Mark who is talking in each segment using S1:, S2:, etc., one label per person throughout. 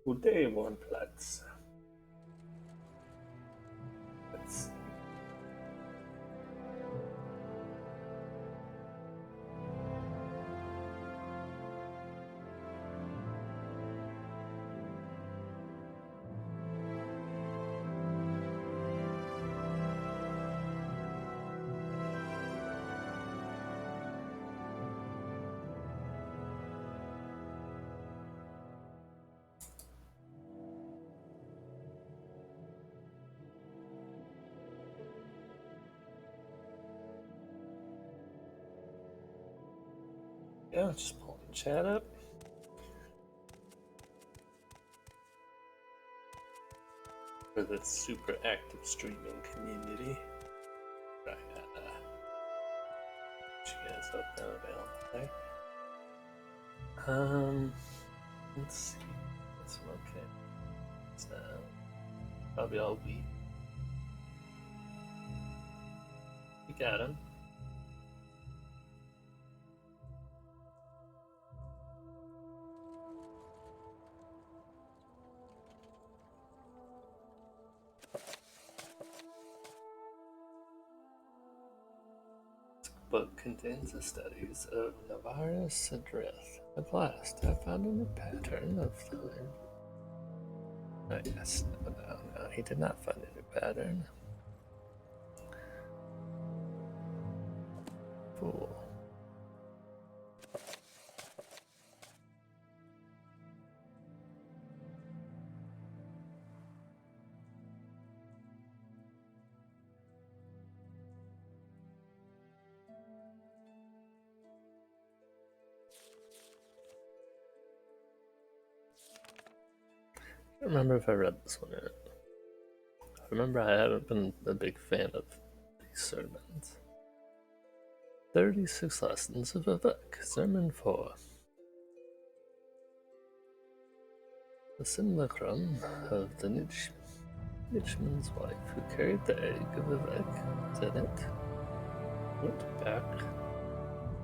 S1: Today one Platz. Let's see. Yeah, just pulling the chat up. For the super active streaming community. Right, you guys up now available, okay? Let's see. That's okay. It's probably all week. You got him. Book contains the studies of Navarus Adrith. At last, I found a new pattern of time. Oh, yes, no, he did not find a new pattern. Fool. I don't remember if I read this one yet. I remember I haven't been a big fan of these sermons. 36 Lessons of Vivek, Sermon 4. The simulacrum of the Nichman's wife who carried the egg of Vivek in it went back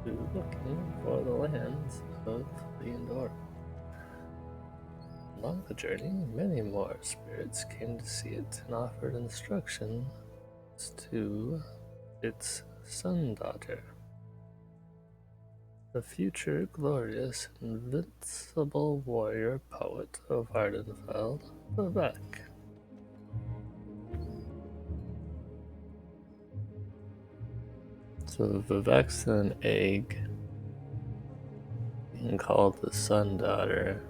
S1: to looking for the lands of the Indoril. Along the journey, many more spirits came to see it and offered instructions to its son-daughter, the future glorious, invincible warrior poet of Ardenfeld, Vivek. So Vivek's an egg being called the sun-daughter.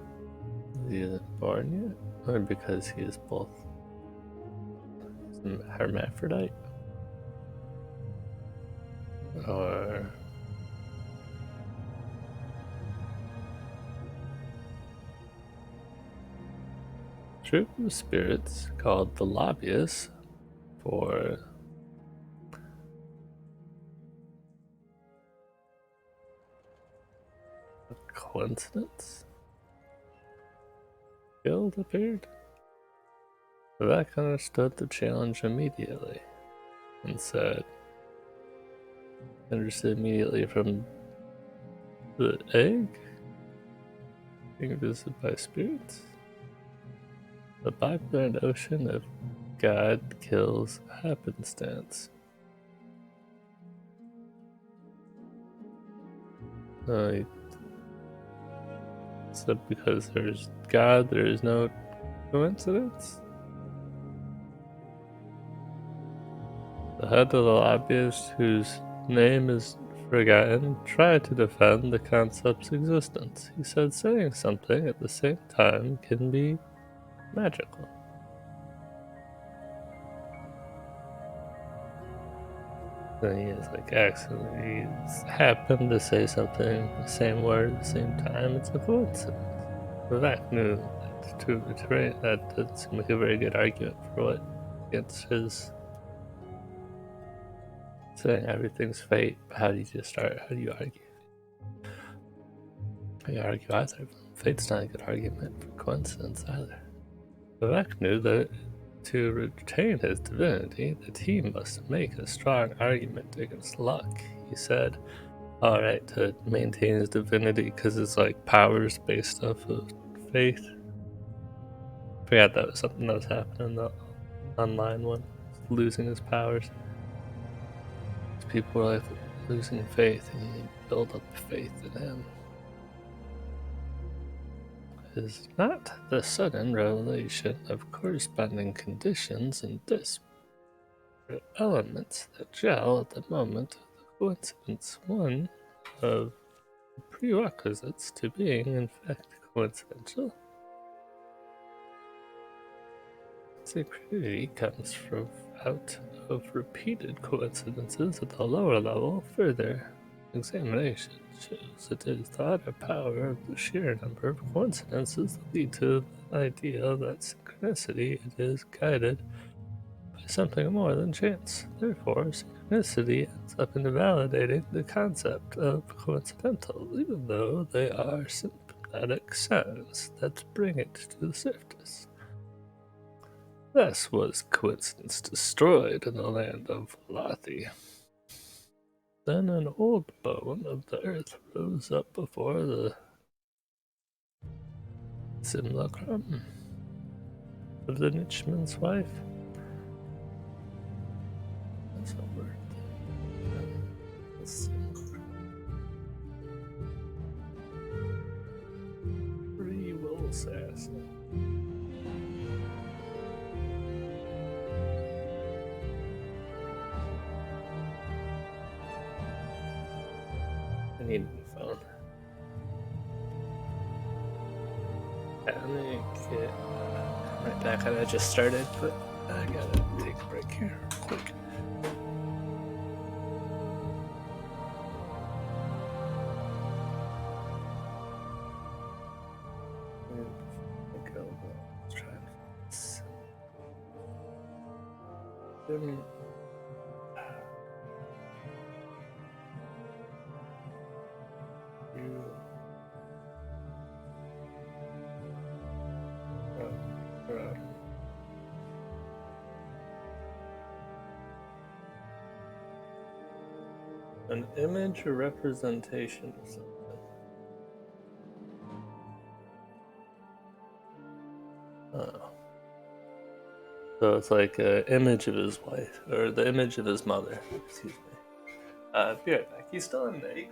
S1: He isn't born yet? Or because he is both? He's a hermaphrodite? Or... troop of spirits called the Lobbyists for a coincidence? Guild appeared. Vivek understood the challenge immediately and said, understood immediately from the egg being visited by spirits. The popular notion of God kills happenstance. So because there's God, there is no coincidence? The head of the lobbyist, whose name is forgotten, tried to defend the concept's existence. He said saying something at the same time can be magical. Then he is like accidentally happened to say something, the same word, at the same time. It's a coincidence. Vivek knew that didn't seem like a very good argument for what against his saying everything's fate. How do you just start? How do you argue? How do you argue either? Fate's not a good argument for coincidence either. Vivek knew that to retain his divinity, that he must make a strong argument against luck. He said, alright, to maintain his divinity, because it's like powers based off of faith. forgot that was something that was happening in the online one. Losing his powers. People were like losing faith, and you build up faith in him. Is not the sudden revelation of corresponding conditions and disparate elements that gel at the moment of the coincidence one of the prerequisites to being in fact coincidental. Synchronicity comes from out of repeated coincidences at the lower level. Further examination shows it is the utter power of the sheer number of coincidences that lead to the idea that synchronicity it is guided by something more than chance. Therefore, synchronicity ends up invalidating the concept of coincidental, even though they are symptomatic signs that bring it to the surface. Thus was coincidence destroyed in the land of Lathi. Then an old bone of the earth rose up before the simulacrum of the Nichman's wife. That's a word. The simulacrum. Free will assassin. I need a new phone. Yeah, I'm gonna get right back on. I just started, but I gotta take a break here real quick. An image or representation of something. Oh. So it's like an image of his wife, or the image of his mother. Excuse me. Be right back. He's still in the egg.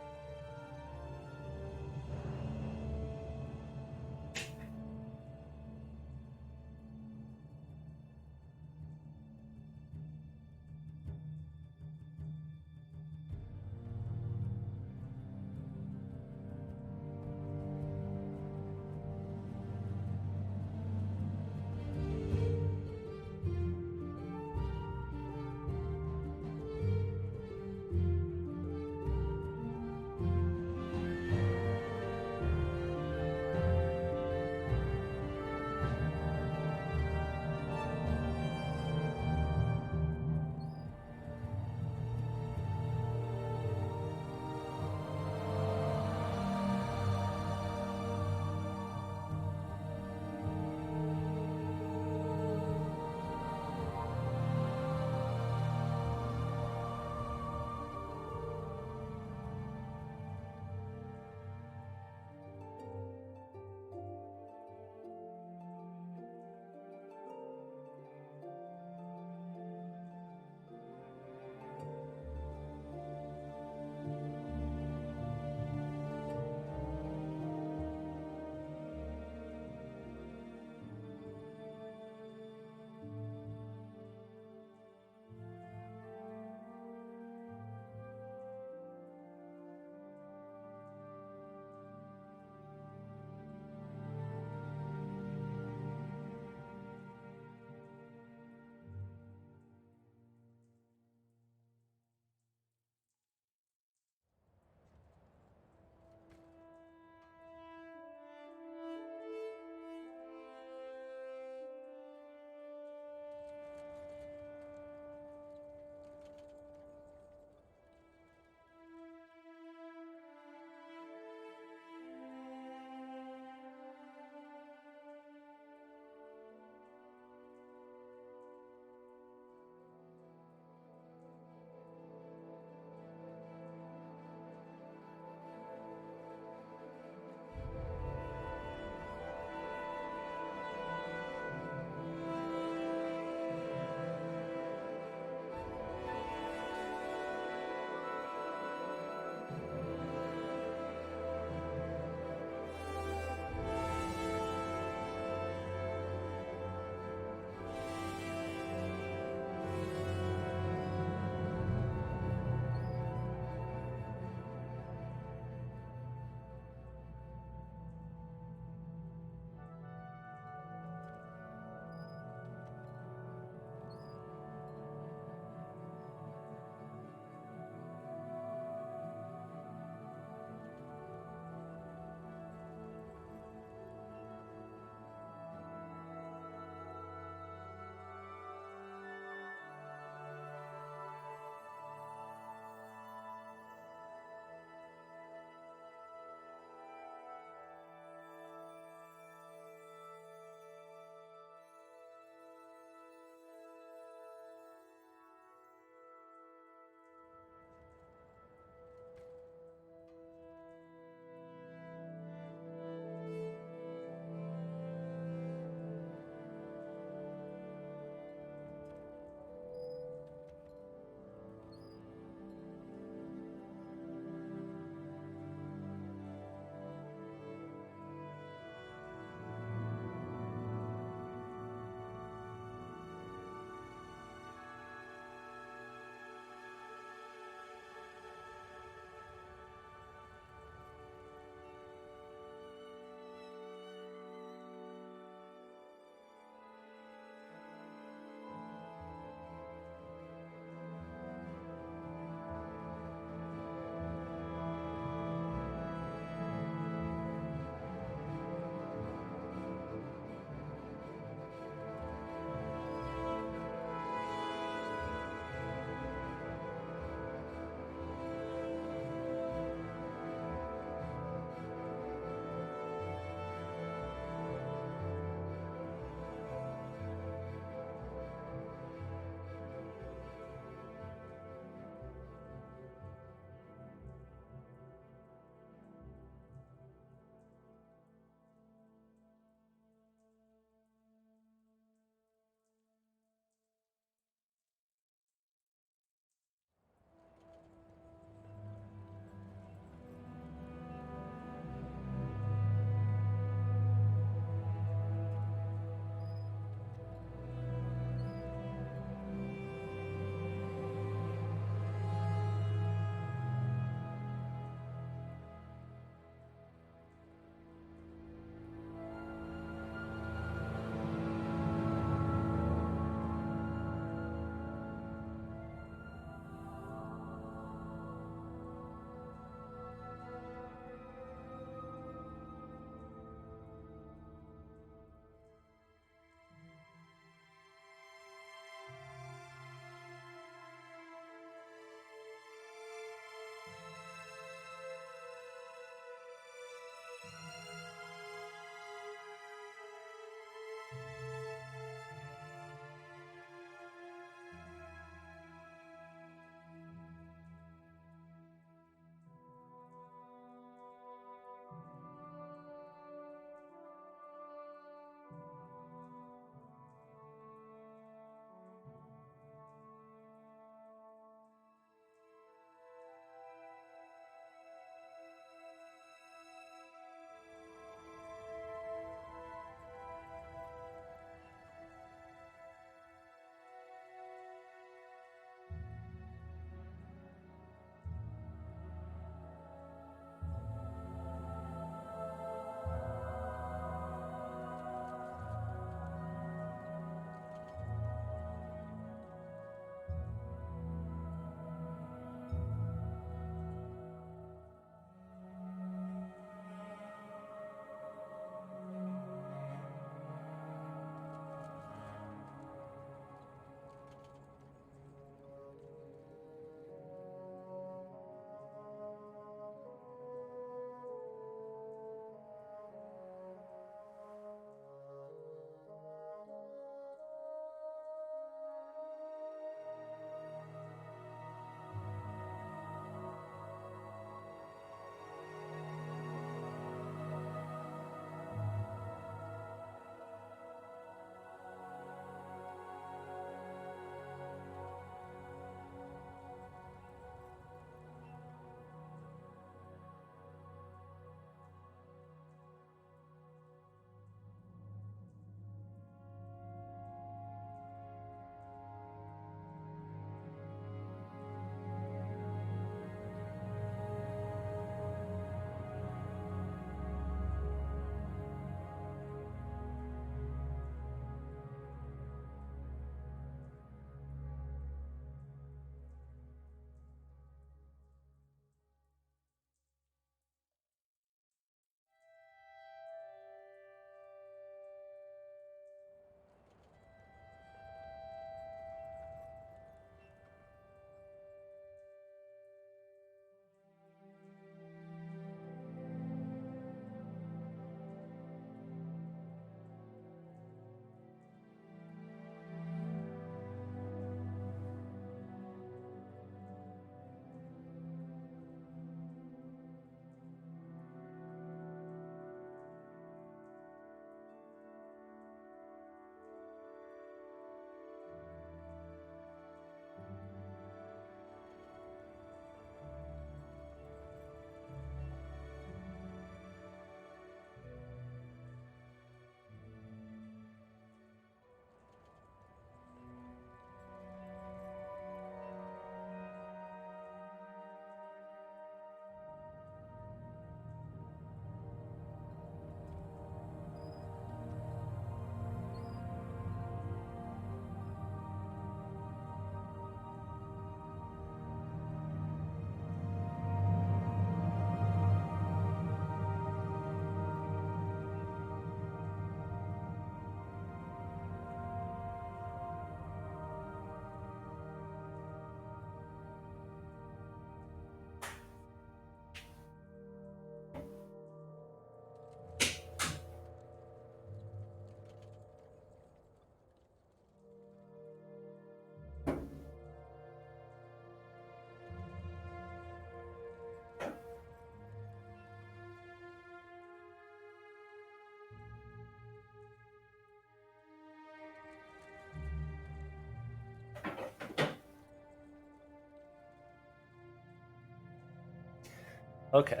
S1: Okay,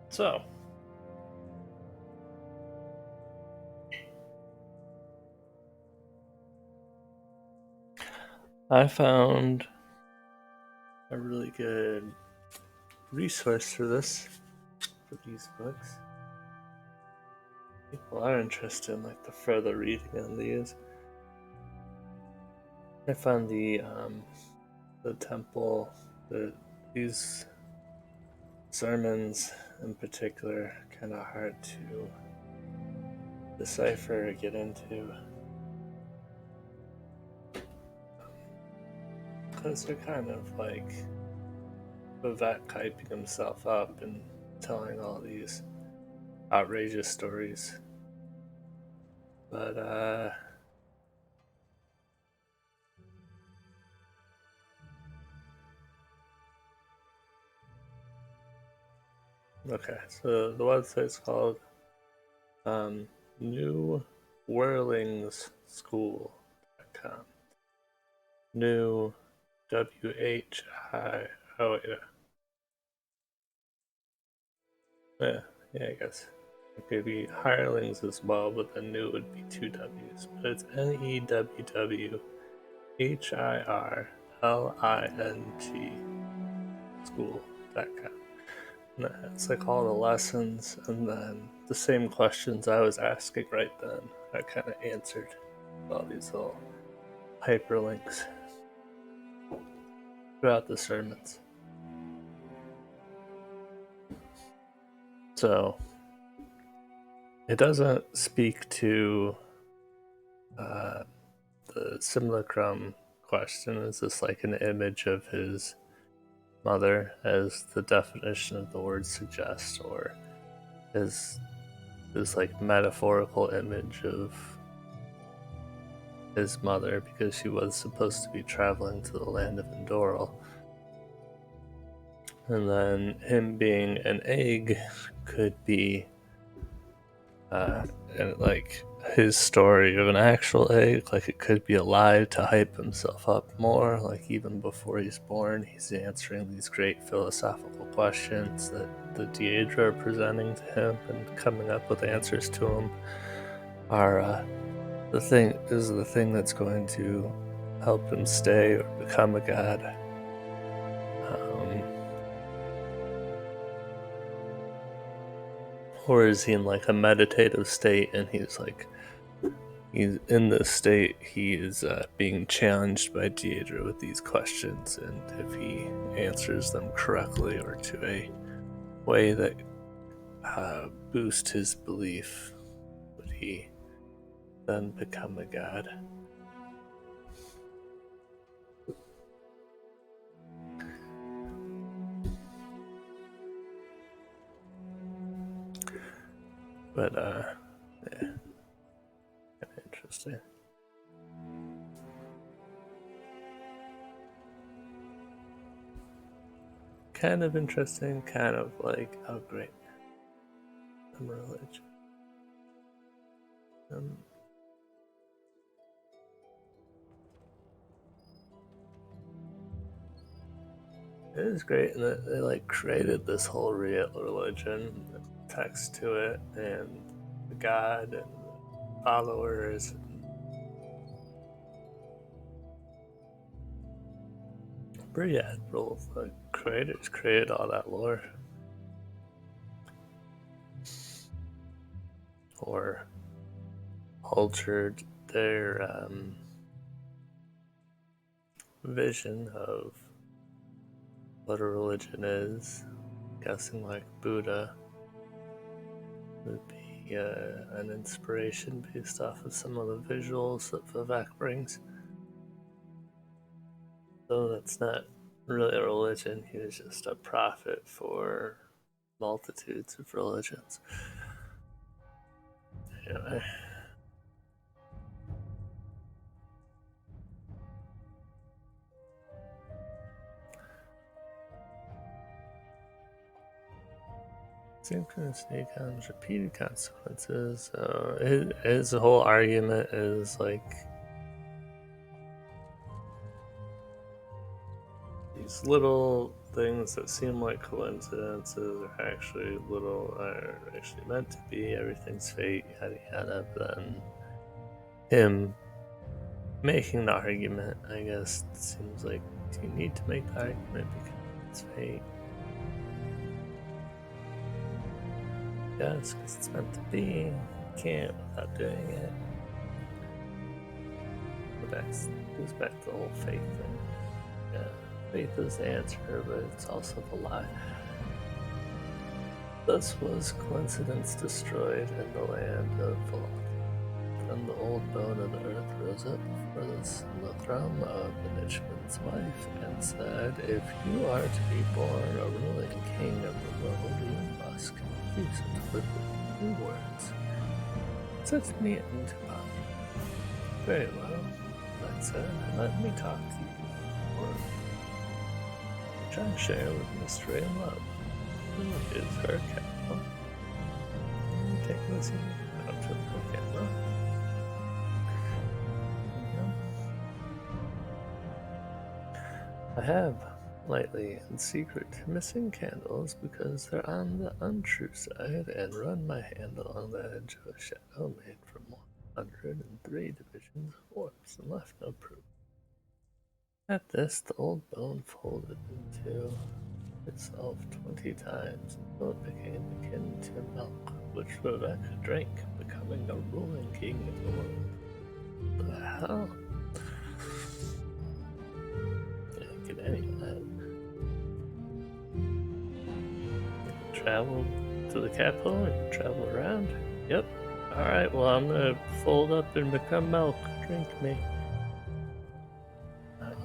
S1: so I found a really good resource for these books. People are interested in like the further reading on these. I found the temple, these sermons in particular kind of hard to decipher or get into because they're kind of like Vivek hyping himself up and telling all these outrageous stories. But okay, so the website's called New Whirlingsschool.com. New WHI. Oh, wait. Yeah, yeah, I guess. It could be hirelings as well, but then new would be two W's. But it's NEWWHIRLING school.com. And it's like all the lessons and then the same questions I was asking right then. I kind of answered all these little hyperlinks throughout the sermons. So it doesn't speak to the simulacrum question. Is this like an image of his mother, as the definition of the word suggests, or is this like metaphorical image of his mother because she was supposed to be traveling to the land of Indoril? And then him being an egg could be and like his story of an actual egg, like it could be alive to hype himself up more. Like even before he's born, he's answering these great philosophical questions that the Daedra are presenting to him and coming up with answers to them are the thing that's going to help him stay or become a god. Or is he in like a meditative state and he's in this state, he is being challenged by Daedra with these questions, and if he answers them correctly or to a way that boosts his belief, would he then become a god? But yeah, kind of interesting. Kind of interesting, kind of like, oh great, I'm a religion. It is great, and they like created this whole real religion, text to it, and the god and followers. Pretty admirable. The creators created all that lore, or altered their vision of what a religion is. I'm guessing like Buddha would be an inspiration based off of some of the visuals that Vivek brings. Though that's not really a religion, he was just a prophet for multitudes of religions. Anyway. Synchronicity comes repeated consequences. His whole argument is like these little things that seem like coincidences are actually are actually meant to be. Everything's fate, yada yada. But then him making the argument, I guess, seems like you need to make the argument because it's fate. Yes, because it's meant to be. You can't without doing it. Goes back to the whole faith thing. Yeah, faith is the answer, but it's also the lie. Thus was coincidence destroyed in the land of Veloth. Then the old bone of the earth rose up before the throne of the Nichman's wife and said, "If you are to be born a ruling king of the world, you must confuse it with new words. Set me into power." "Very well," I said, "let me talk to you, or which I share with mystery and love. Who is her capital?" Take this out to the camera. I have, lightly in secret, missing candles because they're on the untrue side and run my hand along the edge of a shadow made from 103 divisions of warps and left no proof. At this, the old bone folded into itself 20 times until it became akin to milk, which Rebecca drank, becoming a ruling king of the world. The hell? Didn't get any of that. Travel to the capital and travel around? Yep. Alright, well, I'm gonna fold up and become milk. Drink me.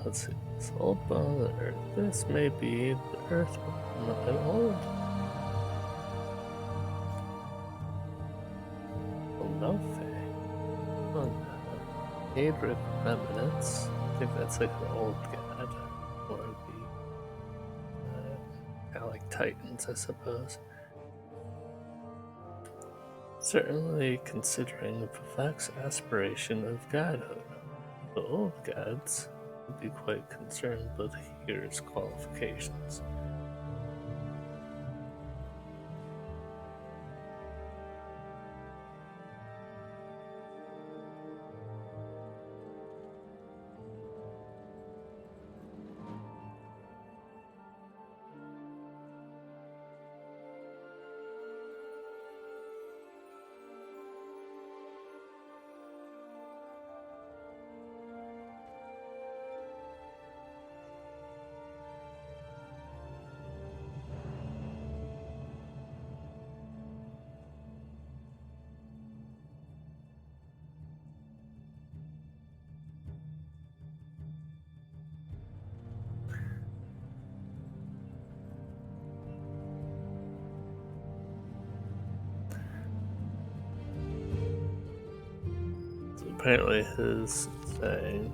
S1: Let's see. This old bone of the earth. This may be the earth, but nothing old. Well, no Adric remnants. I think that's like the old god. Or the kind of like titans, I suppose. Certainly considering the Vivek's aspiration of godhood. The old gods would be quite concerned with here's qualifications. Apparently his saying,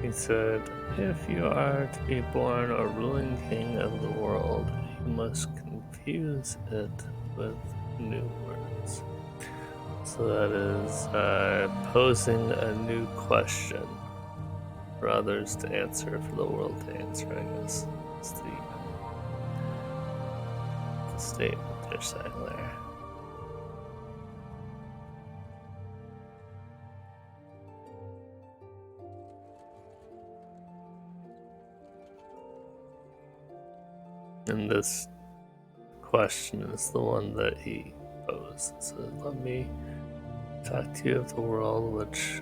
S1: he said, "If you are to be born a ruling king of the world, you must confuse it with new words." So that is posing a new question for others to answer, for the world to answer, I guess. It's the statement they're saying there. And this question is the one that he posed. It says, "Let me talk to you of the world which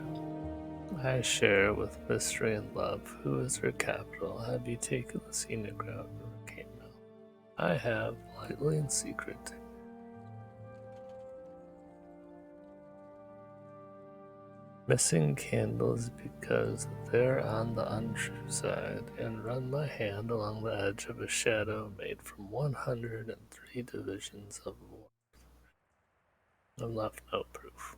S1: I share with mystery and love. Who is her capital? Have you taken the scenic route or came out?" "I have, lightly in secret." Missing candles because they're on the untrue side and run my hand along the edge of a shadow made from 103 divisions of warmth. I'm left no proof.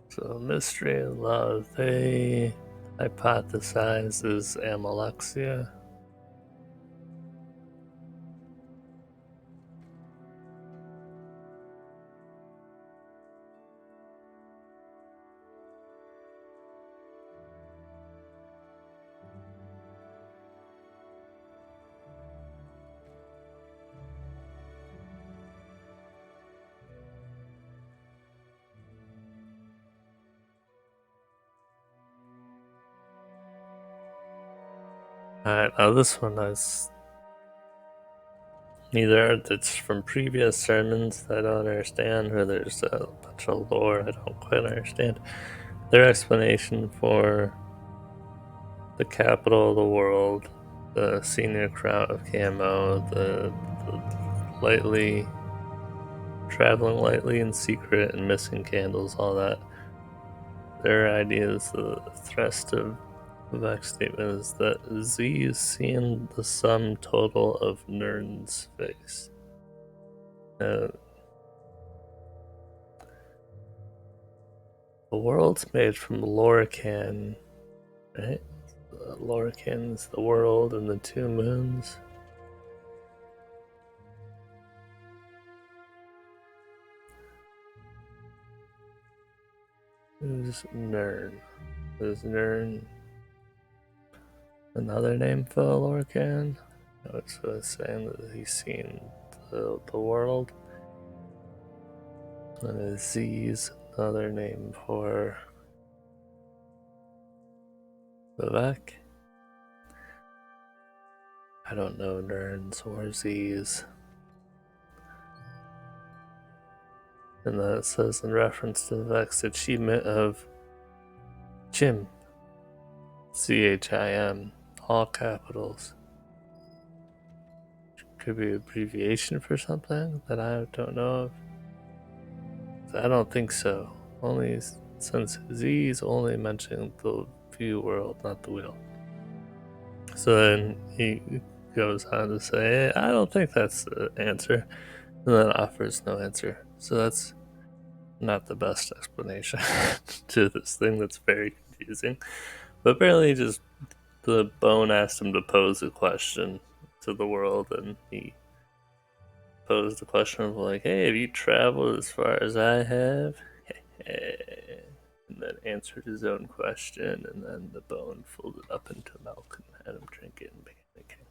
S1: So mystery and love, they hypothesize is amalexia. Alright, now this one is either it's from previous sermons that I don't understand, or there's a bunch of lore I don't quite understand. Their explanation for the capital of the world, the senior crown of Camo, the lightly traveling lightly in secret and missing candles, all that. Their idea is the thrust of Vivek's statement is that Z is seeing the sum total of Nern's face. The world's made from Lorcan, right? Lorcan's the world and the two moons. Who's Nern? Is Nern another name for Lorcan? So it's saying that he's seen the world. And Z's another name for Vivek. I don't know Nerns or Z's. And then it says in reference to Vivek's achievement of Chim, CHIM, all capitals. Could be an abbreviation for something that I don't know of. I don't think so. Only since Z is only mentioning the view world, not the wheel. So then he goes on to say, I don't think that's the answer, and then offers no answer. So that's not the best explanation to this thing that's very confusing. But apparently, just the bone asked him to pose a question to the world, and he posed the question of like, "Hey, have you traveled as far as I have?" And then answered his own question, and then the bone folded up into milk and had him drink it and panicking.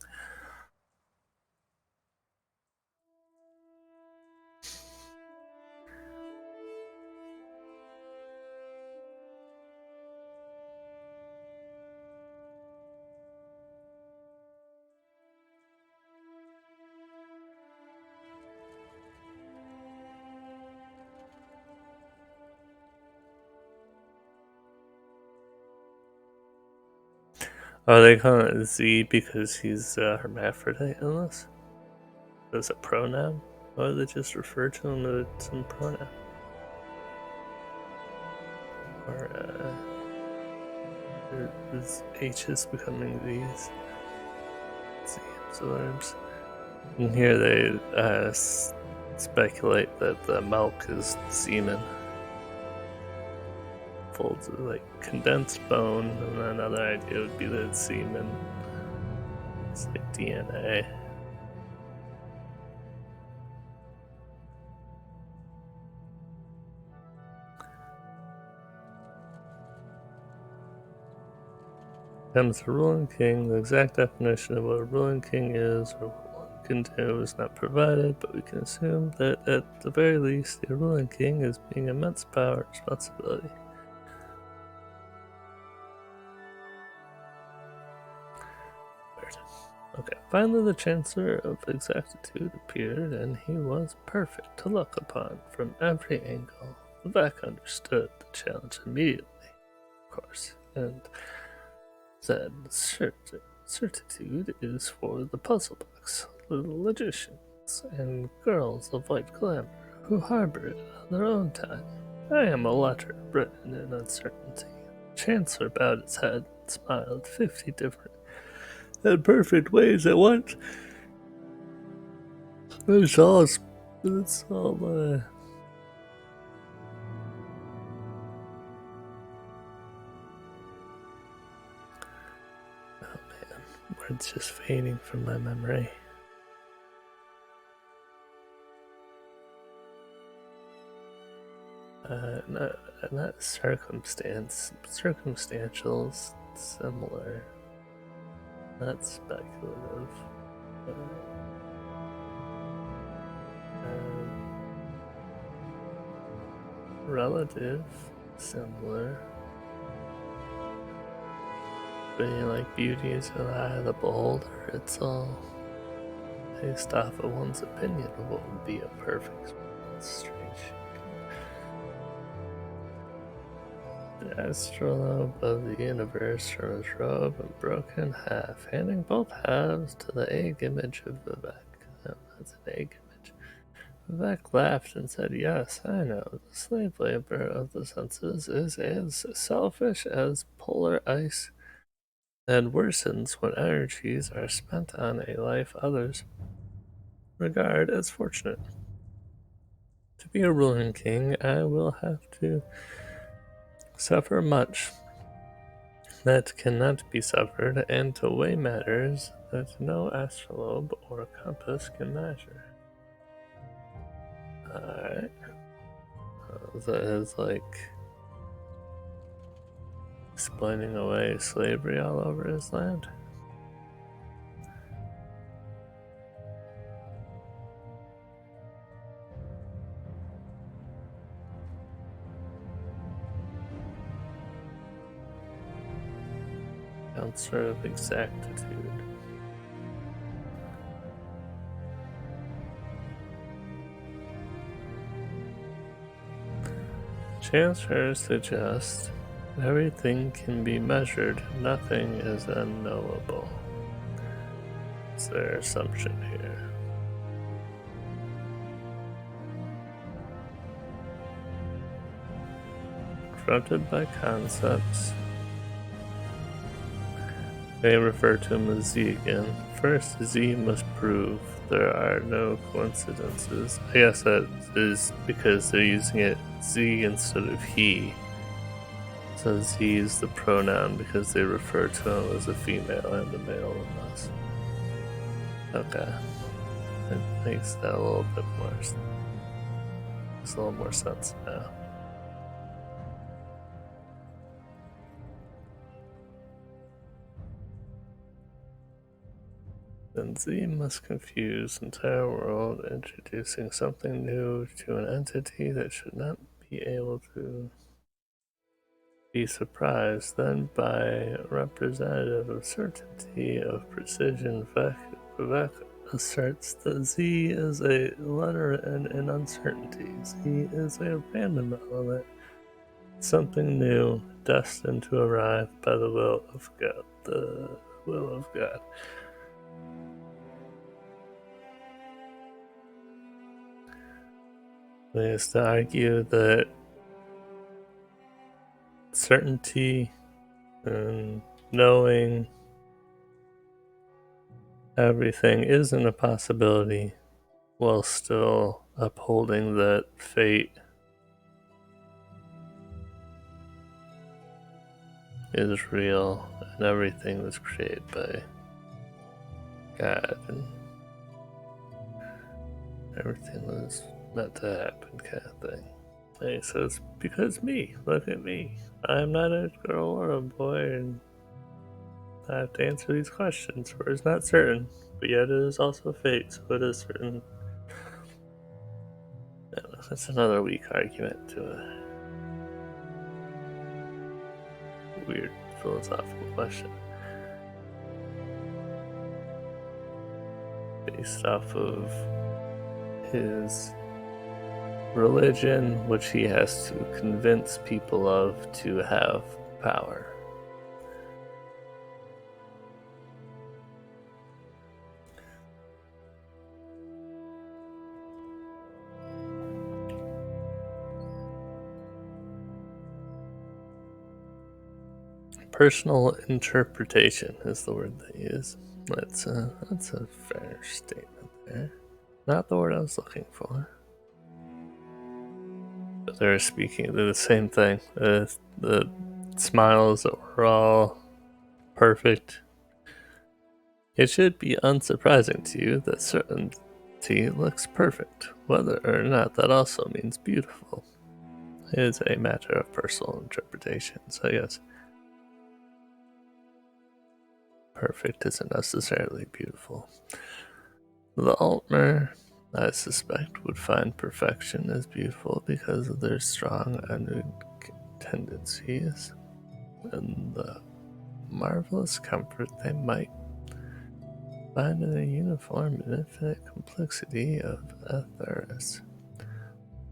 S1: Are they calling it Z because he's a hermaphrodite in this? Is it pronoun? Or do they just refer to him as some pronoun? Or is H's becoming V's? Z absorbs. And here they speculate that the milk is semen. Folds of like condensed bone, and then another idea would be that it's semen. It's like DNA. Comes a ruling king. The exact definition of what a ruling king is or what one can do is not provided, but we can assume that at the very least, a ruling king is being immense power and responsibility. Okay, finally the Chancellor of Exactitude appeared, and he was perfect to look upon from every angle. Vivek understood the challenge immediately, of course, and said, certitude is for the puzzle box, little logicians, and girls of white glamour who harbor it on their own time. I am a letter written in uncertainty. The Chancellor bowed his head and smiled 50 different and perfect ways at once. It's all it's just fading from my memory. Not circumstantial, similar, not speculative. Relative, similar. Being like beauty is in the eye of the beholder, it's all based off of one's opinion of what would be a perfect. It's strange. The astrolabe of the universe from his robe and broke in half, handing both halves to the egg image of Vivek. Oh, that's an egg image. Vivek laughed and said, "Yes, I know. The slave labor of the senses is as selfish as polar ice and worsens when energies are spent on a life others regard as fortunate. To be a ruling king, I will have to suffer much that cannot be suffered, and to weigh matters that no astrolabe or compass can measure." Alright. That is like explaining away slavery all over his land. Counselor of exactitude. Chancellors suggest everything can be measured, nothing is unknowable. It's their assumption here. Confronted by concepts, they refer to him as Z again. First, Z must prove there are no coincidences. I guess that is because they're using it Z instead of he. So Z is the pronoun because they refer to him as a female and a male unless. Okay. It makes that a little bit more. Makes a little more sense now. Then Z must confuse entire world, introducing something new to an entity that should not be able to be surprised. Then, by representative of certainty of precision, Vivek asserts that Z is a letter and an uncertainty. Z is a random element, something new, destined to arrive by the will of God. The will of God. They used to argue that certainty and knowing everything isn't a possibility while still upholding that fate is real and everything was created by God and everything was meant to happen, kind of thing. Hey, so it's because me. Look at me. I'm not a girl or a boy, and I have to answer these questions where it's not certain, but yet it is also fate, so it is certain. That's another weak argument to a weird philosophical question. Based off of his religion, which he has to convince people of to have power. Personal interpretation is the word they use. That's a fair statement there. Not the word I was looking for. But they're speaking, they're the same thing. The smiles that were all perfect It should be unsurprising to you that certainty looks perfect, whether or not that also means beautiful. It is a matter of personal interpretation, so yes, perfect isn't necessarily beautiful. The Altmer, I suspect, would find perfection as beautiful because of their strong unruly tendencies and the marvelous comfort they might find in the uniform and infinite complexity of Aetheris.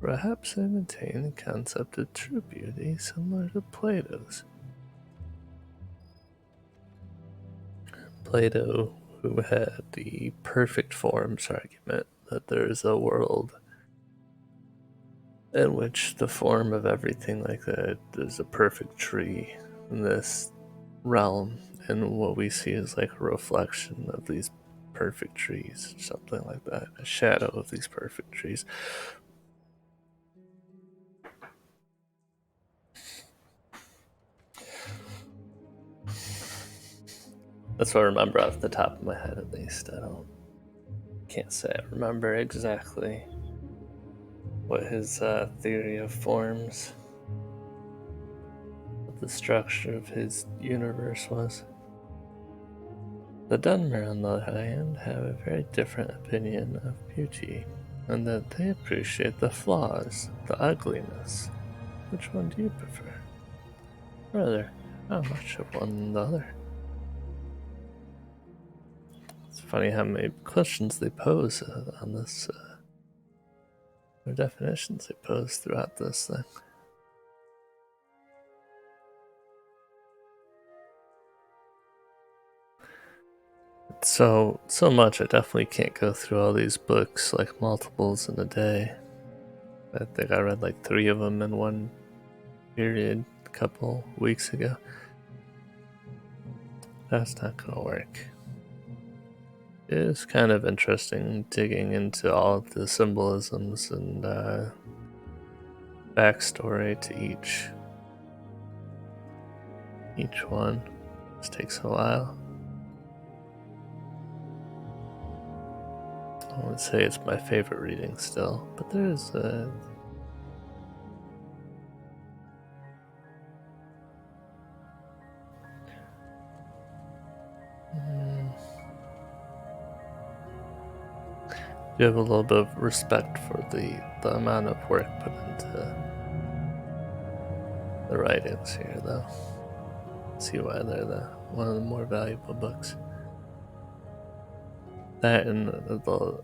S1: Perhaps they maintain a concept of true beauty similar to Plato's. Plato, who had the perfect forms argument that there is a world in which the form of everything like that is a perfect tree in this realm, and what we see is like a reflection of these perfect trees, something like that, a shadow of these perfect trees. That's what I remember off the top of my head, at least. Can't say I remember exactly what his theory of forms, what the structure of his universe was. The Dunmer, on the other hand, have a very different opinion of beauty, and that they appreciate the flaws, the ugliness. Which one do you prefer? Rather, how much of one than the other? It's funny how many questions they pose on this, or definitions they pose throughout this thing. So much, I definitely can't go through all these books like multiples in a day. I think I read like 3 of them in one period a couple weeks ago. That's not gonna work. It is kind of interesting digging into all of the symbolisms and backstory to each one. This takes a while. I would say it's my favorite reading still, but there's you have a little bit of respect for the amount of work put into the writings here, though. See why they're one of the more valuable books. That and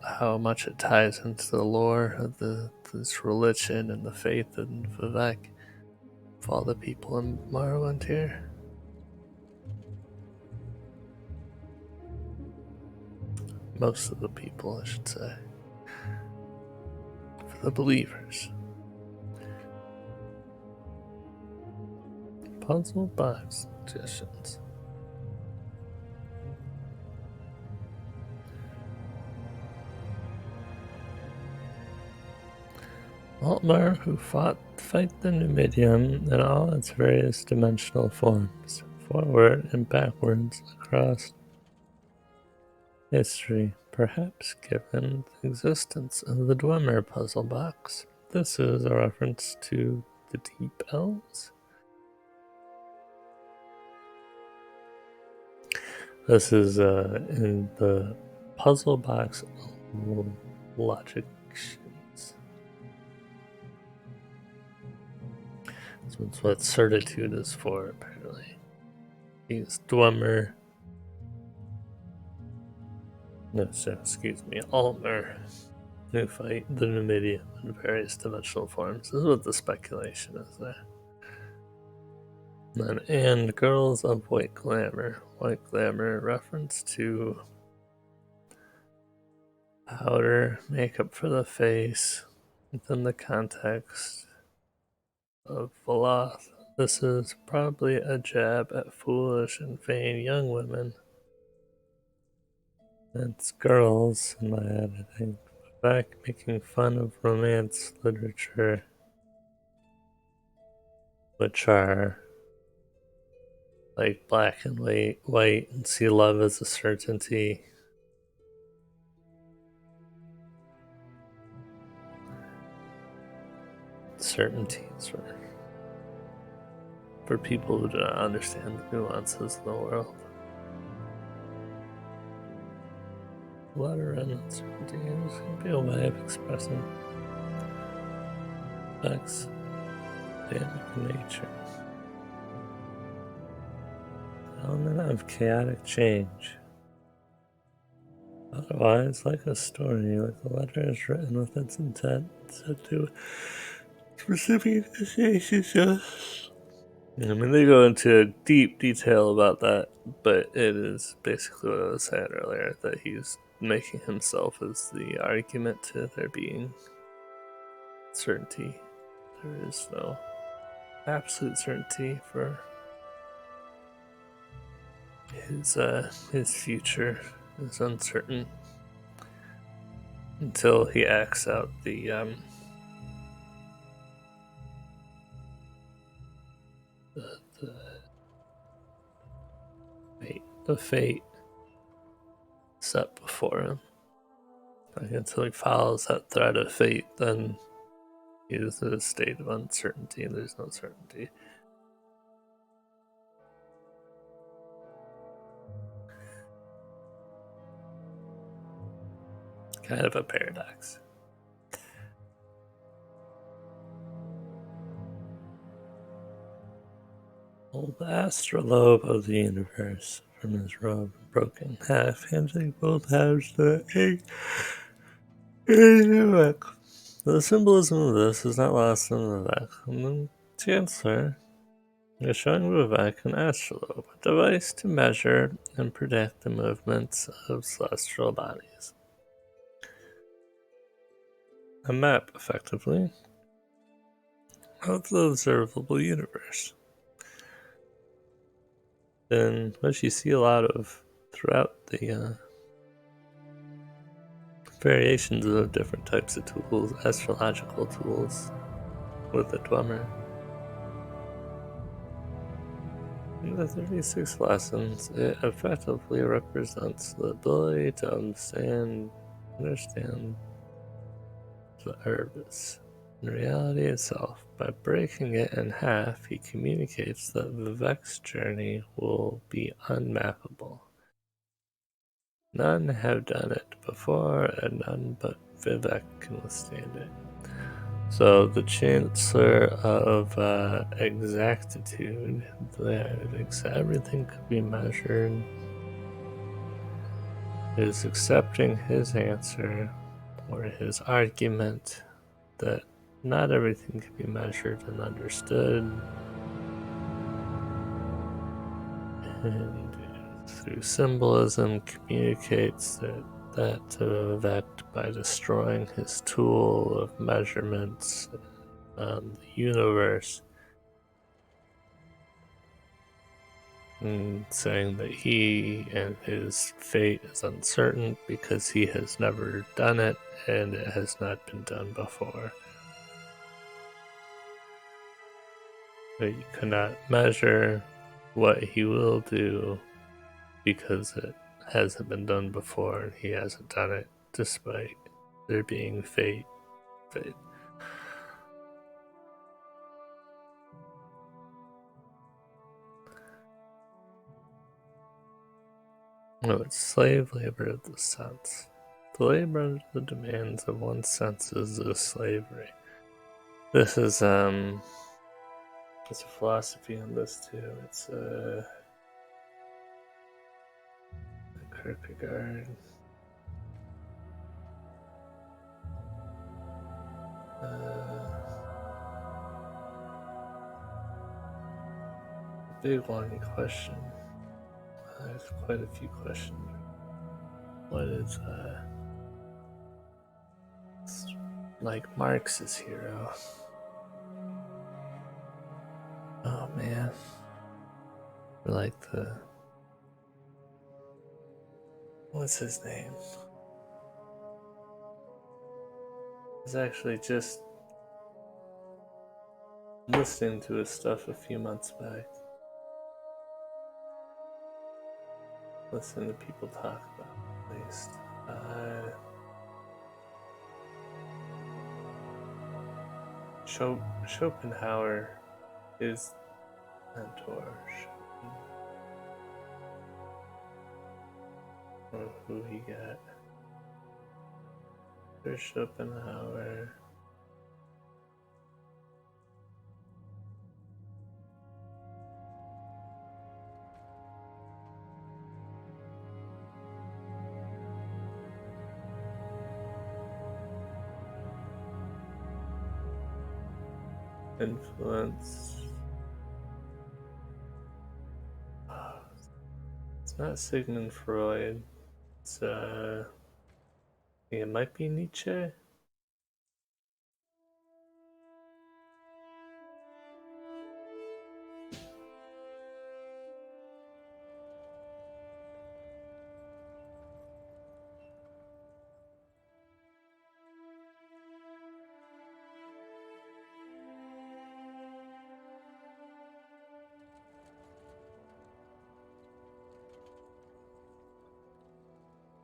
S1: how much it ties into the lore of this religion and the faith in Vivek of all the people in Morrowind here. Most of the people, I should say. For the believers. Puzzle box suggestions. Altmar, who fight the Numidium in all its various dimensional forms, forward and backwards across history, perhaps given the existence of the Dwemer puzzle box. This is a reference to the Deep Elves. This is in the puzzle box logic. That's what certitude is for, apparently. He's Dwemer. No, so, excuse me, Altmer, who fight the Numidium in various dimensional forms. This is what the speculation is there. And girls of white glamour. White glamour reference to powder, makeup for the face, within the context of Veloth. This is probably a jab at foolish and vain young women. It's girls in my head, I think. Back making fun of romance literature, which are like black and white, and see love as a certainty. Certainties for people who do not understand the nuances of the world. Letter and uncertainty can be a way of expressing facts, dynamic nature. Element of chaotic change. Otherwise, like a story, like a letter is written with its intent set to specific destinations. I mean, they go into deep detail about that, but it is basically what I was saying earlier, that he's making himself as the argument to there being certainty. There is no absolute certainty for his future is uncertain until he acts out the fate set before him. Like, until he follows that thread of fate, then he is in a state of uncertainty, and there's no certainty. Kind of a paradox. Old astrolabe of the universe, from his robe broken half, handing both halves to Vivek. The symbolism of this is not lost on Vivek. And the Chancellor is showing Vivek an astrolabe, a device to measure and predict the movements of celestial bodies. A map, effectively, of the observable universe. And which you see a lot of throughout the variations of different types of tools, astrological tools, with the Dwemer. In the 36 lessons, it effectively represents the ability to understand the herbs. In reality itself, by breaking it in half, he communicates that Vivek's journey will be unmappable. None have done it before, and none but Vivek can withstand it. So the Chancellor of Exactitude, that thinks everything could be measured, is accepting his answer or his argument that not everything can be measured and understood, and through symbolism communicates that to Vivek by destroying his tool of measurements on the universe, and saying that he and his fate is uncertain because he has never done it and it has not been done before. But you cannot measure what he will do because it hasn't been done before and he hasn't done it despite there being fate. No, it's slave labor of the sense. The labor under the demands of one's senses is slavery. This is it's a philosophy on this too. It's Kierkegaard. Big one question. There's quite a few questions. What is like Marx's hero? Oh man. Like what's his name? I was actually just listening to his stuff a few months back. listen to people talk about, at least. Schopenhauer is mentor. Or who he got. There's Schopenhauer. Influence. It's not Sigmund Freud. It's I think it might be Nietzsche.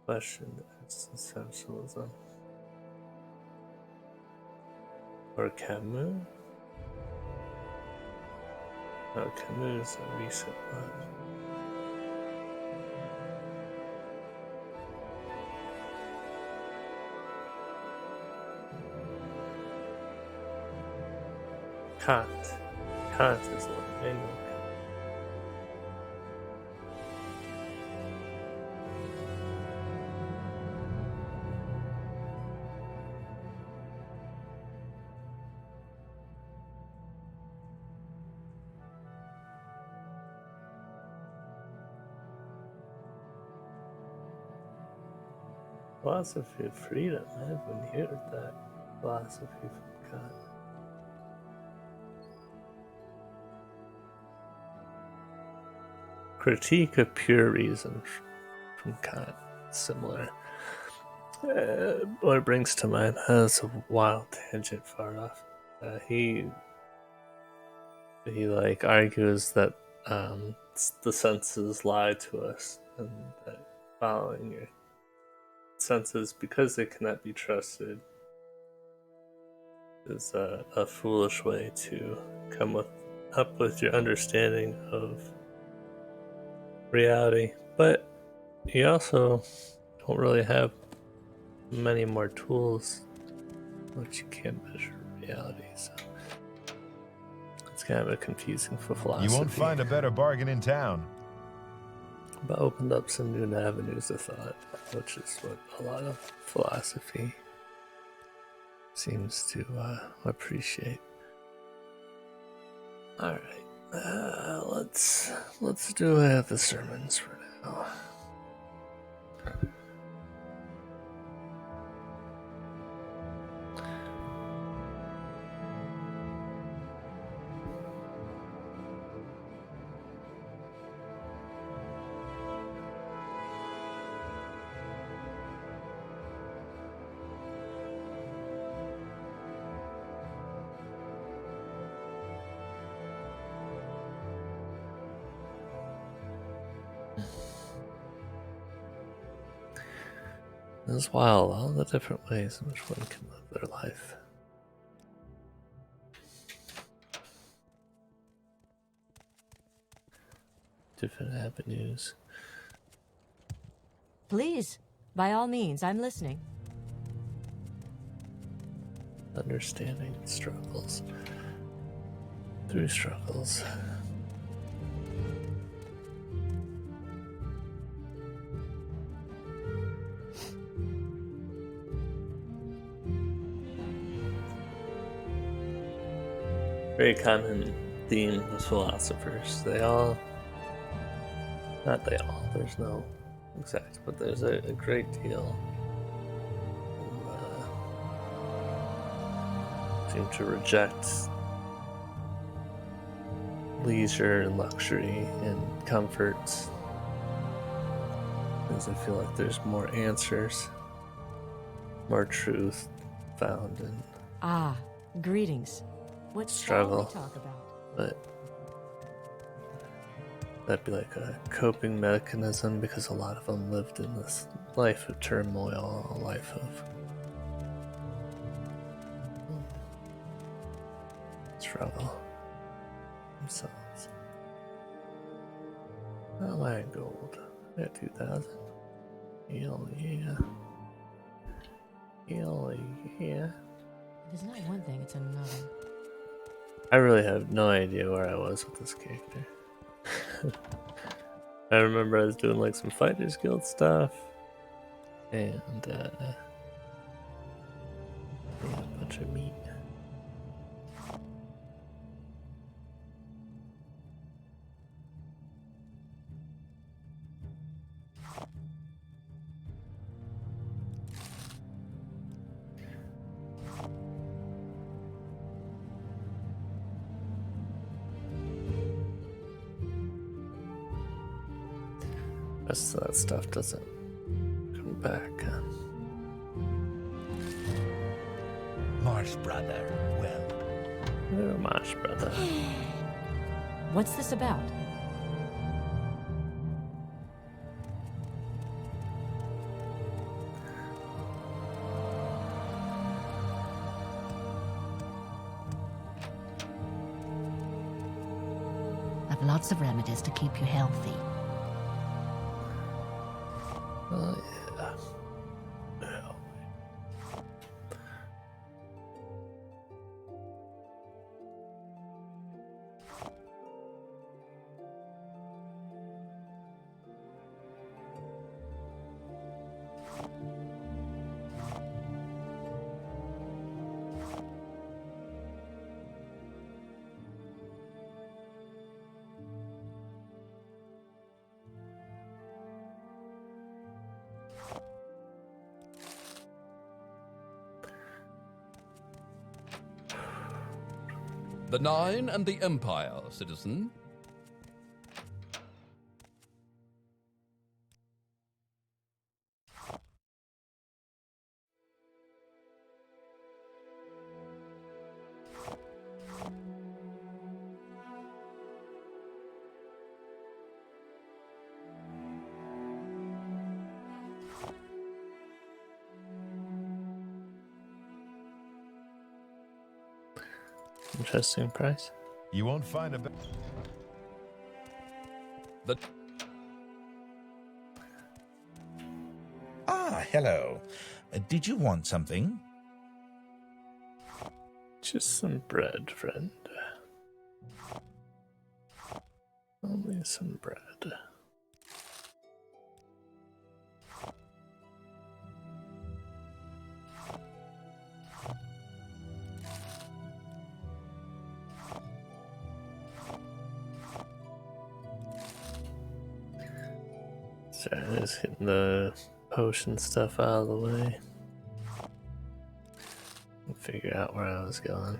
S1: Question existentialism. Or Camus? No, Camus is a recent one. Kant. Kant is the main one. Philosophy of freedom. I haven't heard that. Philosophy from Kant. Critique of pure reason from Kant. Similar. What it brings to mind has a wild tangent far off. He like argues that the senses lie to us, and that following your senses, because they cannot be trusted, is a foolish way to come up with your understanding of reality. But you also don't really have many more tools which you can't measure reality, so it's kind of a confusing for philosophy.
S2: You won't find a better bargain in town.
S1: But opened up some new avenues of thought, which is what a lot of philosophy seems to appreciate. All right, let's do the sermons for now. It's wild, all the different ways in which one can live their life. Different avenues.
S3: Please, by all means, I'm listening.
S1: Understanding struggles. Through struggles. Very common theme with philosophers. Not they all, there's no exact, but there's a great deal who seem to reject leisure and luxury and comforts, because I feel like there's more answers, more truth found in
S3: greetings. What
S1: struggle.
S3: shall we talk about?
S1: But that'd be like a coping mechanism because a lot of them lived in this life of turmoil, a life of struggle themselves. Oh, I got gold. I got 2,000. Hell yeah. Hell yeah.
S3: If it's not one thing, it's another.
S1: I really have no idea where I was with this character. I remember I was doing like some Fighters Guild stuff, and yeah, a bunch of meat. Rest of that stuff doesn't come back.
S4: Marsh brother, well.
S1: Oh, Marsh brother.
S3: What's this about?
S5: I've lots of remedies to keep you healthy.
S1: Oh yeah.
S6: The Nine and the Empire, citizen.
S1: Interesting price.
S2: You won't find a...
S4: Ah, hello. Did you want something?
S1: Just some bread, friend. Only some bread. Sorry, just getting the potion stuff out of the way. And figure out where I was going.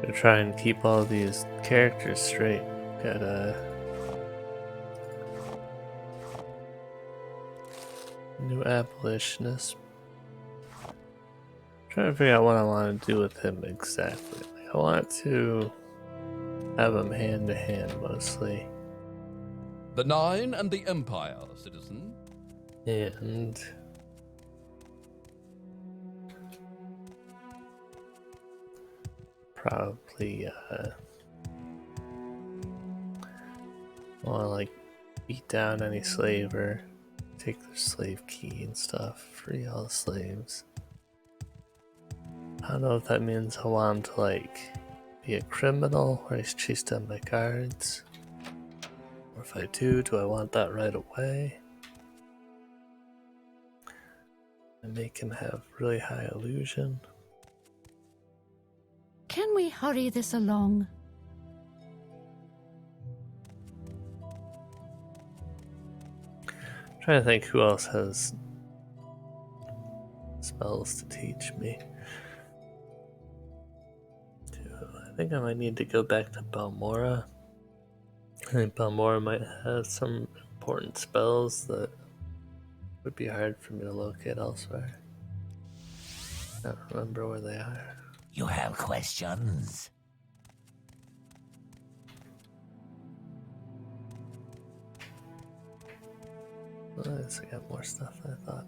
S1: To try and keep all these characters straight, gotta new abolitionist. Trying to figure out what I want to do with him exactly. I want to have him hand to hand mostly,
S6: The Nine and the Empire, citizen.
S1: and probably want to like beat down any slave or take their slave key and stuff, free all the slaves. I don't know if that means I want him to like be a criminal where he's chased down by guards, or if I do I want that right away and make him have really high illusion.
S5: Can we hurry this along?
S1: Trying to think who else has spells to teach me. think I might need to go back to Balmora. I think Balmora might have some important spells that would be hard for me to locate elsewhere. I don't remember where they are.
S7: You have questions?
S1: Well, at least I got more stuff than I thought.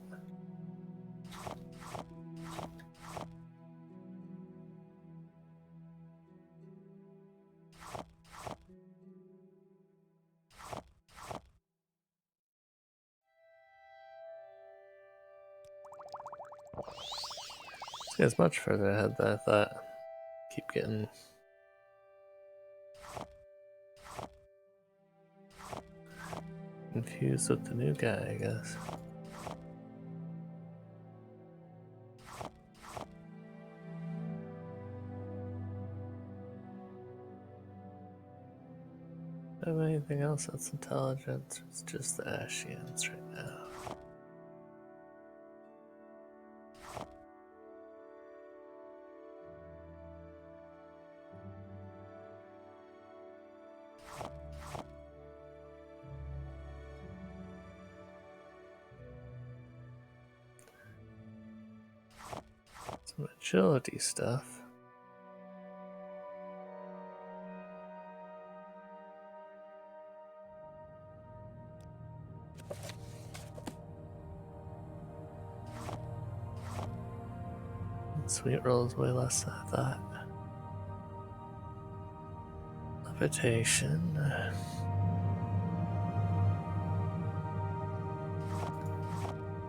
S1: See, it's much further ahead than I thought. Keep getting confused with the new guy, I guess. Do I have anything else that's intelligent? It's just the Ashians right now. Some agility stuff. Sweet roll is way less than I thought. Levitation.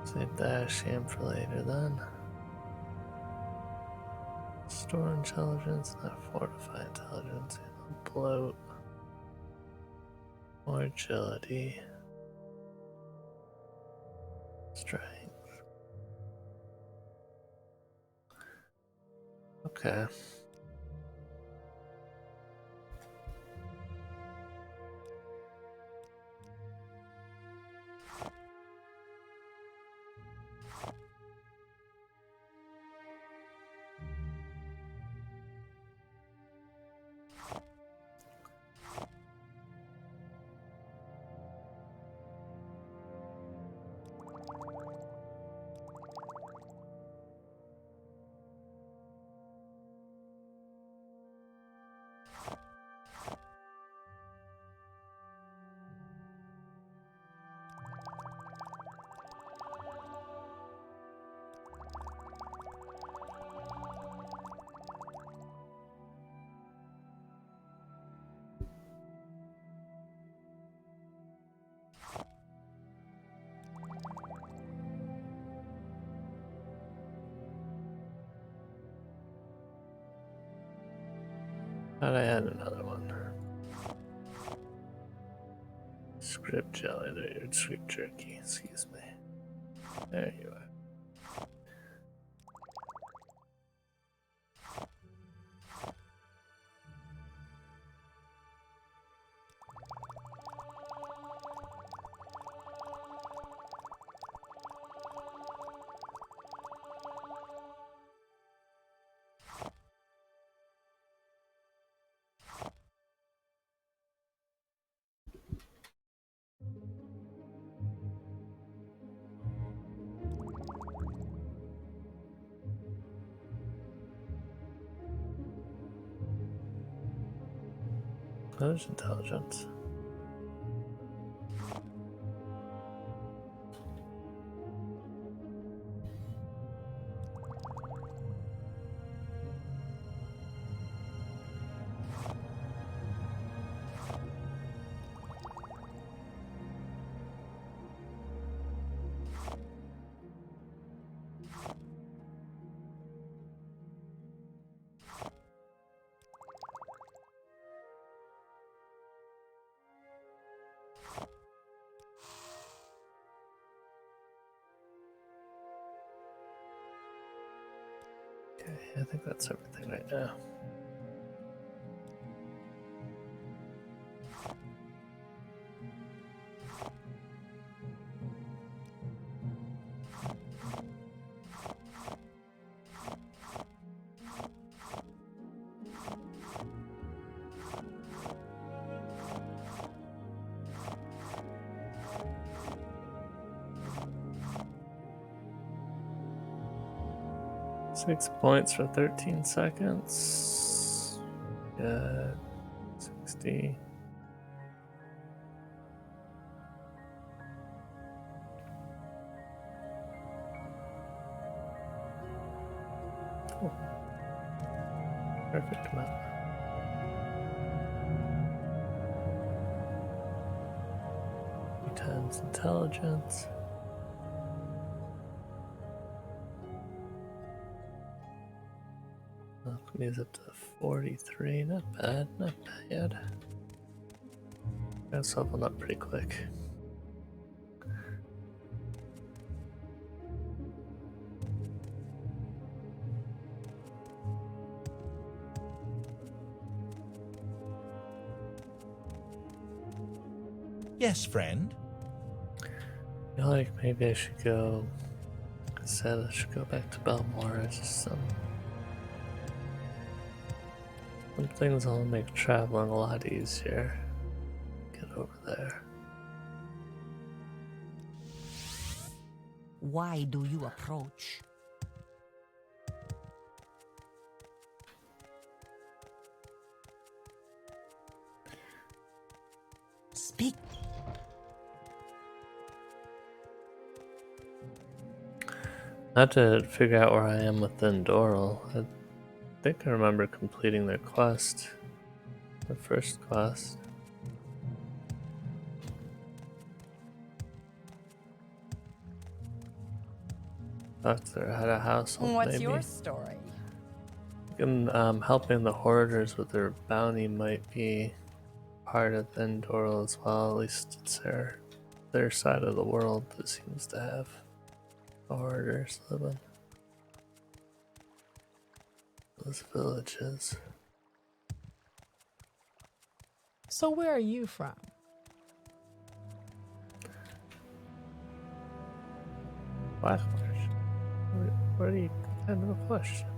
S1: Save the Ashian for later then. Store intelligence, not fortify intelligence. Bloat. More agility. Strength. Okay. How'd I add another one? Script jelly, there, script jerky, excuse me. There you are. There's intelligence. Okay, I think that's everything right now. 6 points for 13 seconds. Good. 60. Cool. Perfect amount. Times intelligence. Alchemy's up to 43. Not bad, not bad. That's leveling up pretty quick.
S4: Yes, friend.
S1: I feel like maybe I should go. I said I should go back to Belmore. It's just some things that'll make traveling a lot easier. Get over there.
S7: Why do you approach? Speak.
S1: I have to figure out where I am with Indoril. I think I remember completing their quest. The first quest. Thought they had a household.
S8: What's
S1: maybe.
S8: your story?
S1: And helping the hoarders with their bounty might be part of Indoril as well. At least it's their side of the world that seems to have the hoarders living. Those villages.
S8: So where are you from?
S1: What? What are you kind of a question?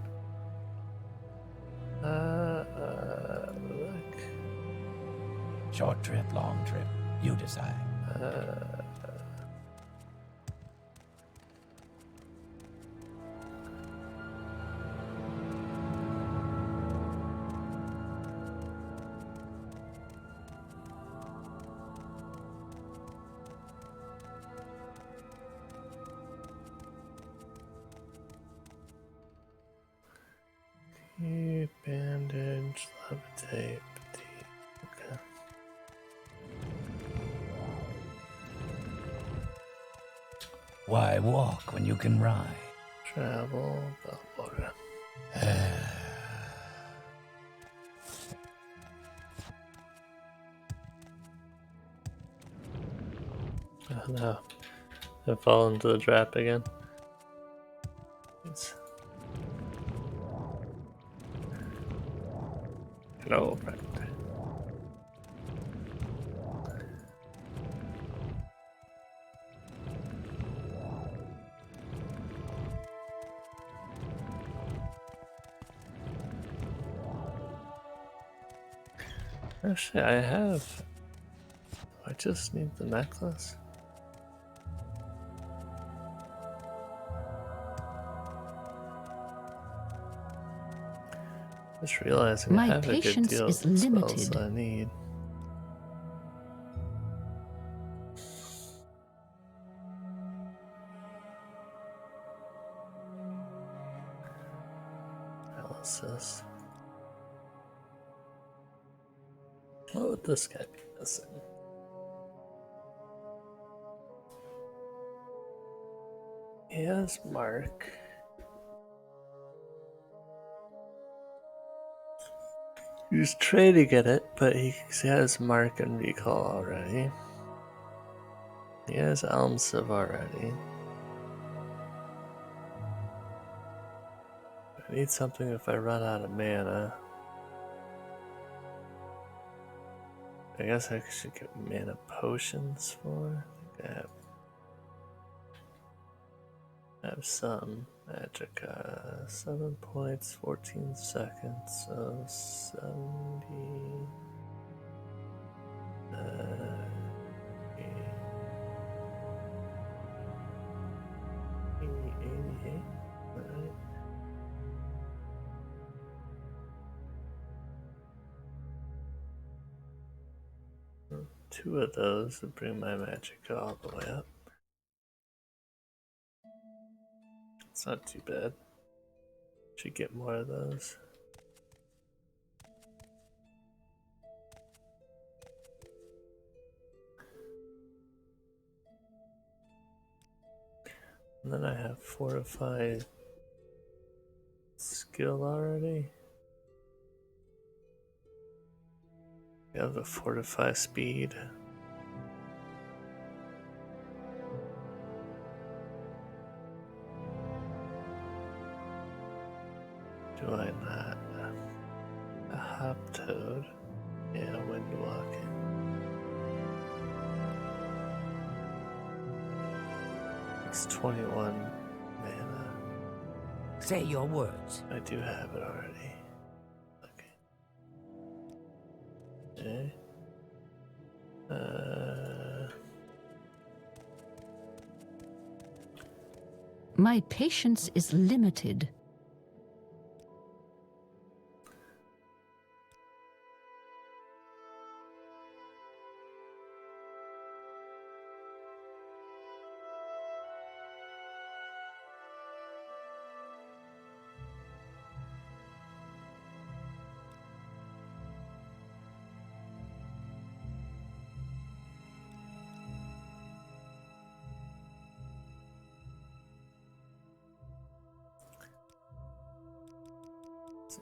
S1: Look.
S7: Short trip, long trip. You decide.
S1: Bandage, levitate, petite. Okay.
S7: Why walk when you can ride?
S1: Travel, Belmore. Oh no. I fall into the trap again. It's... Hello, friend. Actually, I just need the necklace. Just realizing
S5: My
S1: I have a good
S5: patience
S1: deal
S5: is
S1: of the spells
S5: limited.
S1: I need. Analysis. What would this guy be missing? He has Mark. He's trading at it, but he has Mark and Recall already. He has Elmsiv already. I need something if I run out of mana. I guess I should get mana potions for. I think I have some magic. 7 points, 14 seconds, so 70. 88. Alright. 2 of those would bring my magic all the way up. It's not too bad. Should get more of those. And then I have fortified skill already. I have a fortify speed. Do I not? A hop toad. Yeah, wind walking. It's 21 mana.
S9: Say your words.
S1: I do have it already. Okay.
S5: My patience is limited.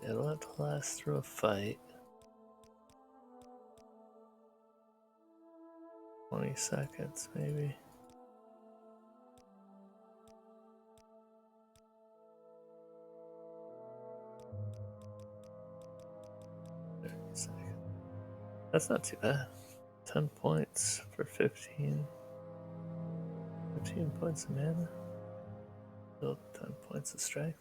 S1: It'll have to last through a fight. 20 seconds, maybe. That's not too bad. 10 points for 15. 15 points of mana. Still 10 points of strength.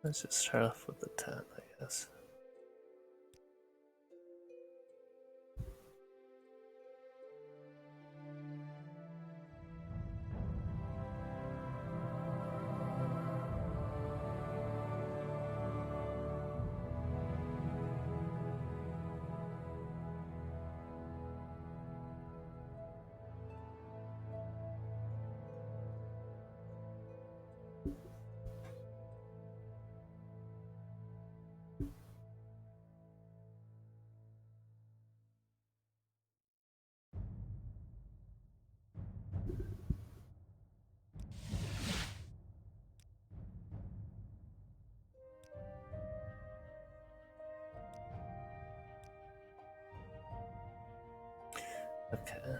S1: Let's just start off with the 10, I guess. Okay.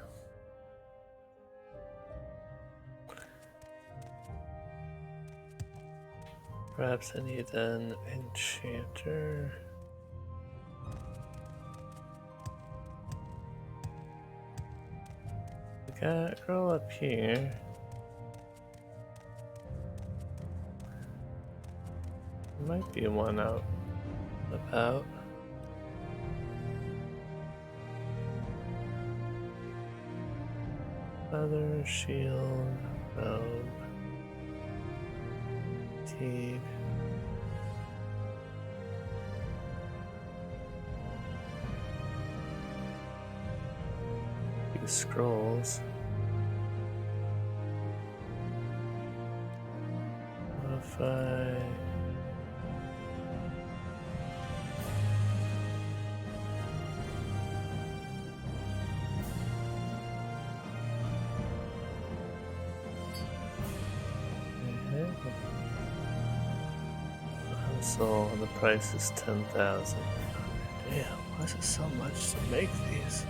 S1: Perhaps I need an enchanter. We got a girl up here. There might be one out about. Feather, shield, robe, fatigue. Few scrolls. Modify. So the price is 10,000. Damn, why is it so much to make these?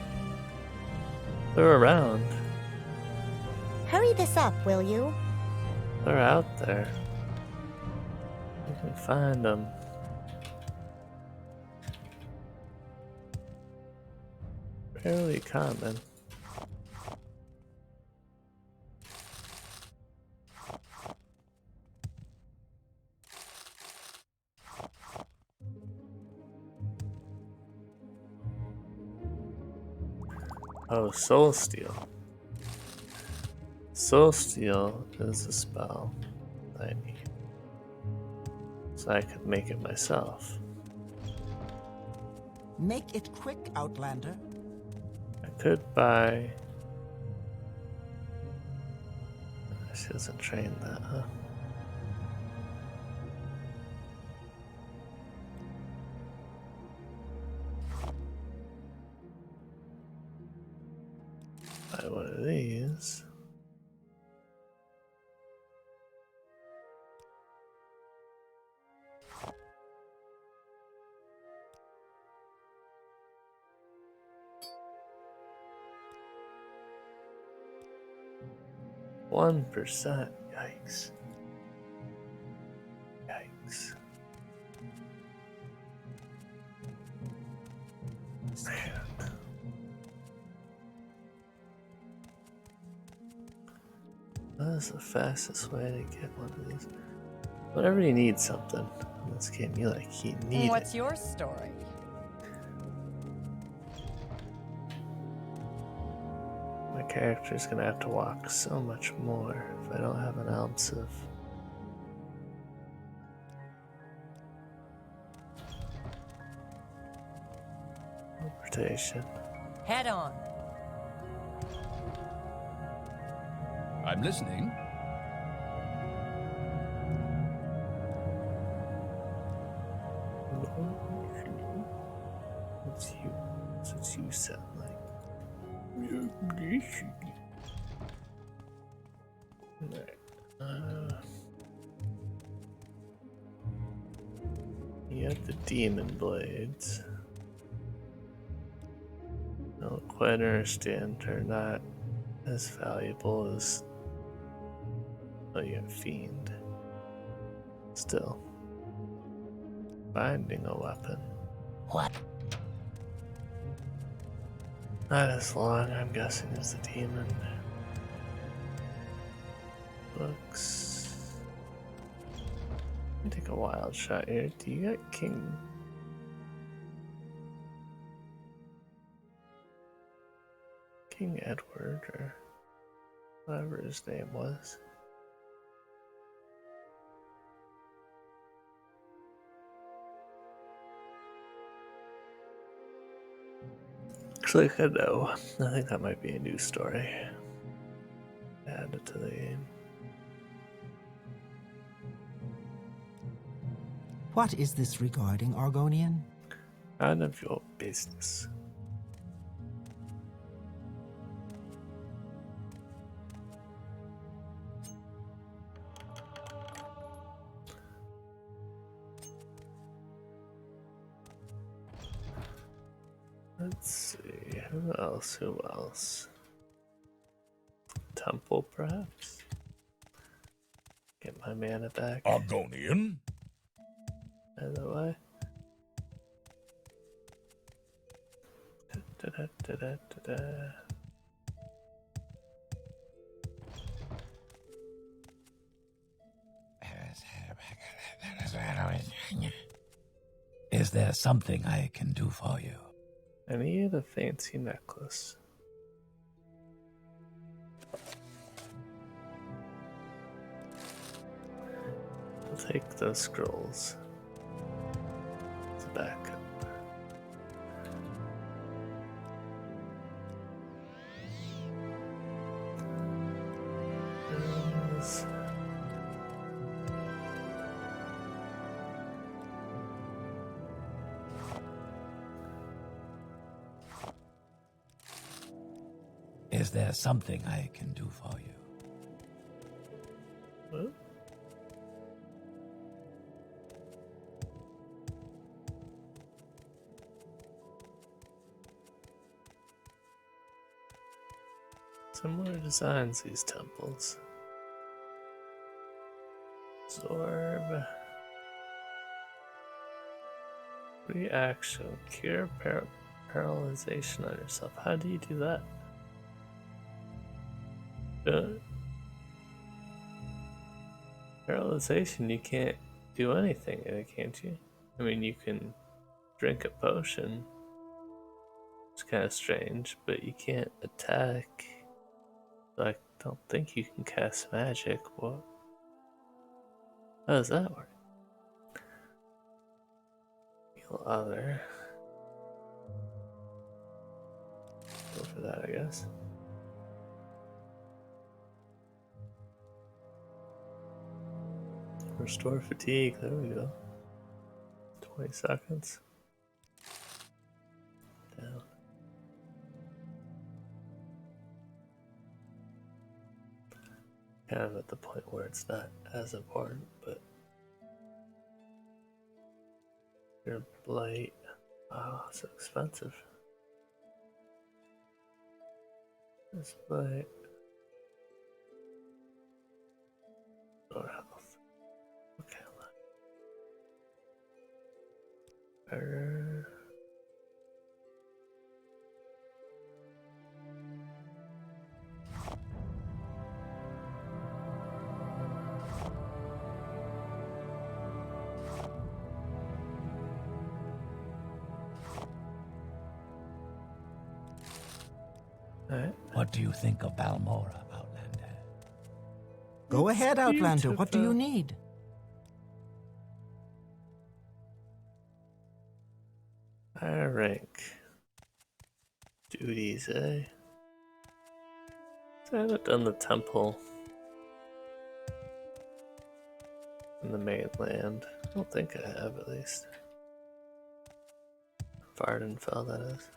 S1: They're around.
S10: Hurry this up, will you?
S1: They're out there. You can find them. Fairly common. Oh, Soul Steal. Soul Steal is a spell I need. So I could make it myself.
S9: Make it quick, Outlander.
S1: I could buy... She doesn't train that, huh? Buy one of these. One %. Yikes. Yikes. Man. That is the fastest way to get one of these. Whenever you need something in this game, you need
S11: What's
S1: it.
S11: your story?
S1: My character's gonna have to walk so much more if I don't have an ounce of teleportation.
S11: Head on.
S6: I'm listening.
S1: What's you sound like? You have the demon blades. I don't quite understand. They're not as valuable as. Oh, you have fiend. Still. Finding a weapon.
S9: What?
S1: Not as long, I'm guessing, as the demon. Books. Let me take a wild shot here. Do you got King Edward, or whatever his name was? Looks like I know. I think that might be a new story. Add it to the game.
S9: What is this regarding, Argonian?
S1: None of your business. Let's see, who else? Temple, perhaps? Get my mana back.
S4: Argonian?
S1: By the way. Da-da-da-da-da-da.
S7: Is there something I can do for you?
S1: I need a fancy necklace. I'll take those scrolls. It's a backup.
S7: Is there something I can do for you?
S1: What? Similar designs, these temples. Absorb. Reaction. Cure paralyzation on yourself. How do you do that? Paralyzation, you can't do anything in it, can't you? I mean, you can drink a potion. It's kind of strange, but you can't attack. I don't think you can cast magic. What? How does that work? Heal other. Go for that, I guess. Restore fatigue. There we go. 20 seconds. Down. Kind of at the point where it's not as important, but your blight. Wow, so expensive. This blight. Or health. Okay, better. Alright.
S7: What do you think of Balmora, Outlander?
S9: Go ahead, Outlander. What do you
S1: beautiful.
S9: need?
S1: Higher rank. Duties, eh? So I haven't done the temple in the mainland. I don't think I have, at least. Vardenfell, that is.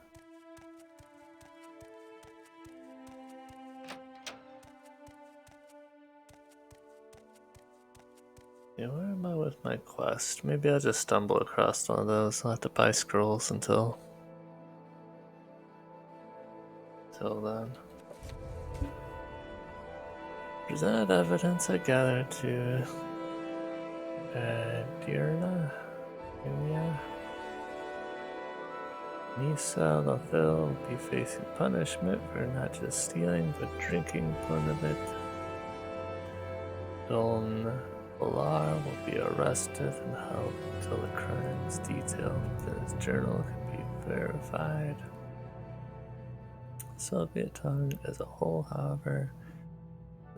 S1: Yeah, where am I with my quest? Maybe I'll just stumble across one of those. I'll have to buy scrolls until then. Presented evidence I gathered to Dirna, Area. Nisa Lothil will be facing punishment for not just stealing but drinking Plunavit. Don Valar will be arrested and held until the crimes detailed in his journal can be verified. Soviet tongue as a whole, however,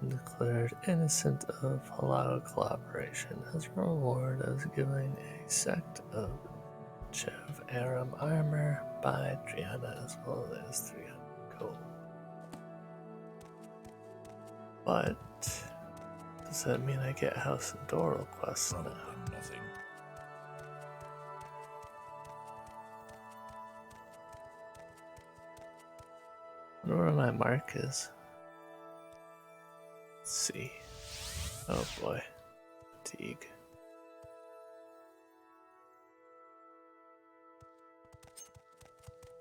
S1: been declared innocent of halal collaboration as a reward as giving a sect of Chev Aram armor by Triana as well as 300 gold. But does that mean I get House Indoril Quest now?
S4: Probably nothing.
S1: I wonder where my mark is. Let's see. Oh boy. Fatigue.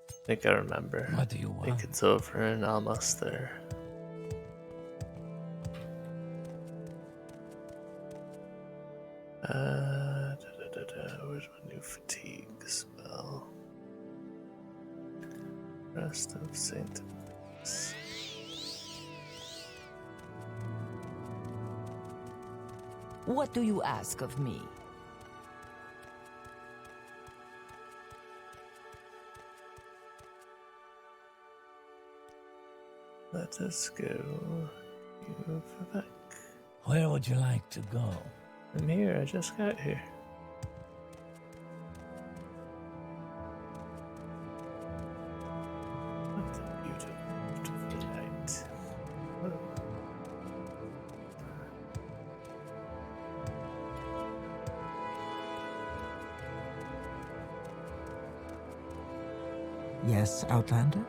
S1: I think I remember.
S7: What do you
S1: I think
S7: want?
S1: it's over and almost there. Where's my new fatigue spell? Rest of Saint.
S3: What do you ask of me?
S1: Let us go. You Vivek.
S7: Where would you like to go?
S1: I'm here, I just got here. What a beautiful, beautiful night. Oh.
S9: Yes, Outlander?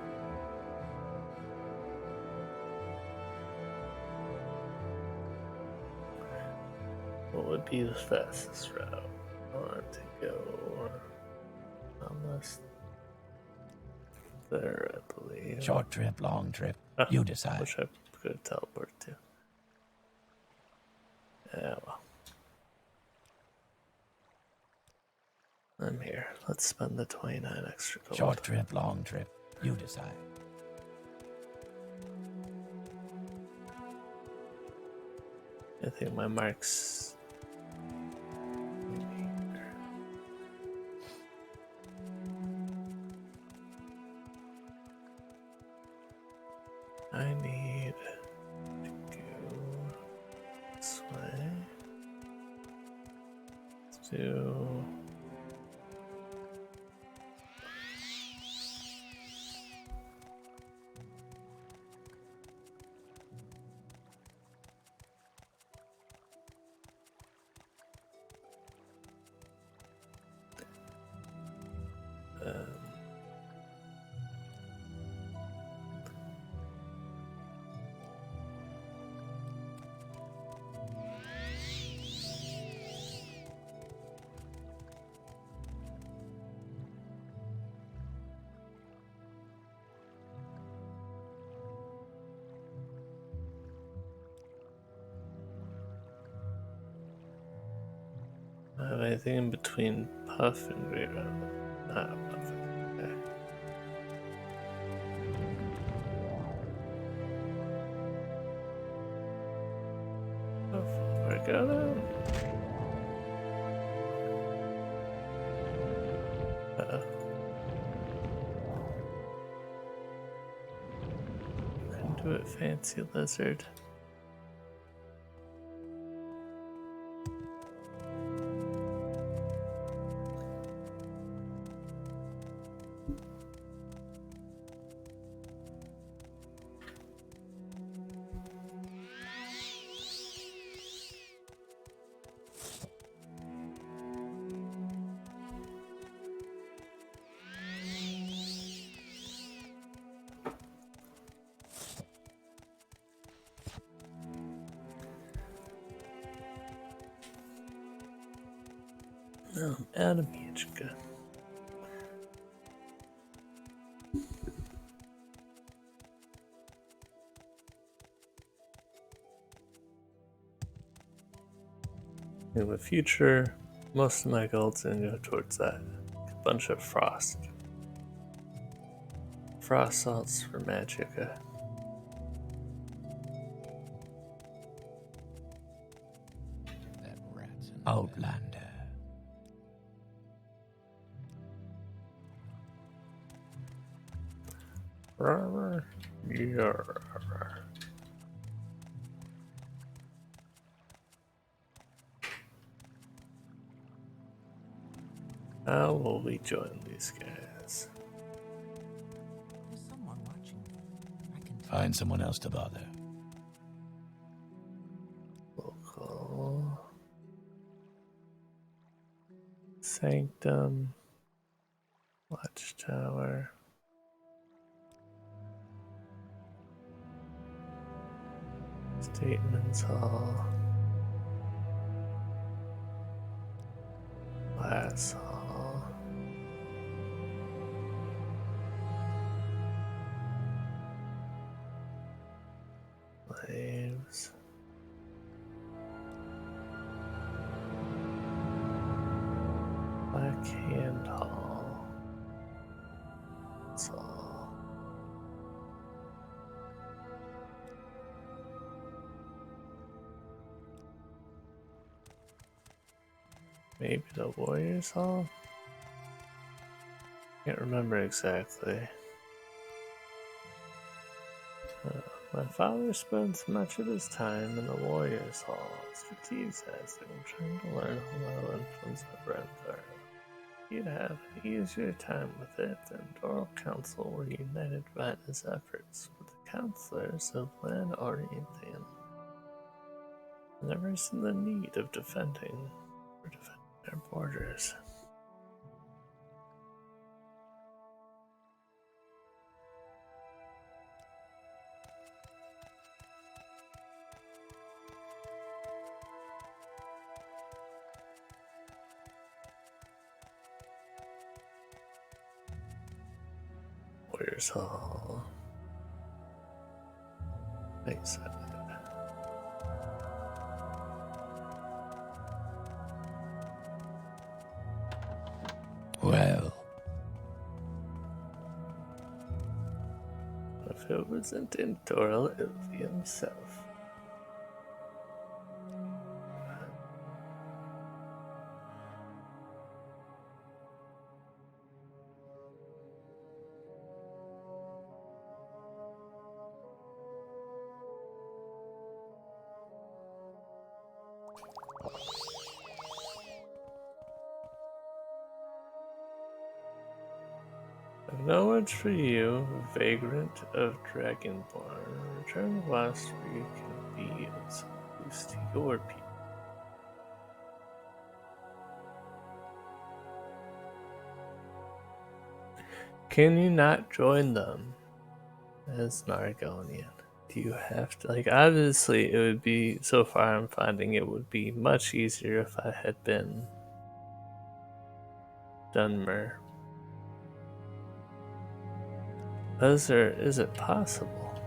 S1: What would be the fastest route? I want to go almost there, I believe.
S7: Short trip, long trip.
S1: Ah,
S7: You decide.
S1: Wish I could have teleported to. Yeah, well. I'm here. Let's spend the 29 extra gold.
S7: Short trip, long trip. You decide.
S1: I think my marks. I need to go this way. Let's do. Have anything in between Puff and Great Round? Ah, Puff. Okay. Puff, I got it. Couldn't do it, fancy lizard. No, Adamichka. In the future, most of my gold's gonna go towards that. A bunch of frost. Frost salts for Magicka.
S7: That rat's in the Outlander.
S1: Yeah. How will we join these guys?
S9: There's someone watching me. I can
S7: Find someone else to bother.
S1: Local. Sanctum. Watchtower. Statements Hall. Glass Hall. Waves. Black Hand Hall. That's all. Maybe the Warriors Hall? Can't remember exactly. My father spends much of his time in the Warriors Hall, strategizing, trying to learn hello influence of Brentford. He'd have an easier time with it than Indoril Council were united by his efforts, with the counselors of Land Orienthan never seen the need of defending their borders. Warriors Hall. Nice.
S7: Well,
S1: If it wasn't Indoril, it would be himself. I've no words for you, vagrant of Dragonborn. Return west where you can be of some use to your people. Can you not join them as an Argonian? Do you have to, like, obviously it would be, so far I'm finding it would be much easier if I had been Dunmer. Is it possible?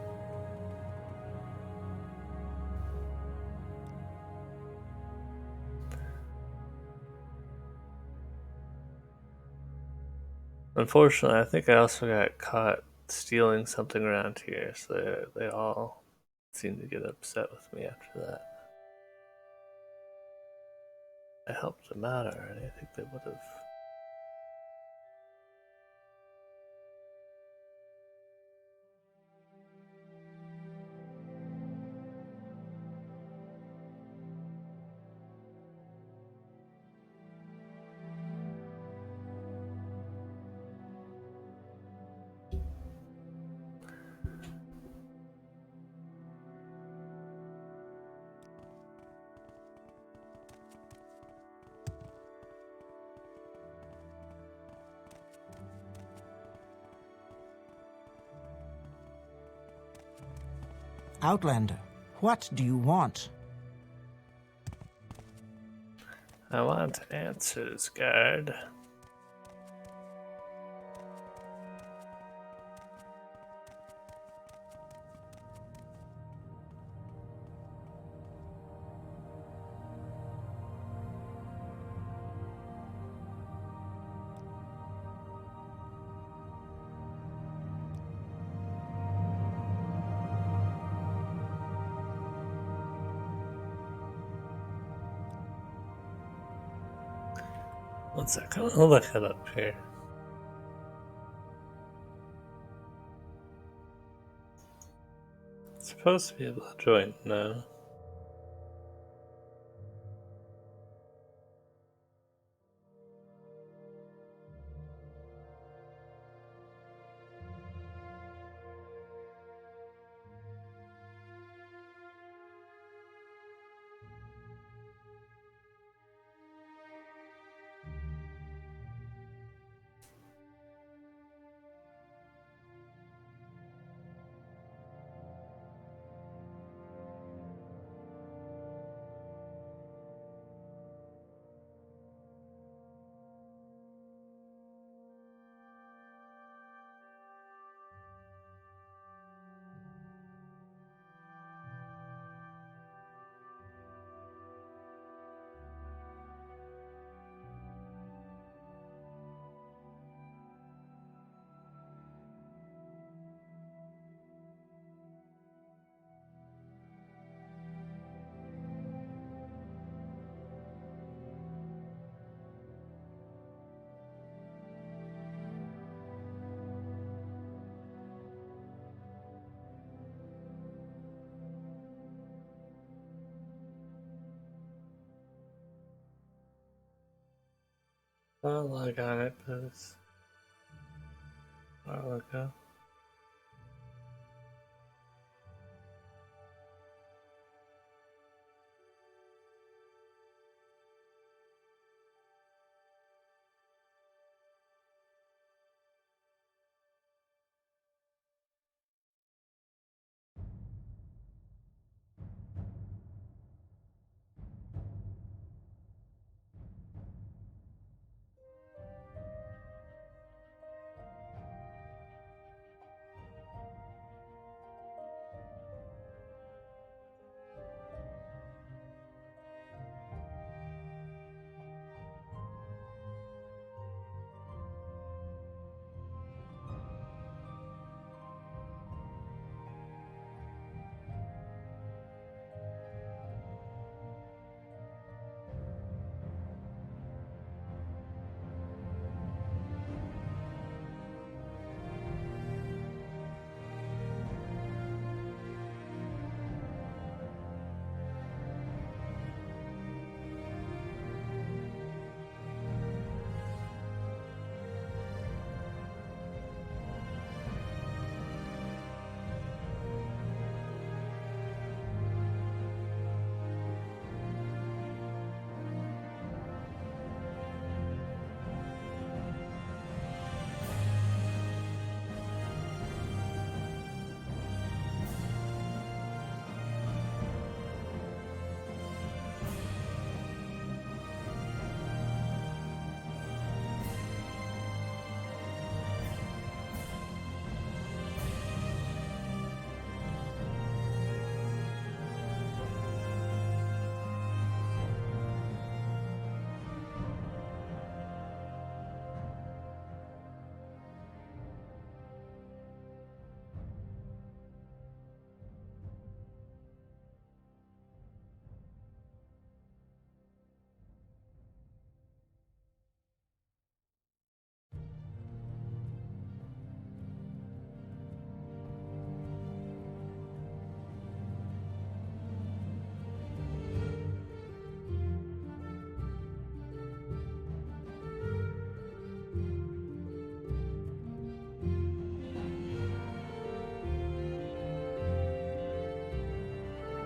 S1: Unfortunately, I think I also got caught stealing something around here, so they all seem to get upset with me after that. I helped them out already. I think they would have.
S9: Outlander, what do you want?
S1: I want answers, guard. One second, I'll look it up here. It's supposed to be able to join now. I'll log on it, but it's a while ago.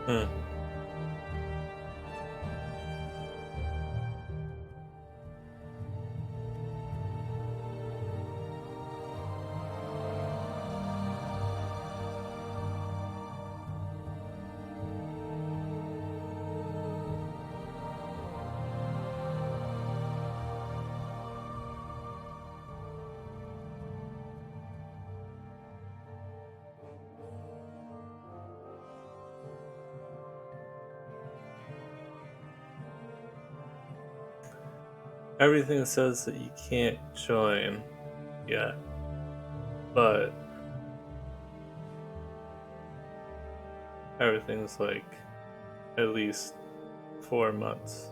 S1: Hmm. Everything says that you can't join yet, but everything's like at least 4 months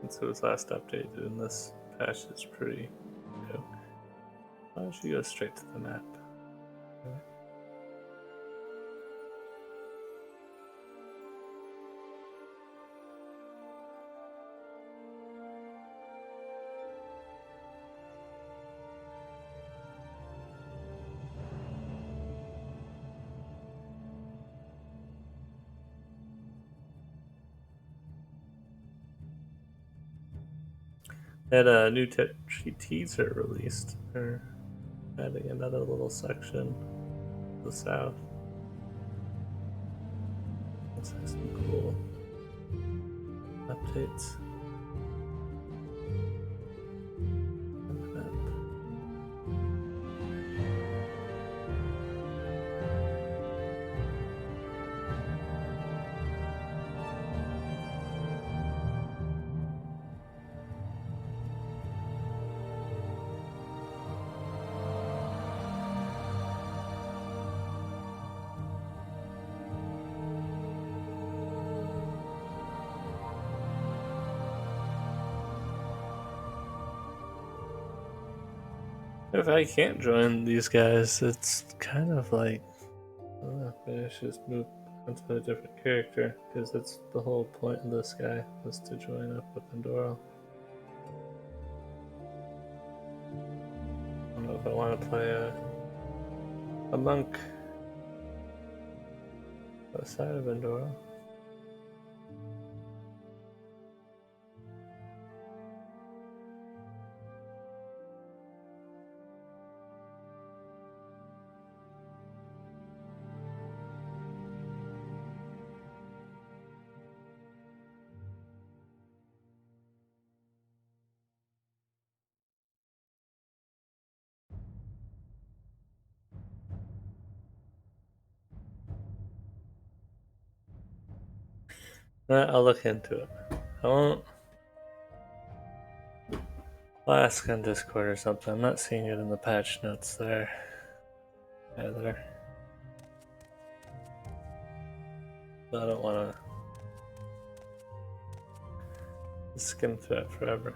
S1: since it was last updated, and this patch is pretty new. Why don't you go straight to the map? They had a new teaser released. They're adding another little section to the south. Looks like some cool updates. If I can't join these guys, it's kind of like, I don't know, maybe I should just move onto a different character, because that's the whole point of this guy, was to join up with Indoril. I don't know if I want to play a monk outside of Indoril. I'll look into it. I won't. I'll ask on Discord or something. I'm not seeing it in the patch notes there either. But I don't want to skim through it forever.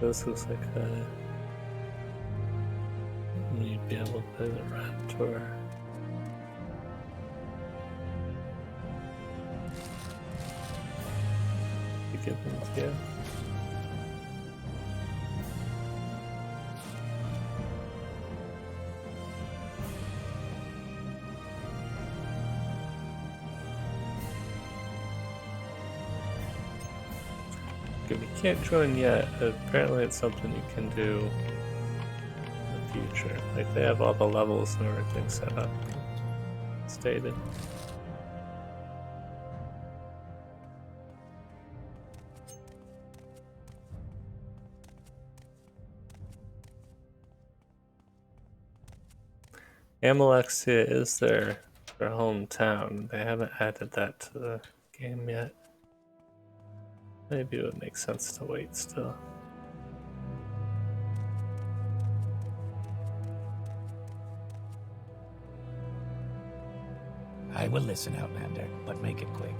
S1: This looks like you'd be able to play the Raptor. To get them together. You can't join yet. Apparently it's something you can do in the future. Like, they have all the levels and everything set up. Stated. Amalexia is their hometown. They haven't added that to the game yet. Maybe it would make sense to wait still.
S7: I will listen, Outlander, but make it quick.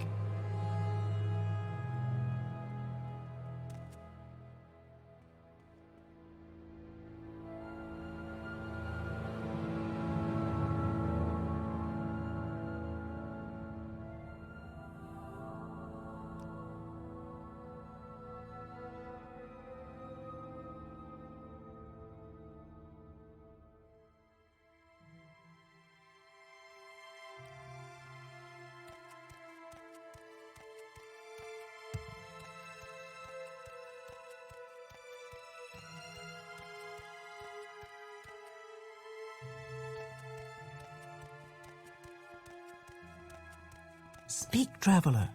S9: Speak, traveler.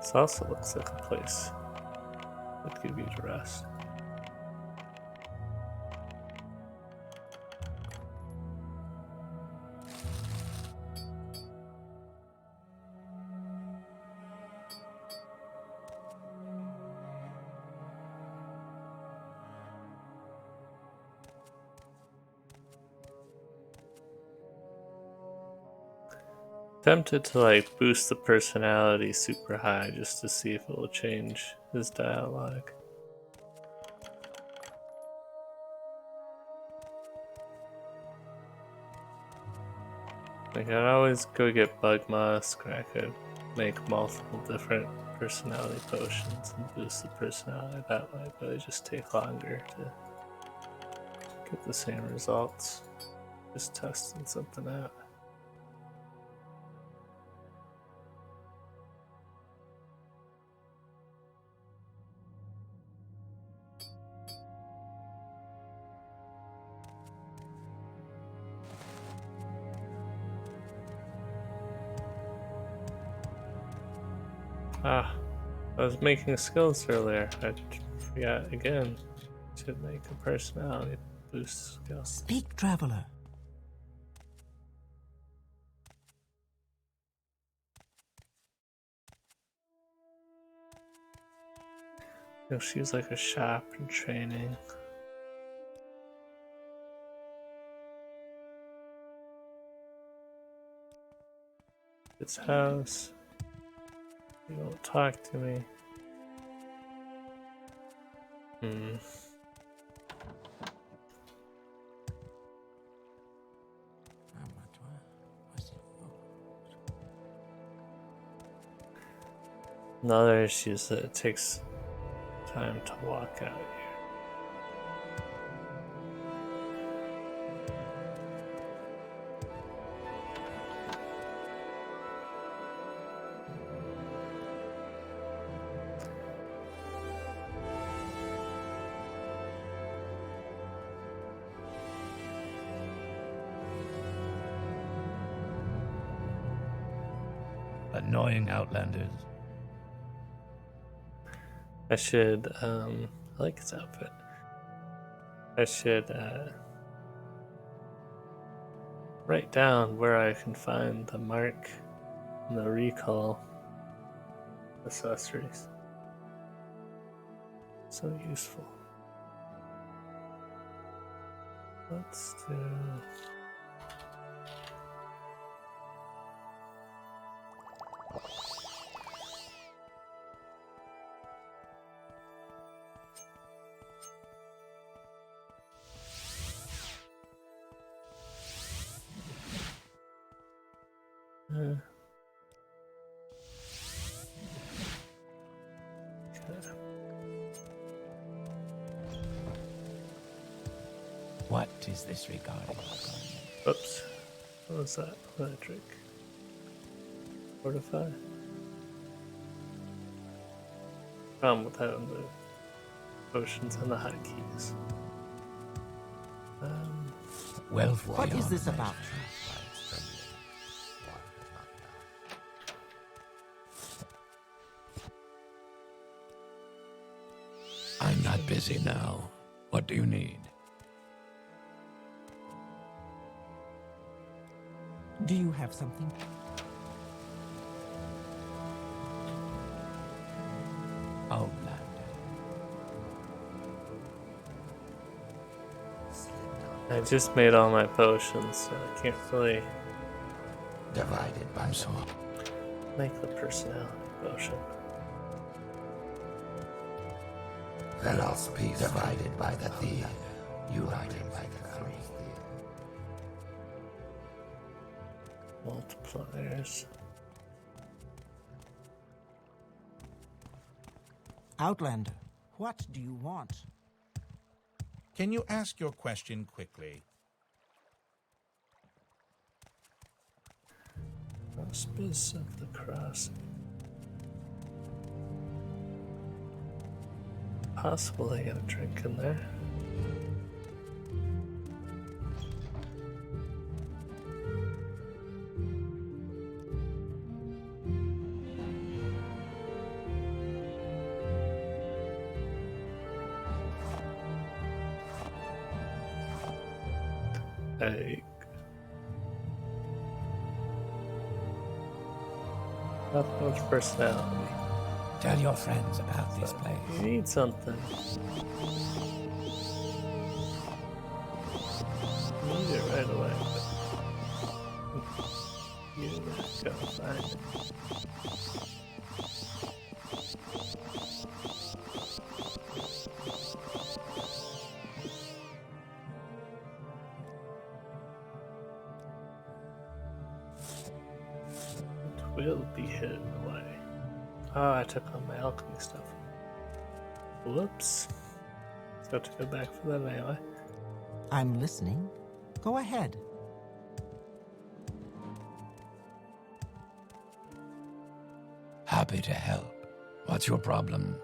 S1: This also looks like a place that give you to rest. Tempted to like boost the personality super high just to see if it will change his dialogue. Like I'd always go get bug musk, or I could make multiple different personality potions and boost the personality that way, but it just take longer to get the same results. Just testing something out. Ah, I was making skills earlier. I forgot again. Should make a personality boost skill.
S9: Speak, traveler.
S1: You know, she's like a shop in training. It's house. You won't talk to me. Another issue is that it takes time to walk out here.
S7: Annoying Outlanders.
S1: I should, I like his outfit. I should, write down where I can find the mark and the recall accessories. So useful. Let's do...
S7: What is this regarding, Argonian?
S1: Oops. What was that? What did I drink? Fortify? Problem with having the potions and the hotkeys.
S7: Wealth
S9: What is
S7: beyond
S9: this
S7: measure.
S9: about?
S7: I'm not busy now. What do you need?
S9: Do you have something?
S7: Outlander.
S1: I just made all my potions, so I can't really
S7: Divided by so.
S1: make the personality potion.
S7: Philosophy divided by the thief. United by the three.
S1: Multipliers.
S9: Outlander, what do you want?
S4: Can you ask your question quickly?
S1: Hospice of the Crossing. Possible I got a drink in there. Egg. Not much personality.
S7: Tell your friends about this place.
S1: You need something. You need it right away. You gotta go find it. It will be hidden away. Oh, I took on my alchemy stuff. Whoops. So I have to go back for that anyway.
S9: I'm listening. Go ahead.
S7: Happy to help. What's your problem?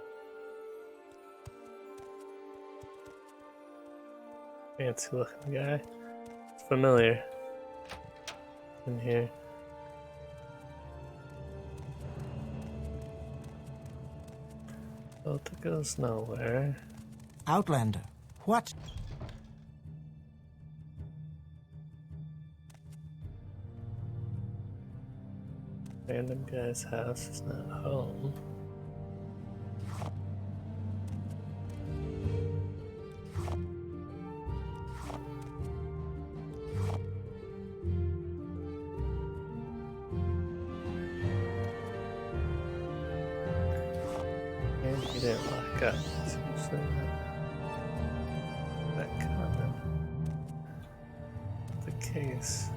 S1: Fancy looking guy. It's familiar. In here. Delta goes nowhere.
S9: Outlander, what?
S1: Random guy's house is not home. And he didn't lock up. It's usually not that common. The case.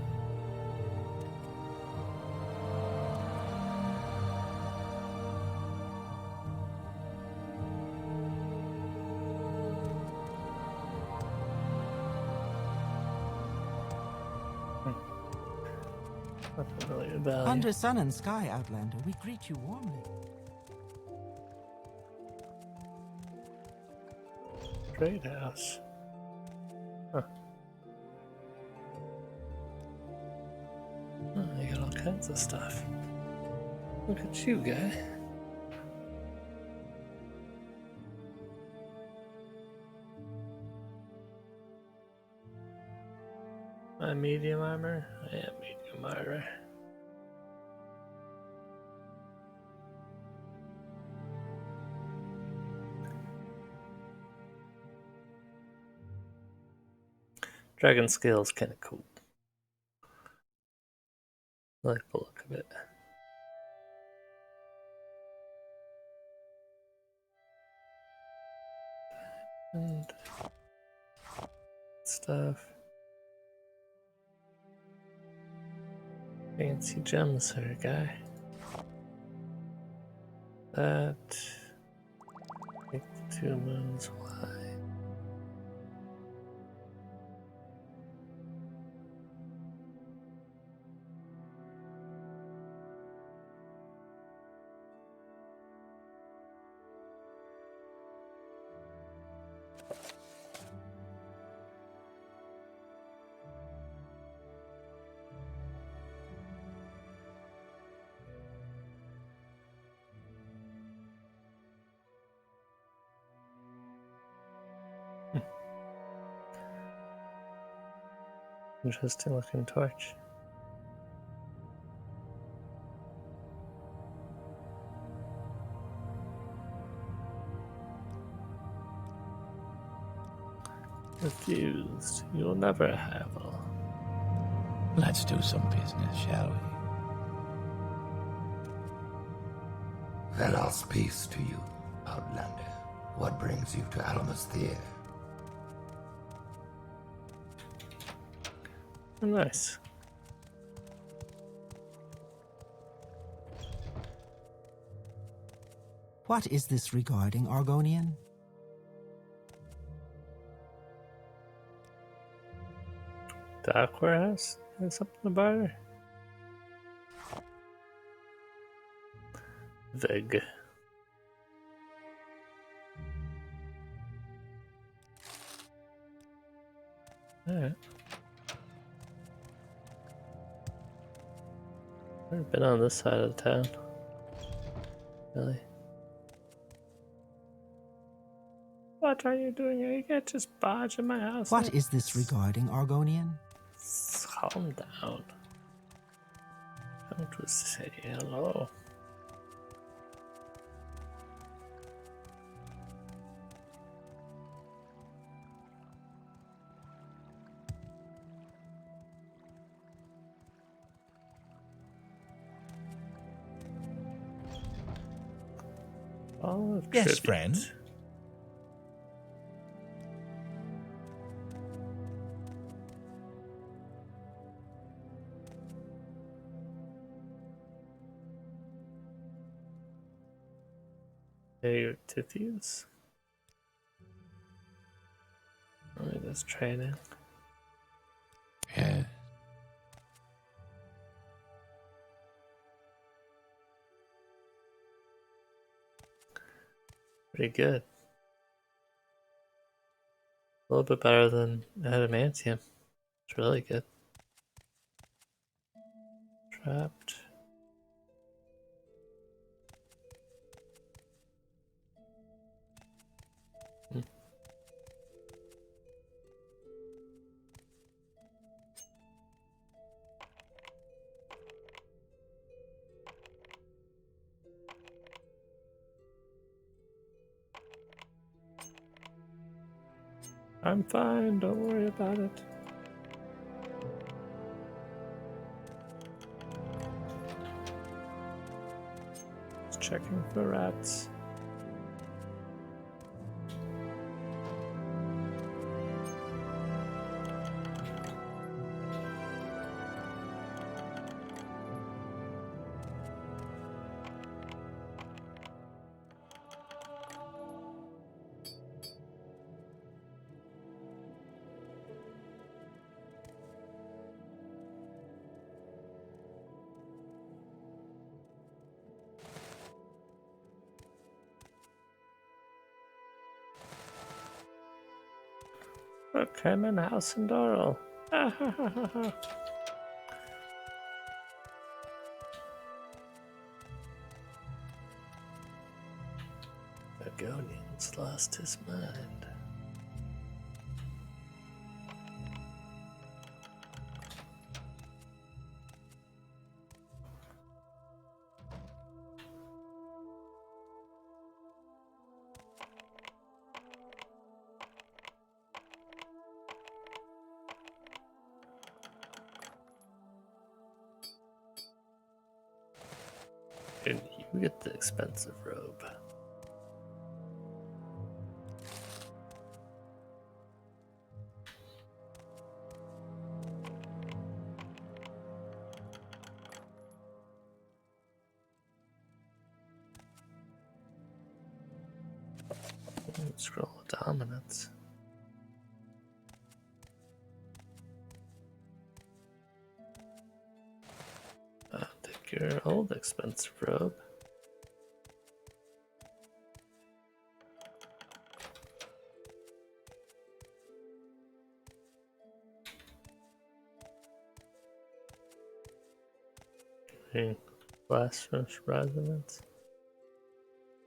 S1: Nothing really about it.
S9: Under sun and sky, Outlander, we greet you warmly.
S1: Trade house. Huh. Oh, they got all kinds of stuff. Look at you, guy. Am I medium armor? I am medium armor. Dragon scale is kind of cool. I like the look of it. And stuff. Fancy gems there, guy. That. Make the 2 moons wide. Interesting looking torch. Refused. You'll never have all.
S7: Let's do some business, shall we?
S11: Velos peace to you, Outlander. What brings you to Alamasthir?
S1: Oh, nice.
S9: What is this regarding, Argonian?
S1: Dark warehouse? There's something about her. Veg. Alright. Never been on this side of the town. Really? What are you doing here? You can't just barge in my house.
S9: What is this regarding, Argonian?
S1: Calm down. Come to say hello. All of
S4: Yes,
S1: tribute.
S4: friend.
S1: They're your tithies. Only this training.
S7: Yeah.
S1: Pretty good. A little bit better than adamantium. It's really good. Trapped. I'm fine, don't worry about it. Just checking for rats. Look, I'm in House Indoril. Argonian's lost his mind. And you get the expensive robe. Scroll of dominance. Take your old expensive robe. Blasphemous resonance.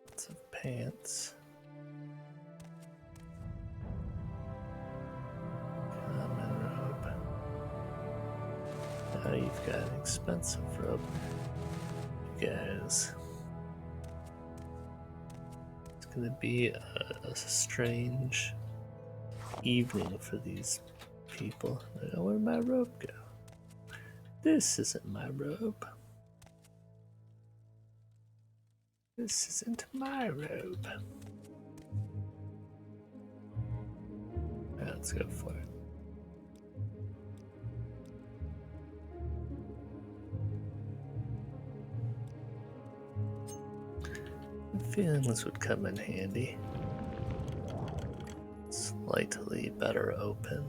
S1: Lots of pants. Common robe. Now you've got an expensive rope. You guys. It's gonna be a strange evening for these people. I know where my rope go. This isn't my rope. This isn't my rope. Alright, let's go for it. I'm feeling this would come in handy. Slightly better open.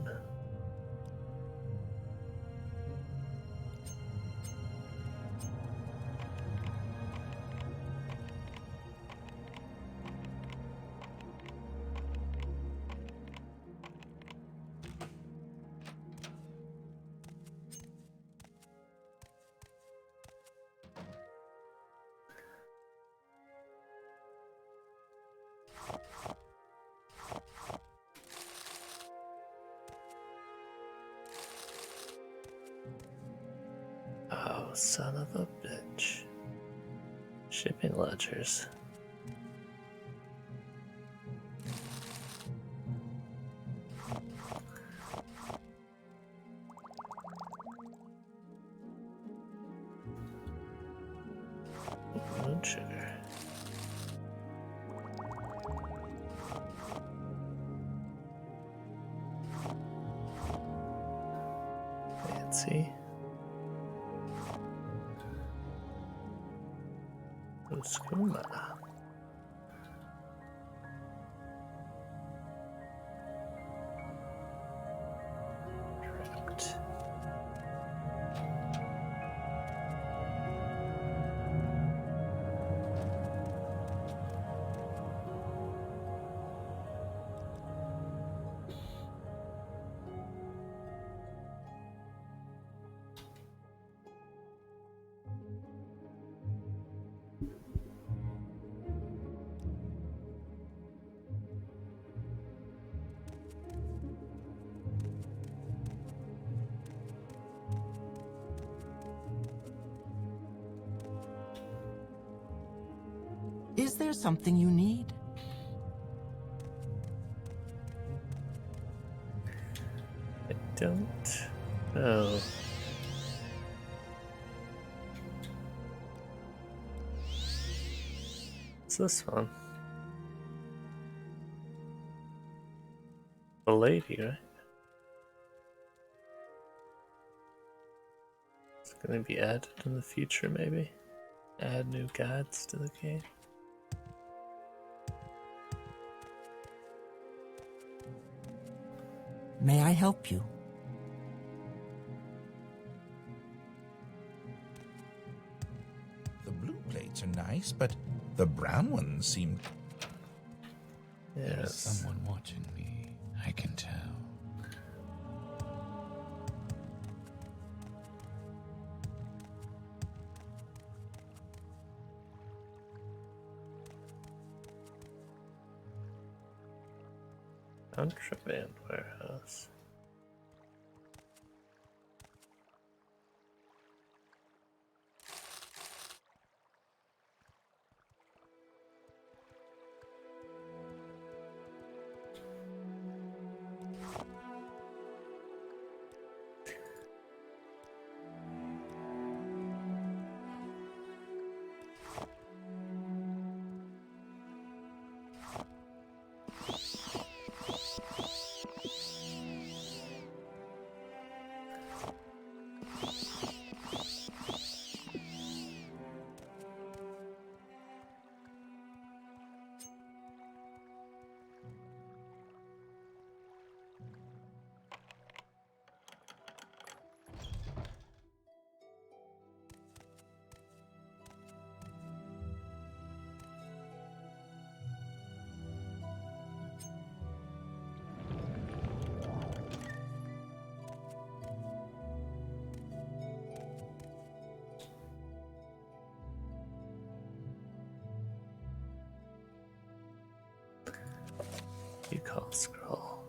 S1: Oh, son of a bitch. Shipping ledgers. Moon sugar. Fancy. Skooma. Correct.
S9: Is there something you need?
S1: I don't know. What's this one? The lady, right? It's gonna be added in the future, maybe? Add new gods to the game.
S9: May I help you?
S4: The blue plates are nice, but the brown ones seem...
S7: There's
S1: Yes.
S7: someone watching me. I can tell.
S1: Contraband warehouse. You call scroll.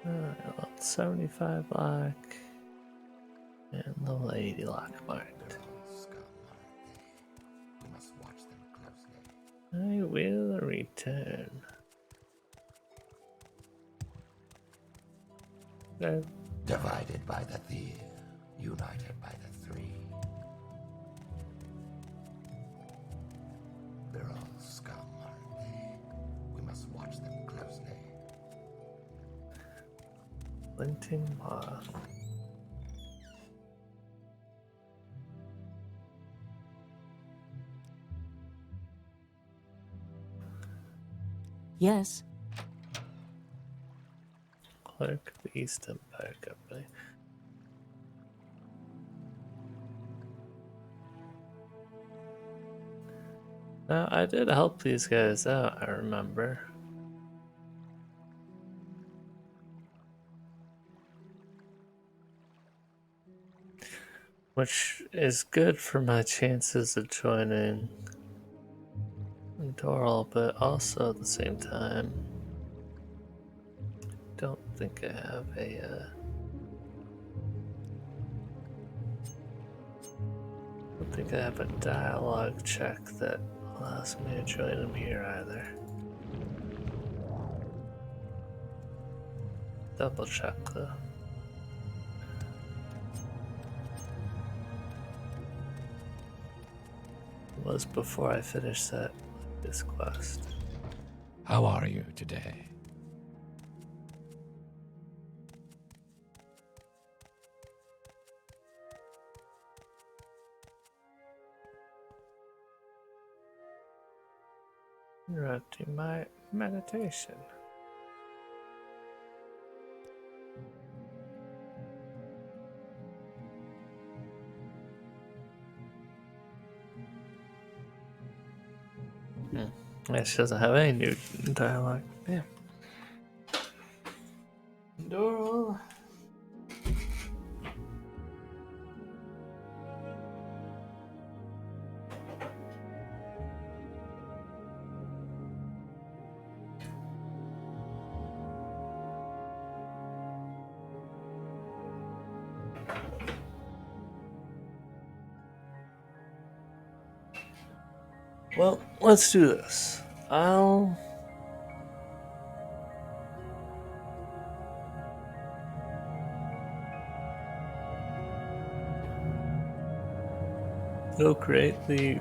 S1: Alright, well, 75 lakh. And level 80 lakh marked.
S11: We must watch them closely.
S1: I will return. Okay.
S11: Divided by the Dyr, united by the three. They're all scum, aren't they? We must watch them closely.
S1: Glinting moth.
S9: Yes.
S1: Clerk of the East Empire Company. Now, I did help these guys out, I remember. Which is good for my chances of joining Indoril, but also at the same time, don't think I have a don't think I have a dialogue check that allows me to join them here either. Double check though. It was before I finished this quest.
S7: How are you today?
S1: Interrupting my meditation. Yeah, she doesn't have any new dialogue. Yeah. Indoril. Well, let's do this. I'll go create the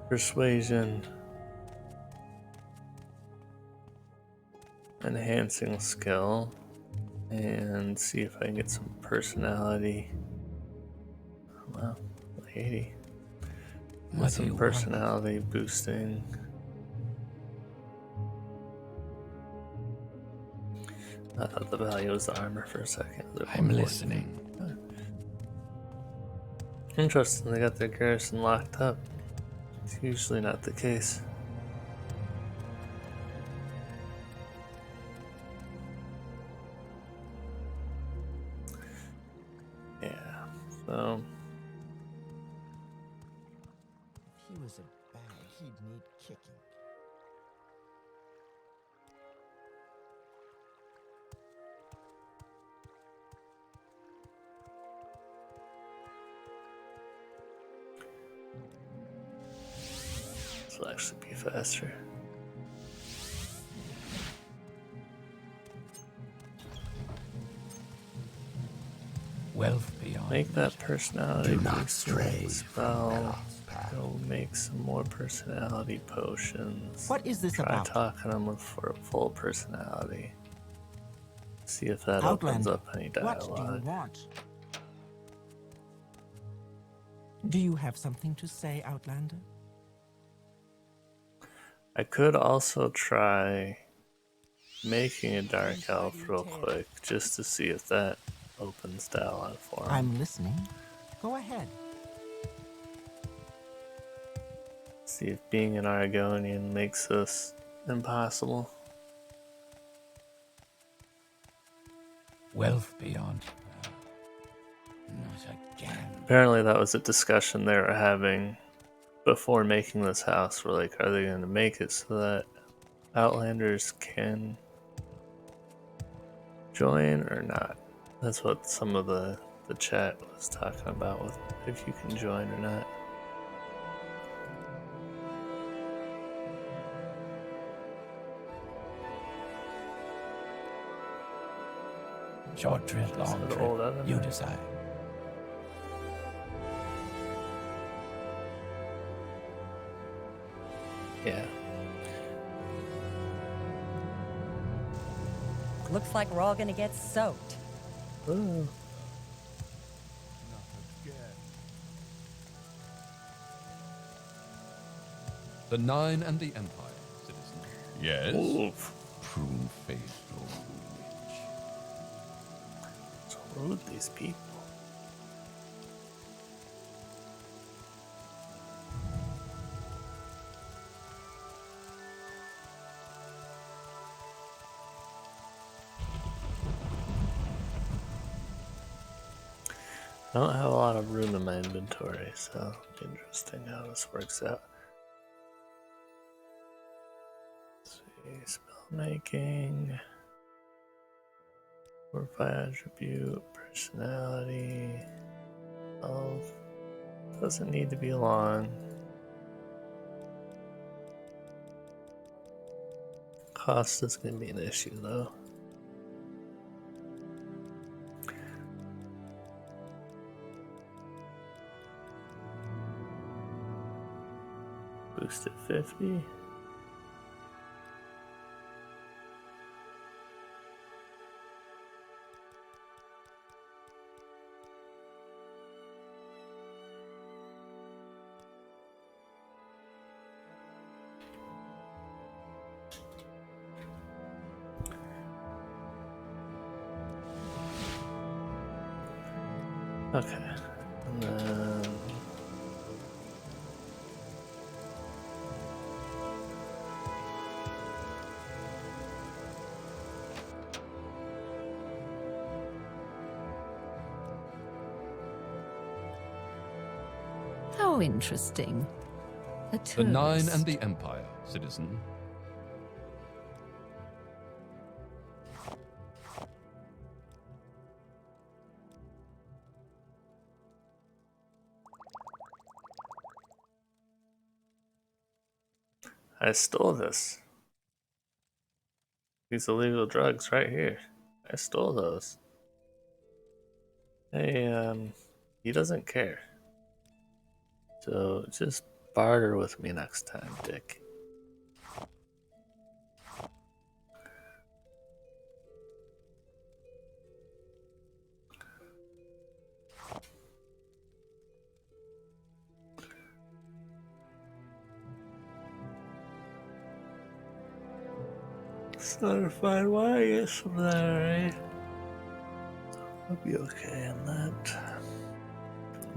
S1: persuasion enhancing skill and see if I can get some personality. Wow, 80.
S7: What do
S1: Some
S7: you
S1: personality boosting. I thought the value was the armor for a second.
S7: I'm listening.
S1: Interesting, they got their garrison locked up. It's usually not the case. Yeah, so
S9: If he was a bag, he'd need kicking.
S1: this will actually be faster.
S7: Wealth beyond.
S1: Make that personality
S11: Do not
S1: boosting
S11: stray from
S1: spell.
S11: Belon's path.
S1: Go make some more personality potions.
S9: What is this
S1: Try
S9: about?
S1: talking them with for full personality. See if that opens
S9: Outlander,
S1: up any
S9: what do you
S1: dialogue.
S9: want? Do you have something to say, Outlander?
S1: I could also try making a dark elf real quick just to see if that opens dialogue for him.
S9: I'm listening. Go ahead.
S1: See if being an Argonian makes this impossible.
S7: Wealth beyond. Not again.
S1: Apparently that was a discussion they were having before making this house. We're like, are they going to make it so that Outlanders can join or not. That's what some of the chat was talking about, with if you can join or not.
S7: Short trip, long
S1: Sort of
S7: trip,
S1: old oven,
S7: you
S1: right?
S7: decide.
S1: Yeah.
S12: Looks like we're all gonna get soaked.
S1: Ooh.
S6: The Nine and the Empire, citizen.
S4: Yes?
S1: Oof.
S4: Prune-faced old witch.
S1: So rude, these people. I don't have a lot of room in my inventory, so it's interesting how this works out. Let's see, spell making, fortify attribute, personality, health. Doesn't need to be long. Cost is going to be an issue though. Boosted 50. Okay. And then
S5: How interesting. A
S6: The Nine
S5: tourist.
S6: and the Empire, citizen.
S1: I stole this. These illegal drugs right here. I stole those. Hey, he doesn't care. So just barter with me next time, Dick. Certified why I get some of that, right? I'll be okay on that.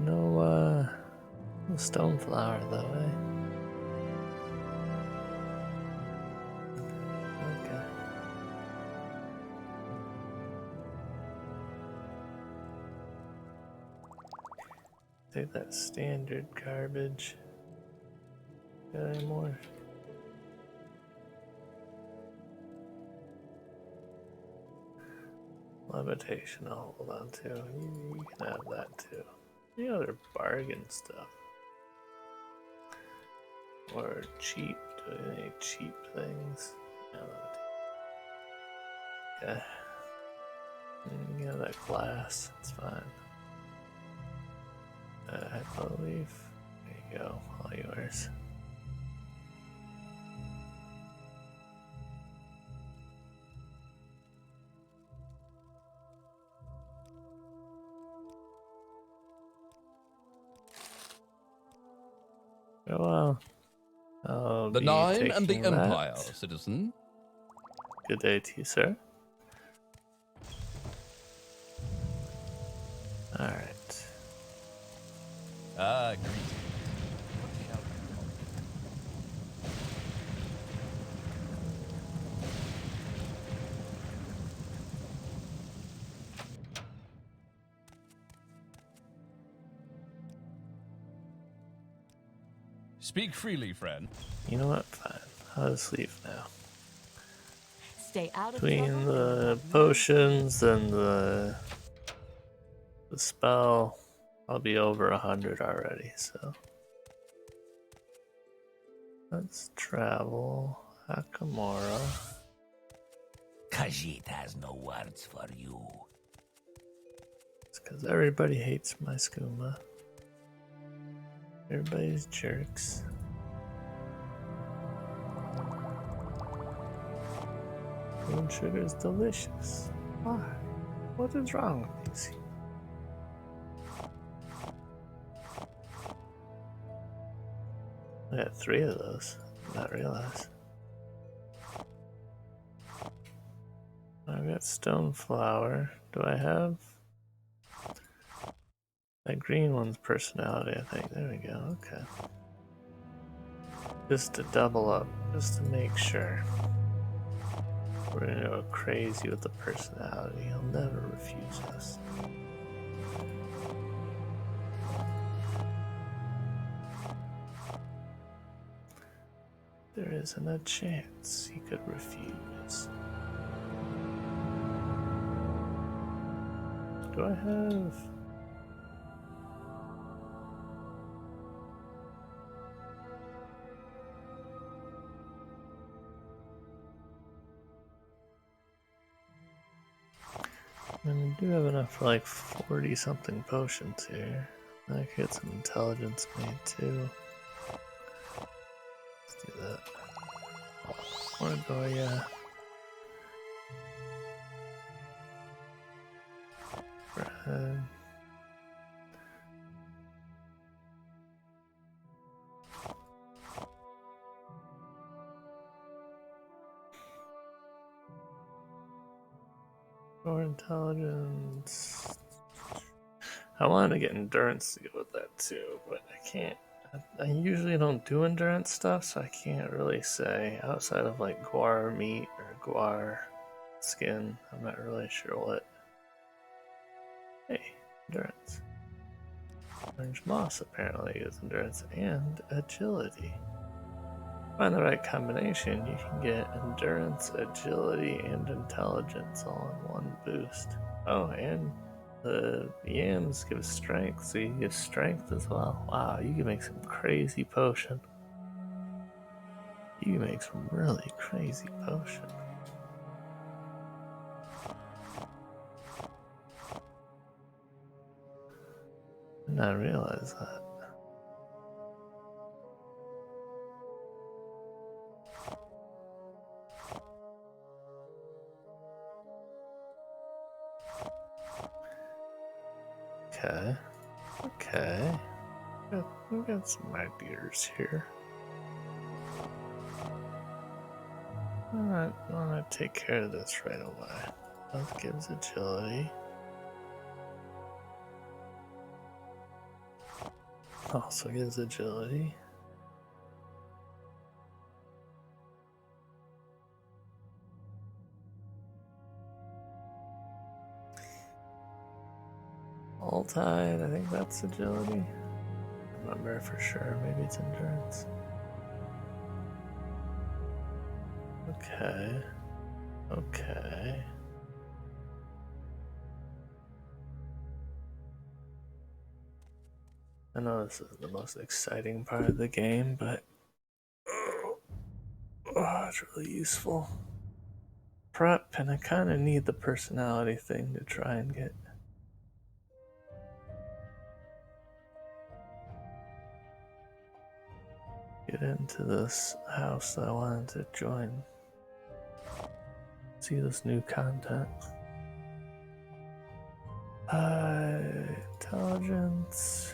S1: No stone flower though, eh? Okay. Take that standard garbage. Got any more? Levitation I'll hold on to. You can have that too. Any other bargain stuff? Or cheap? Do we have any cheap things? No, yeah. Yeah, that glass. It's fine. Hypo leaf. There you go. All yours. Oh, well. I'll
S6: The
S1: be
S6: Nine and the
S1: taking that.
S6: Empire, citizen.
S1: Good day to you, sir. Alright.
S7: Greetings.
S6: Speak freely, friend.
S1: You know what? Fine. I'll just leave now.
S3: stay out of
S1: Between
S3: trouble.
S1: the potions and the spell, I'll be over 100 already, so. Let's travel. Hakamura.
S7: Khajiit has no words for you.
S1: It's because everybody hates my skooma. Everybody's jerks. Moon sugar is delicious. Why? What is wrong with these? I got 3 of those. Did not realize. I've got stone flower. Do I have that green one's personality? I think. There we go. Okay. Just to double up, just to make sure. We're gonna go crazy with the personality. He'll never refuse us. There isn't a chance he could refuse. Do I have... I do have enough for like 40 something potions here. I could get some intelligence made too. Let's do that. Argonian. Bread. More intelligence. I wanted to get endurance to go with that too, but I can't. I usually don't do endurance stuff, so I can't really say outside of like guar meat or guar skin. I'm not really sure what. Hey, endurance. Orange moss apparently is endurance and agility. Find the right combination, you can get endurance, agility, and intelligence all in one boost. Oh, and the yams give strength, so you get strength as well. Wow, you can make some crazy potion. You can make some really crazy potion. I did not realize that. Okay. We got some ideas here. Alright, I want to take care of this right away. Health gives agility. Also gives agility. All tide, I think that's agility. I don't remember for sure, maybe it's endurance. Okay. Okay. I know this is the most exciting part of the game, but it's really useful. Prep, and I kind of need the personality thing to try and get into this house that I wanted to join. See this new content. Intelligence.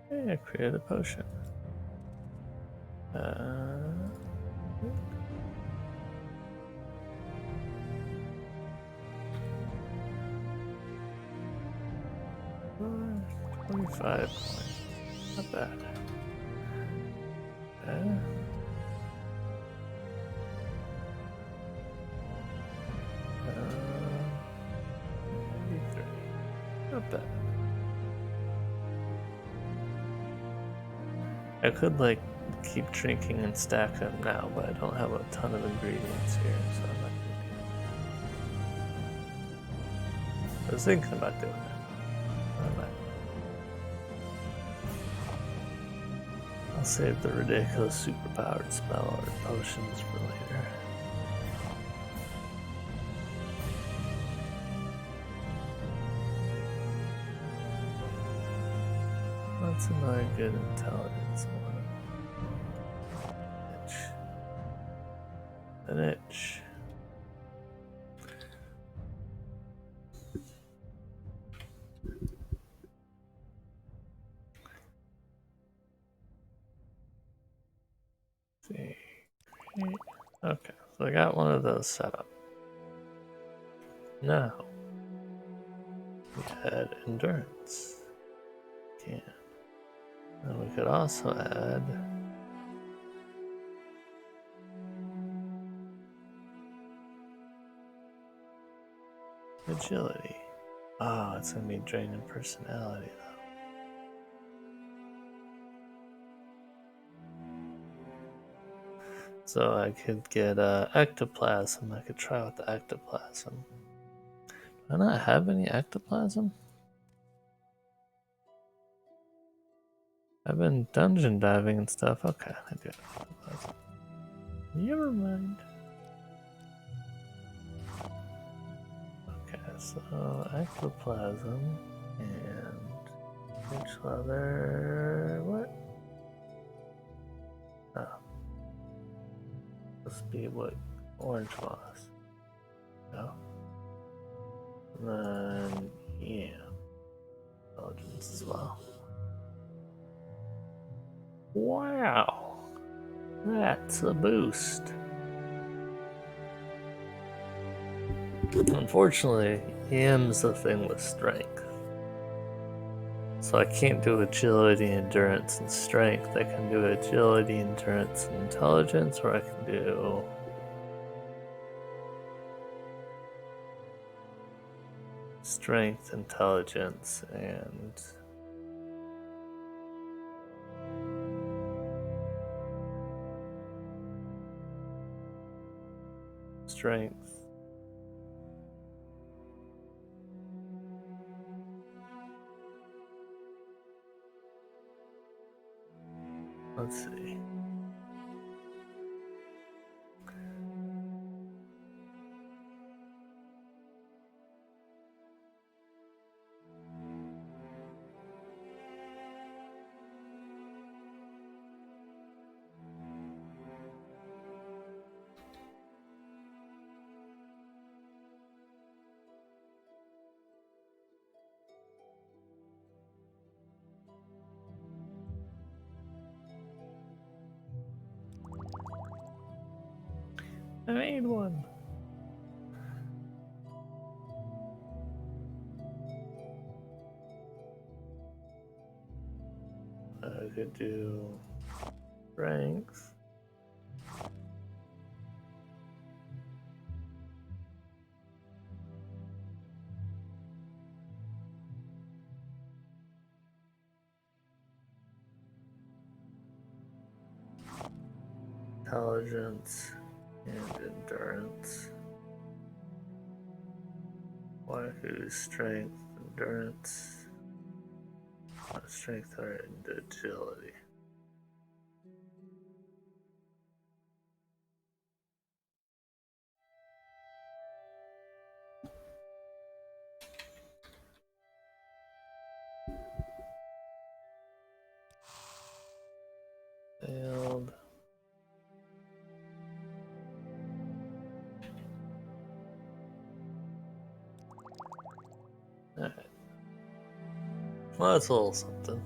S1: Hey, I created a potion. $25 points. Not bad. Okay. $83. Not bad. I could like keep drinking and stack them now, but I don't have a ton of ingredients here, so I'm not gonna do that. I was thinking about doing that. I'm not. I'll save the ridiculous superpowered spell or potions for later. That's another good intelligence one. Itch. An itch. See. Okay, so I got one of those set up. Now we add endurance. Can. And we could also add agility. Oh, it's gonna be draining personality though. So I could get ectoplasm. I could try with the ectoplasm. Do I not have any ectoplasm? I've been dungeon diving and stuff. Okay, I do have ectoplasm. Never mind. Okay, so ectoplasm and rich leather. What? Oh. Must be what? Orange moss. No. And then, yeah. Intelligence as well. Wow. That's a boost. Unfortunately, EM's the thing with strength. So I can't do agility, endurance, and strength. I can do agility, endurance, and intelligence, or I can do strength, intelligence, and strength. Let's see. I made one. I could do strength. Intelligence and endurance. Why do strength, endurance, strength, or agility? Failed. Alright. Well, that's a little something.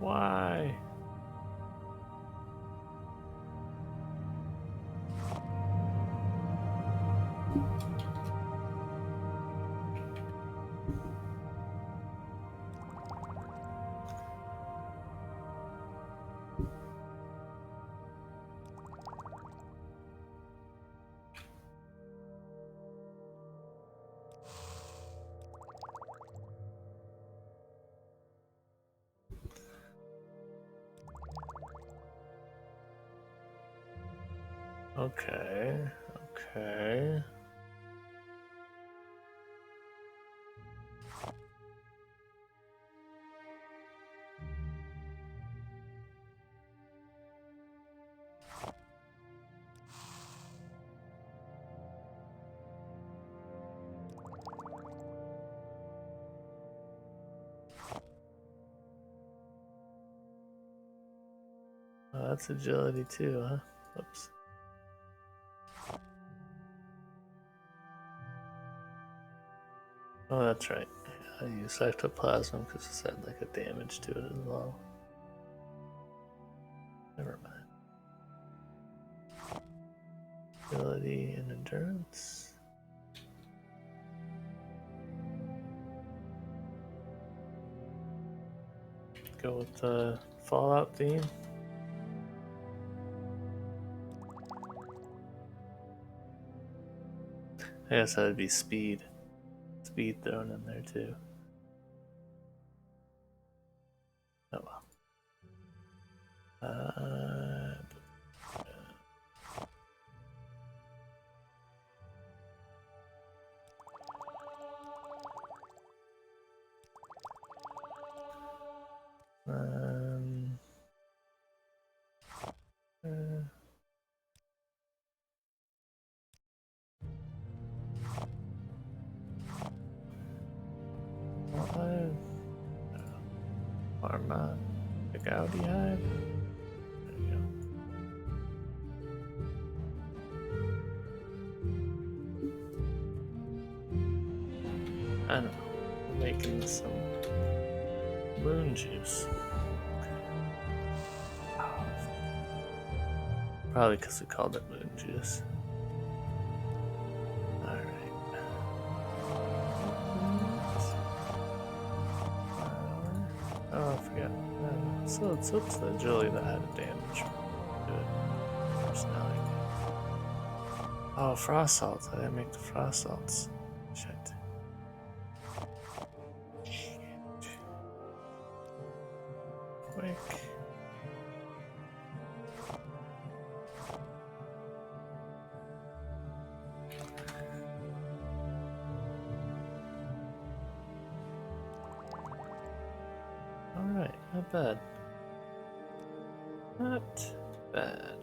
S1: Why? Okay, okay. Oh, that's agility too, huh? Oops. Oh, that's right. I use ectoplasm because it's had like a damage to it as well. Never mind. Agility and endurance. Go with the Fallout theme. I guess that'd be speed. Speed thrown in there too. Oh well. Pharma, the Gaudi hive. There you go. I don't know. I'm making some moon juice. Probably because we called it moon juice. Alright. Oh, I forgot. So it's the agility that had a damage to it. Personality. Oh, frost salts. I didn't make the frost salts. Shit. Quick. Alright, not bad. Not bad.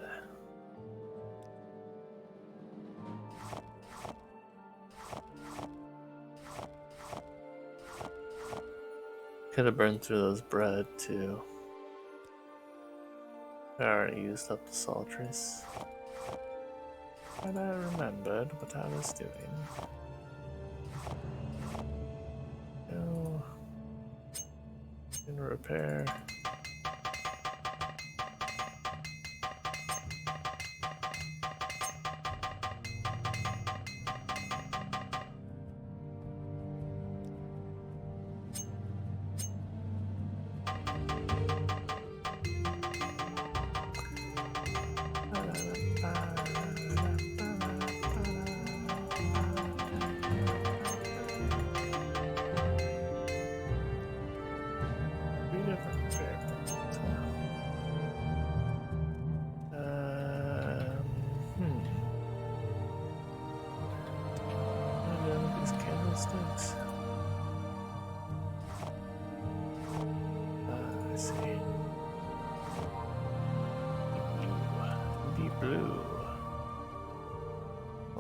S1: Could have burned through those bread too. I already used up the sultries. But I remembered what I was doing. Go. And repair.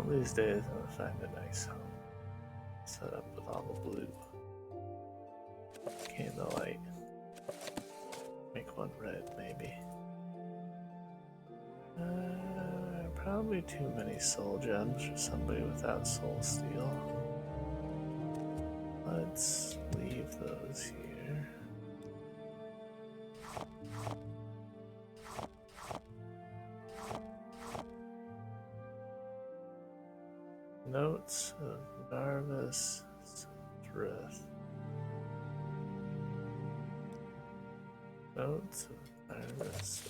S1: These days, I'm gonna find a nice home. Set up with all the blue. Candlelight. Make one red, maybe. Probably too many soul gems for somebody without soul steel. Let's leave those here. Notes of Narvis Thrift. Notes of Narvis.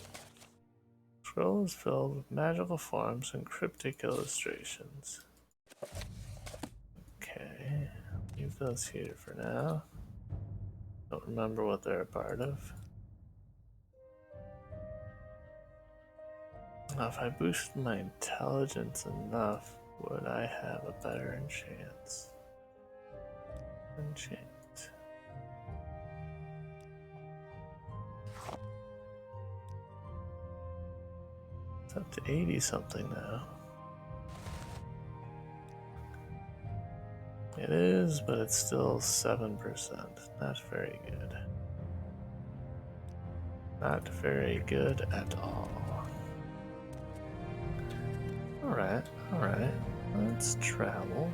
S1: Scroll is filled with magical forms and cryptic illustrations. Okay, leave those here for now. Don't remember what they're a part of. Now, if I boosted my intelligence enough, would I have a better chance? Enchant. It's up to 80 something now. It is, but it's still 7%. Not very good. Not very good at all. Alright, alright. Let's travel.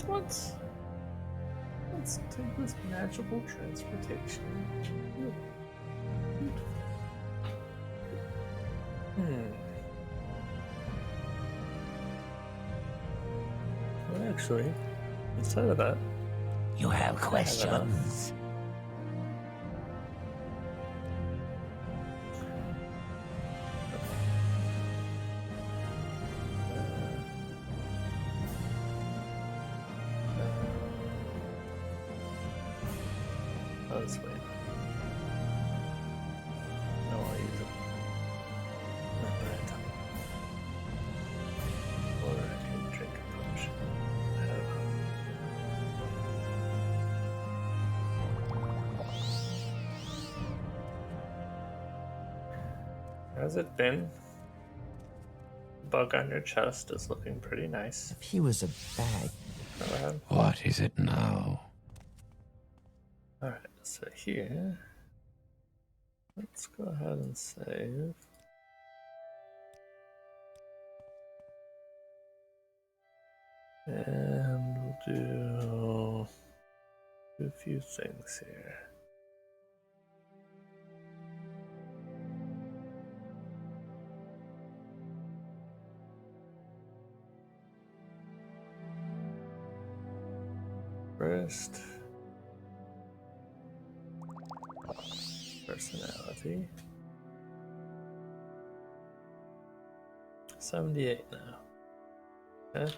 S1: Let's take this magical transportation. Beautiful. Well, actually, instead of that,
S3: You have questions?
S1: Let's wait. No, I'll use it. Not bad. Or I can drink a potion. How's it been? Bug on your chest is looking pretty nice.
S3: If he was a bag.
S1: Go ahead.
S7: What is it now?
S1: Alright, so here, let's go ahead and save. And we'll do a few things here. First, personality. 78 now. Okay.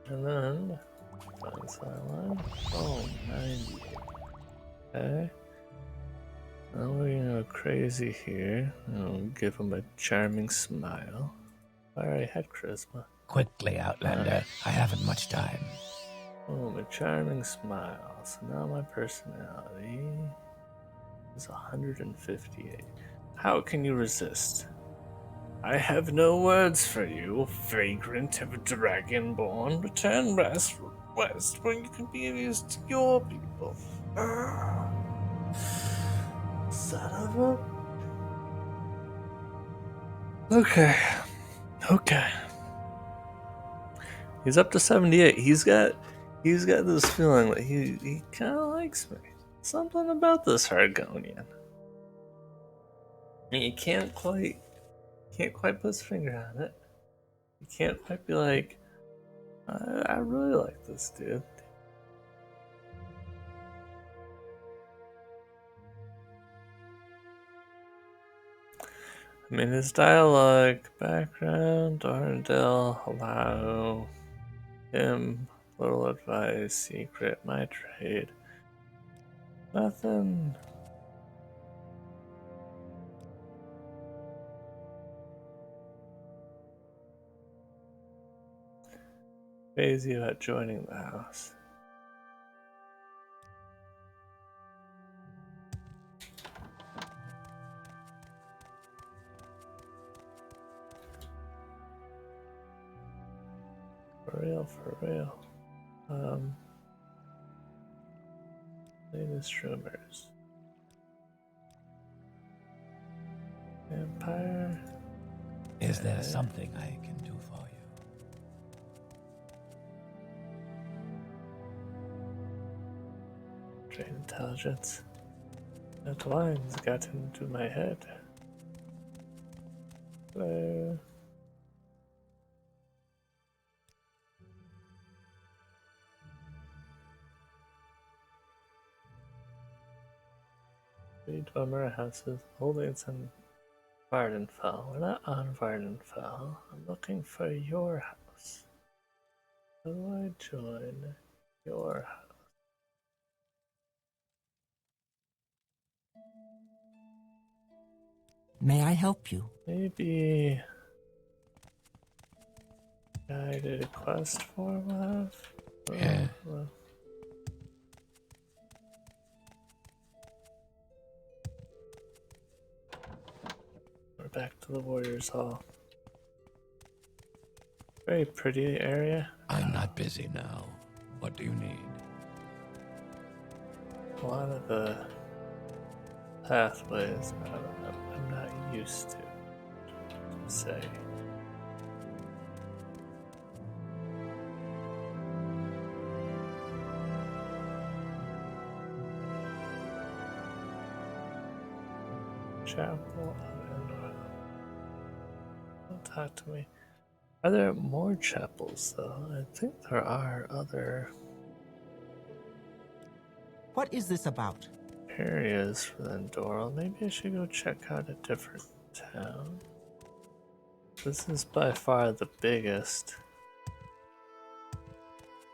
S1: And then find sideline. Oh, 98. Okay. Now we're gonna go crazy here. I'll give him a charming smile. I already had charisma.
S3: Quickly, Outlander. I haven't much time.
S1: Oh, a charming smile. So now my personality is 158. How can you resist? I have no words for you, vagrant of a dragonborn. Return west where you can be of use to your people. Son of a... Okay. He's up to 78. He's got this feeling that he kind of likes me. Something about this Argonian. And you can't quite put his finger on it. You can't quite be like, I really like this dude. I mean, his dialogue, background, Arndell, allow him, little advice, secret, my trade. Nothing. Crazy about joining the house. For real. Latest rumors. Empire.
S3: Is there something I can do for you?
S1: Train intelligence. That line's got into my head. Hello. We Dwemer houses, Holdings and Vardenfell. We're not on Vardenfell. I'm looking for your house. How do I join your house?
S9: May I help you?
S1: Maybe I did a quest for him.
S7: Yeah.
S1: Well. We're back to the Warriors Hall. Very pretty area.
S7: I'm not busy now. What do you need?
S1: A lot of the pathways I'm not used to say. Chapel of Indoril. Don't talk to me. Are there more chapels though? I think there are other
S9: What is this about?
S1: areas for the Indoril. Maybe I should go check out a different town. This is by far the biggest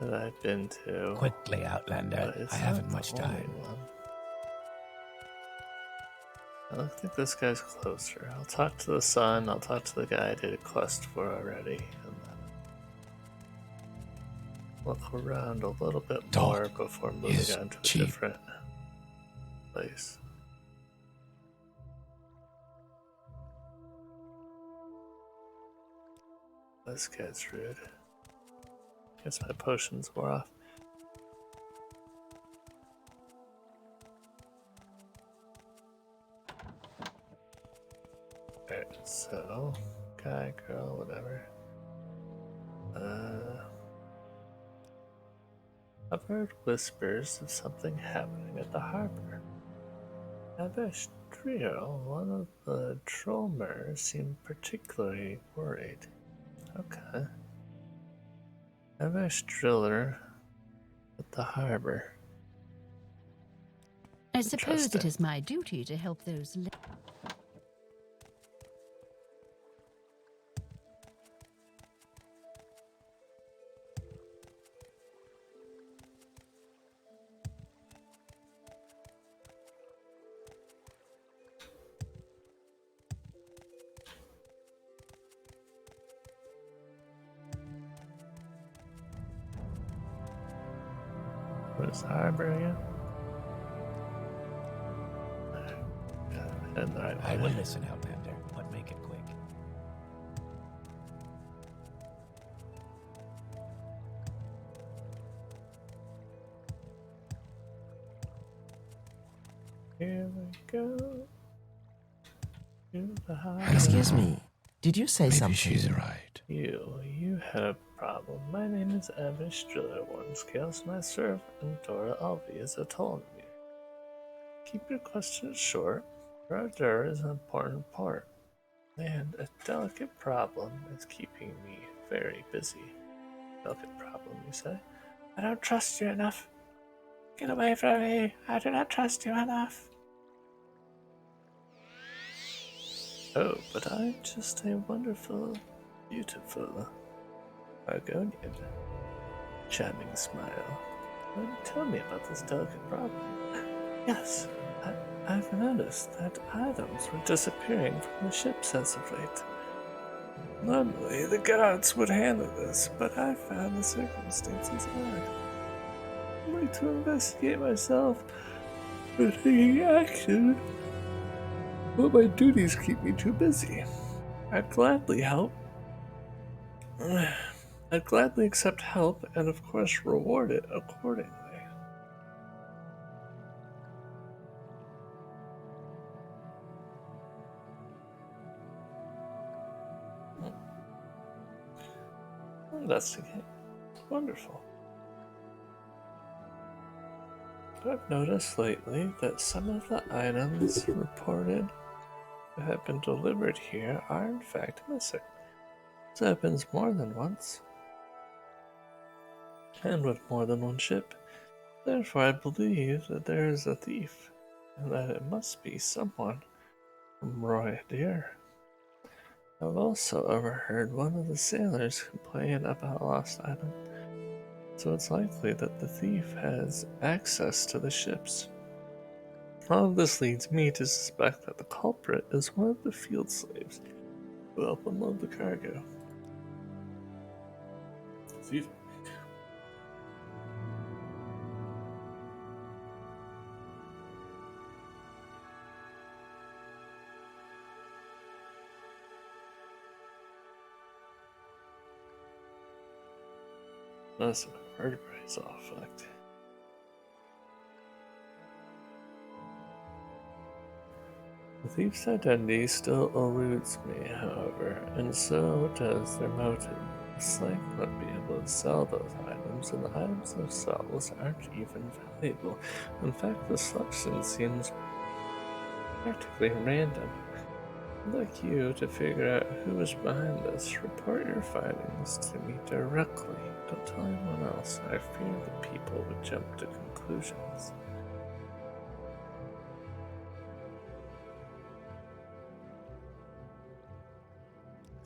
S1: that I've been to.
S3: Quickly, Outlander. I haven't much time.
S1: I don't think this guy's closer. I'll talk to the son, I'll talk to the guy I did a quest for already, and then look around a little bit more before moving on to a different place. This guy's rude. Guess my potions wore off. Alright, so guy, girl, whatever. I've heard whispers of something happening at the harbor. Avestrio, one of the Trollmers, seemed particularly worried. Okay. Avestriller at the harbor.
S5: I suppose it is my duty to help those.
S1: What is the harbor again?
S3: I will listen, Outlander, but make it quick.
S1: Here we go. To the harbor.
S9: Excuse me. Did you say something?
S7: She's right.
S1: You had a problem. My name is Avestriller Scales, and I serve Indoril Alvi as a Ptolemy. Keep your questions short. Roa Dyr is an important part, and a delicate problem is keeping me very busy. Delicate problem, you say? I don't trust you enough. Get away from me. I do not trust you enough. Oh, but I'm just a wonderful, beautiful Argonian. Charming smile. Tell me about this delicate problem. Yes, I've noticed that items were disappearing from the ships as of late. Normally, the gods would handle this, but I found the circumstances odd. I'm going to investigate myself for taking action, but my duties keep me too busy. I'd gladly help. I'd gladly accept help and, of course, reward it accordingly. Investigate. Wonderful. I've noticed lately that some of the items reported that have been delivered here are in fact missing. This happens more than once, and with more than one ship. Therefore, I believe that there is a thief. and that it must be someone from Roa Dyr. I've also overheard one of the sailors complain about a lost item, so it's likely that the thief has access to the ships. All of this leads me to suspect that the culprit is one of the field slaves who help unload the cargo. Excuse me. That's my vertebrae's all fucked. The thief's identity still eludes me, however, and so does their motive. The slave wouldn't be able to sell those items, and the items themselves aren't even valuable. In fact, the selection seems practically random. I'd like you to figure out who is behind this. Report your findings to me directly. Don't tell anyone else. I fear that people would jump to conclusions.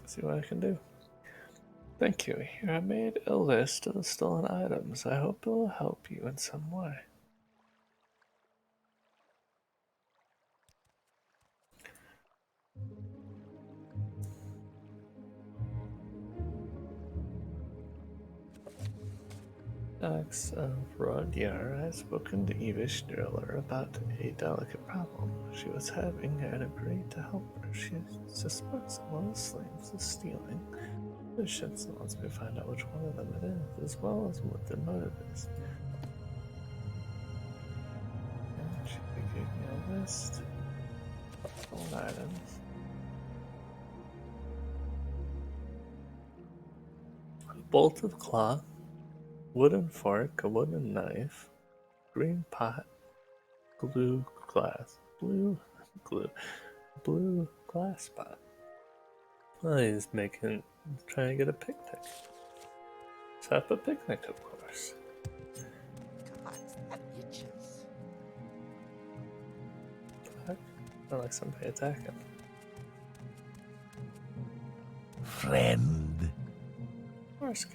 S1: See what I can do. Thank you. Here I made a list of the stolen items. I hope it will help you in some way. Alex of Roa Dyr has spoken to Evish Driller about a delicate problem she was having and agreed to help her. She suspects one of the slaves is stealing the ships and wants me to find out which one of them it is, as well as what their motive is. And she gave me a list of stolen items. A bolt of cloth, wooden fork, a wooden knife, green pot, blue glass pot. Well, he's trying to get a picnic. Set up a picnic, of course.
S9: God, that itches.
S1: Fuck. I like somebody attacking.
S3: Friend.
S1: Horse cow.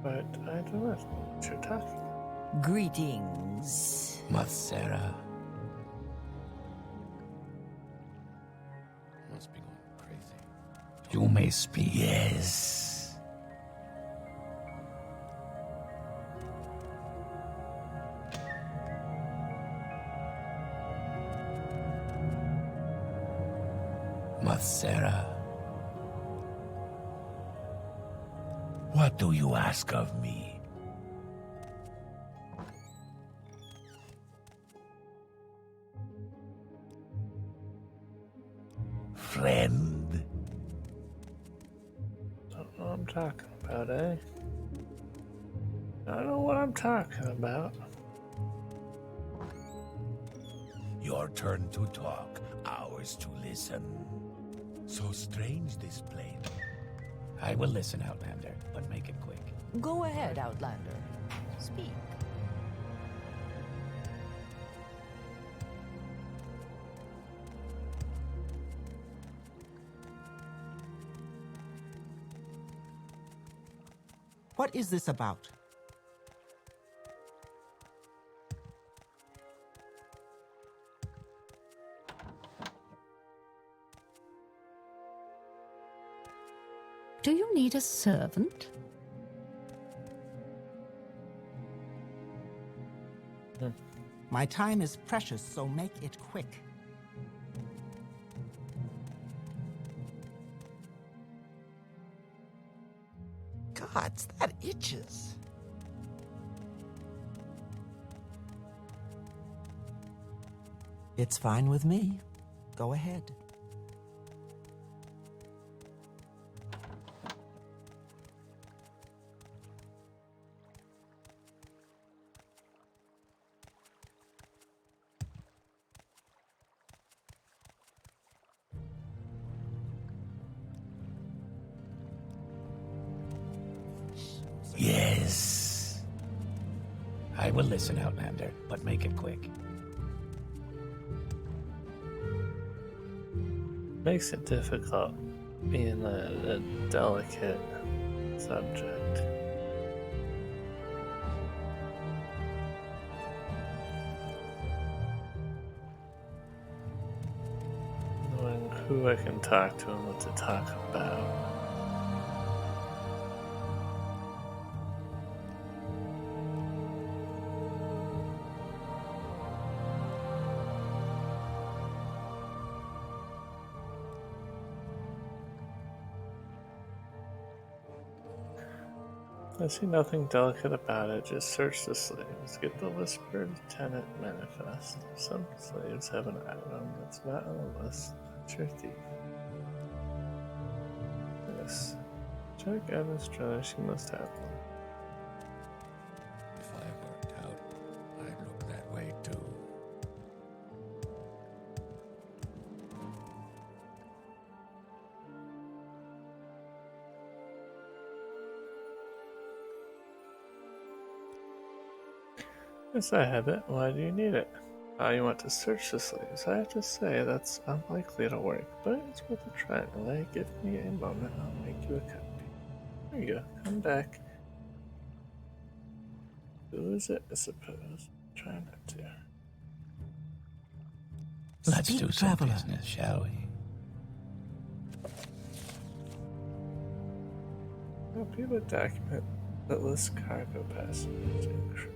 S1: But I don't know what you're talking about.
S5: Greetings.
S7: Mathera. Must be going crazy. You may speak.
S3: Yes.
S7: Mathera.
S3: What do you ask of me? Friend?
S1: Don't know what I'm talking about, eh? I don't know what I'm talking about.
S3: Your turn to talk, ours to listen. So strange this plane.
S7: I will listen, Outlander, but make it quick.
S5: Go ahead, Outlander. Speak.
S9: What is this about?
S5: Do you need a servant?
S9: My time is precious, so make it quick. God, that itches. It's fine with me. Go ahead.
S7: will listen, Outlander, but make it quick.
S1: Makes it difficult being a delicate subject. Knowing who I can talk to and what to talk about. I see nothing delicate about it, just search the slaves, get the whispered tenant manifest. Some slaves have an item that's not on the list. That's your thief. Yes. Check Evan's trailer, she must have one.
S7: If I worked out, I'd look that way too.
S1: Yes, I have it. Why do you need it? You want to search the slaves. I have to say that's unlikely to work, but it's worth a try anyway. Give me a moment, I'll make you a copy. There you go. Come back. Who is it, I suppose? Try not to.
S7: Let's do some business, shall we?
S1: Copy of a document that lists cargo passengers and crew.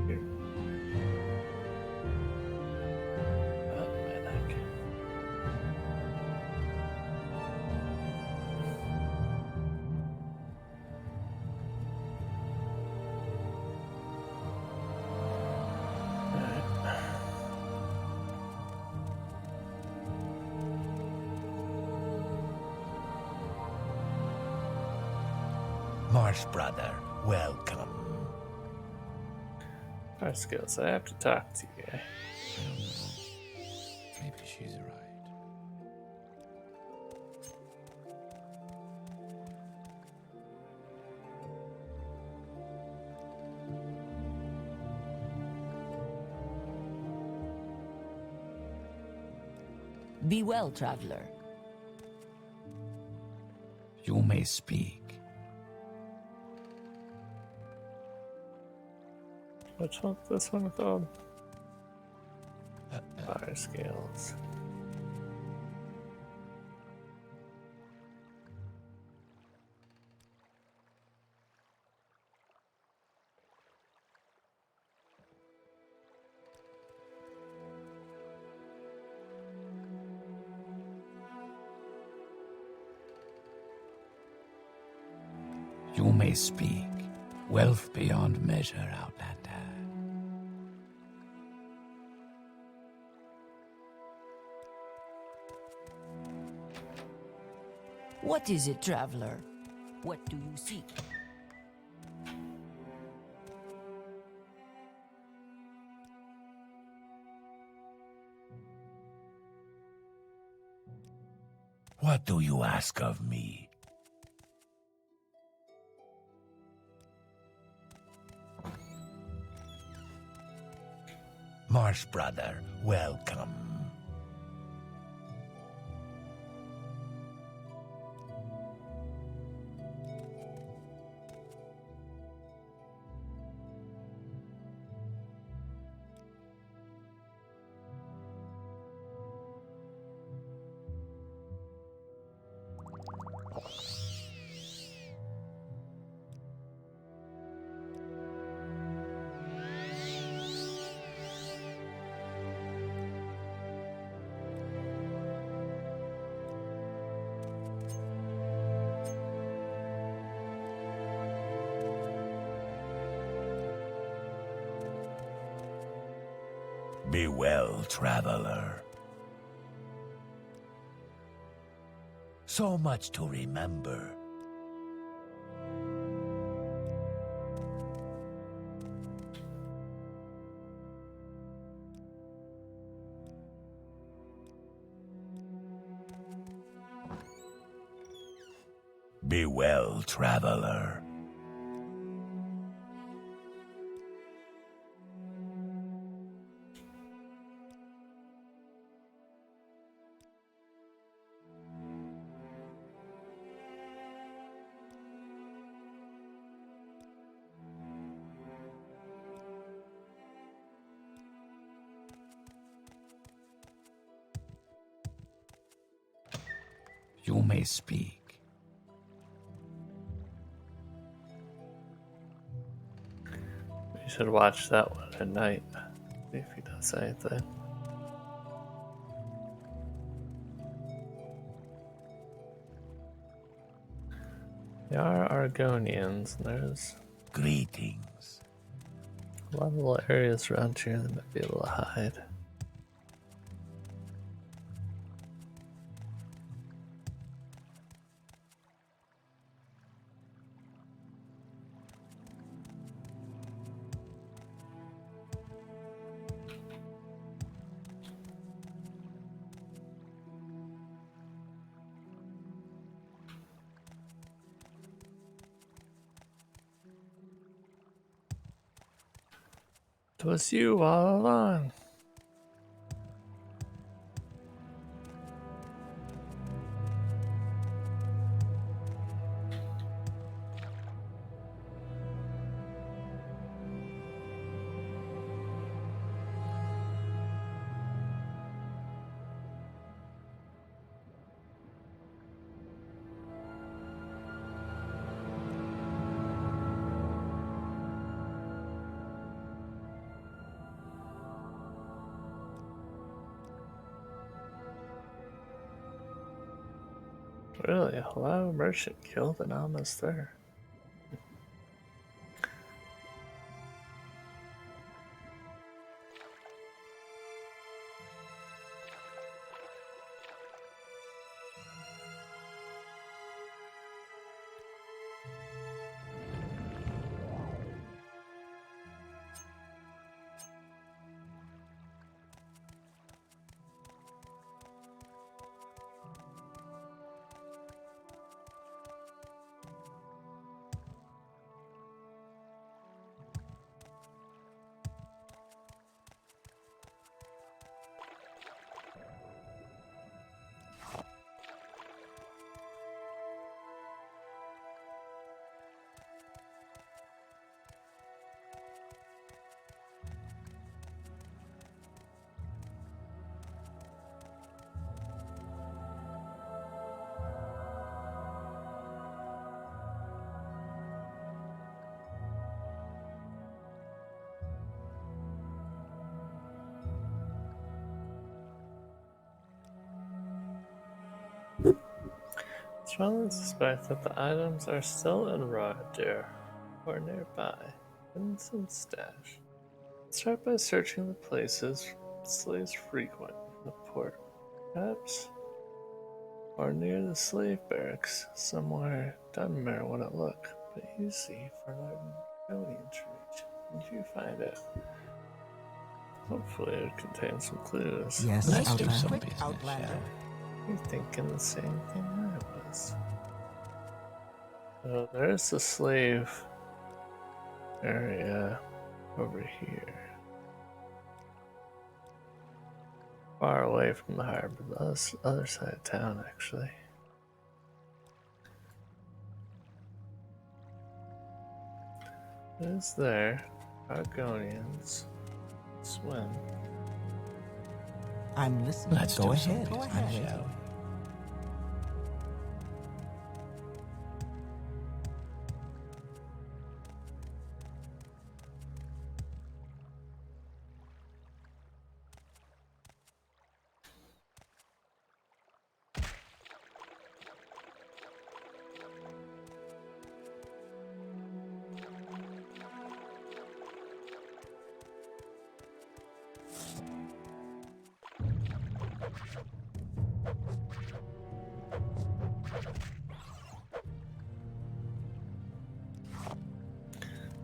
S1: Here. Medic.
S3: Marsh brother, welcome.
S1: Our skills. I have to talk to you.
S7: I don't know. Maybe she's right.
S5: Be well, traveler.
S7: You may speak.
S1: What's this one called? Fire scales.
S7: You may speak. Wealth beyond measure, Outlander.
S5: What is it, traveler? What do you seek?
S3: What do you ask of me? Marsh brother, welcome. Be well, traveler. So much to remember. Be well, traveler.
S7: You may speak.
S1: You should watch that one at night. See if he does anything. They are Argonians, and there's
S3: Greetings.
S1: a lot of little areas around here that might be able to hide. It was you all along. Really? Hello, merchant killed and almost there. Strongly suspect that the items are still in Roa Dyr or nearby, in some stash. Start by searching the places slaves frequent in the port, perhaps, or near the slave barracks, somewhere. Doesn't matter what it look, but easy for an Argonian to reach. If you find it, hopefully it contains some clues.
S9: Yes,
S7: Let's do
S9: Outlander.
S7: some
S9: Quick,
S7: business,
S9: Outlander.
S7: shall we?
S1: You're thinking the same thing I was. So there's the slave area over here. Far away from the harbor, the other side of town, actually. It is there. Argonians swim.
S9: I'm listening.
S7: Let's
S9: Go
S7: do some
S9: ahead.
S7: business,
S9: I'm ready.
S7: shall we?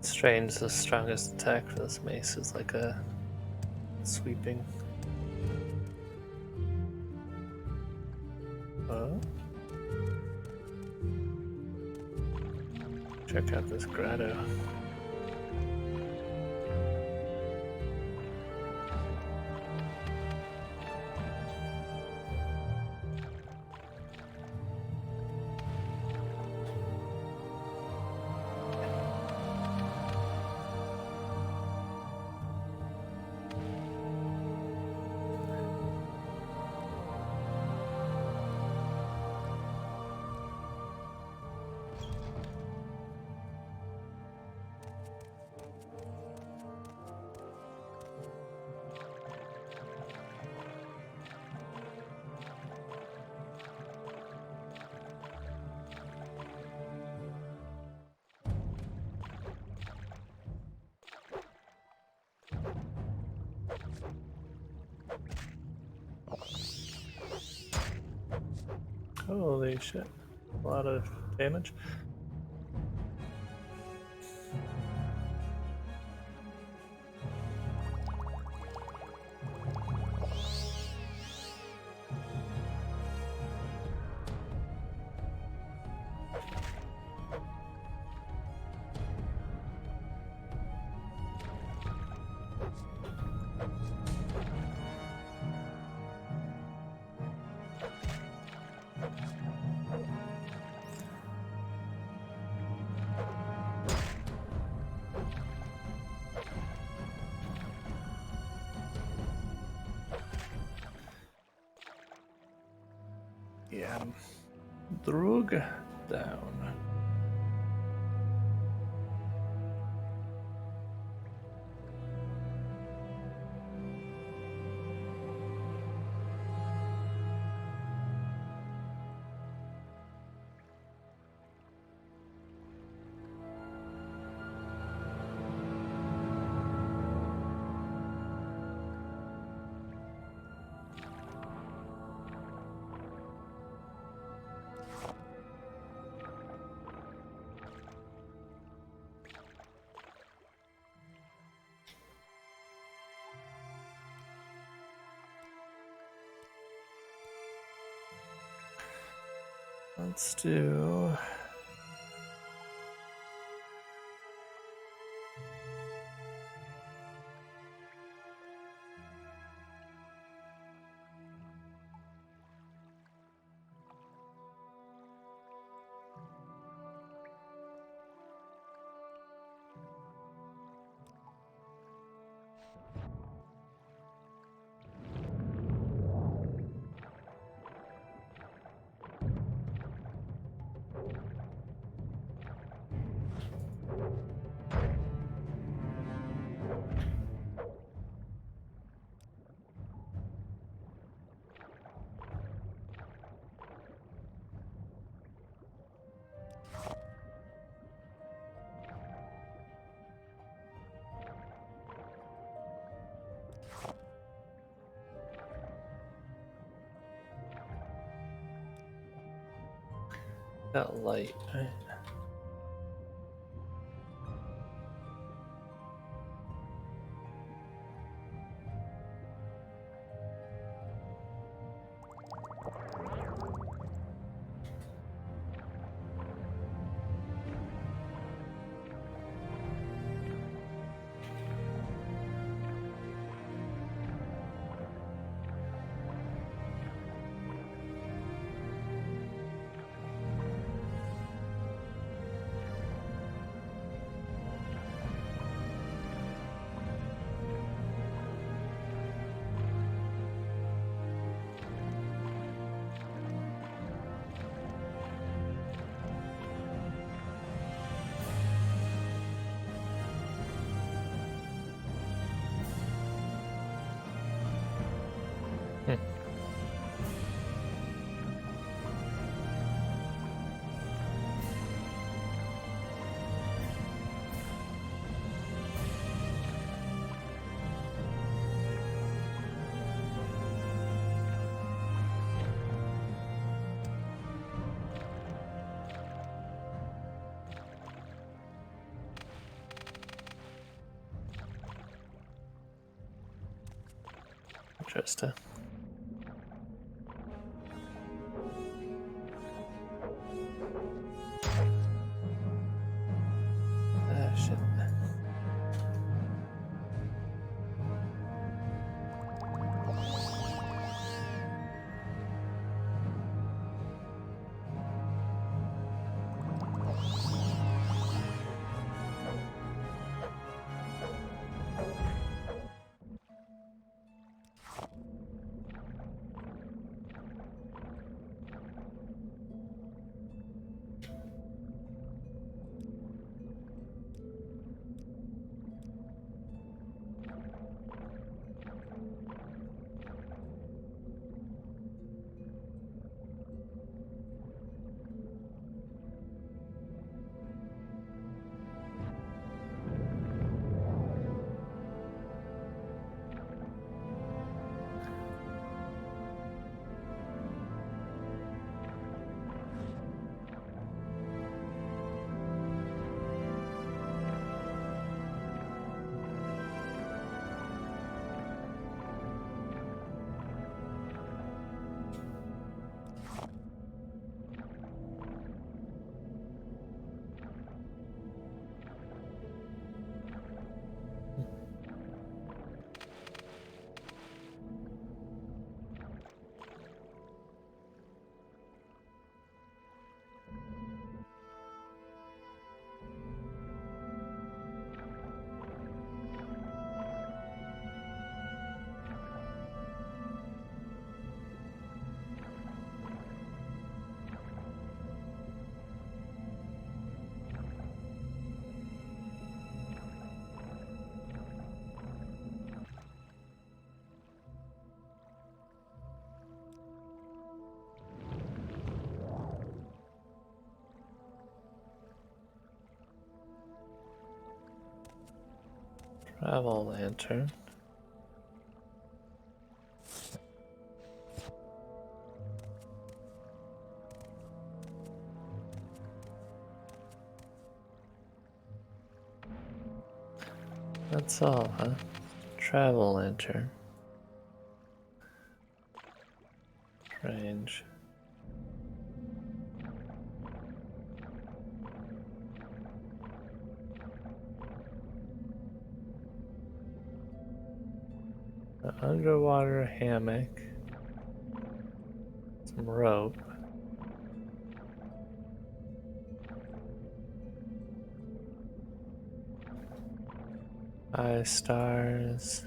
S1: Strange, the strongest attack for this mace is like a sweeping. Oh? Check out this grotto. Holy shit. A lot of damage. Yeah. Drug down. Let's do... That light, right? Interesting. Travel lantern. That's all, huh? Travel lantern. Strange. An underwater hammock. Some rope. Eye stars.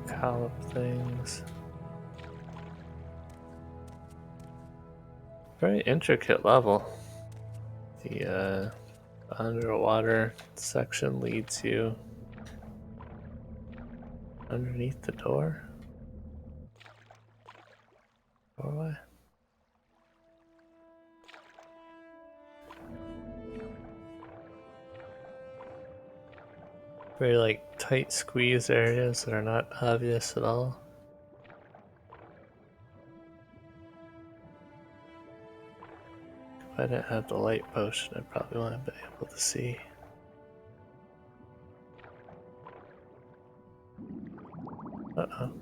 S1: Collop things. Very intricate level. The underwater section leads you underneath the door. Doorway. Very like tight squeeze areas that are not obvious at all. If I didn't have the light potion, I probably wouldn't have been able to see. Uh-oh.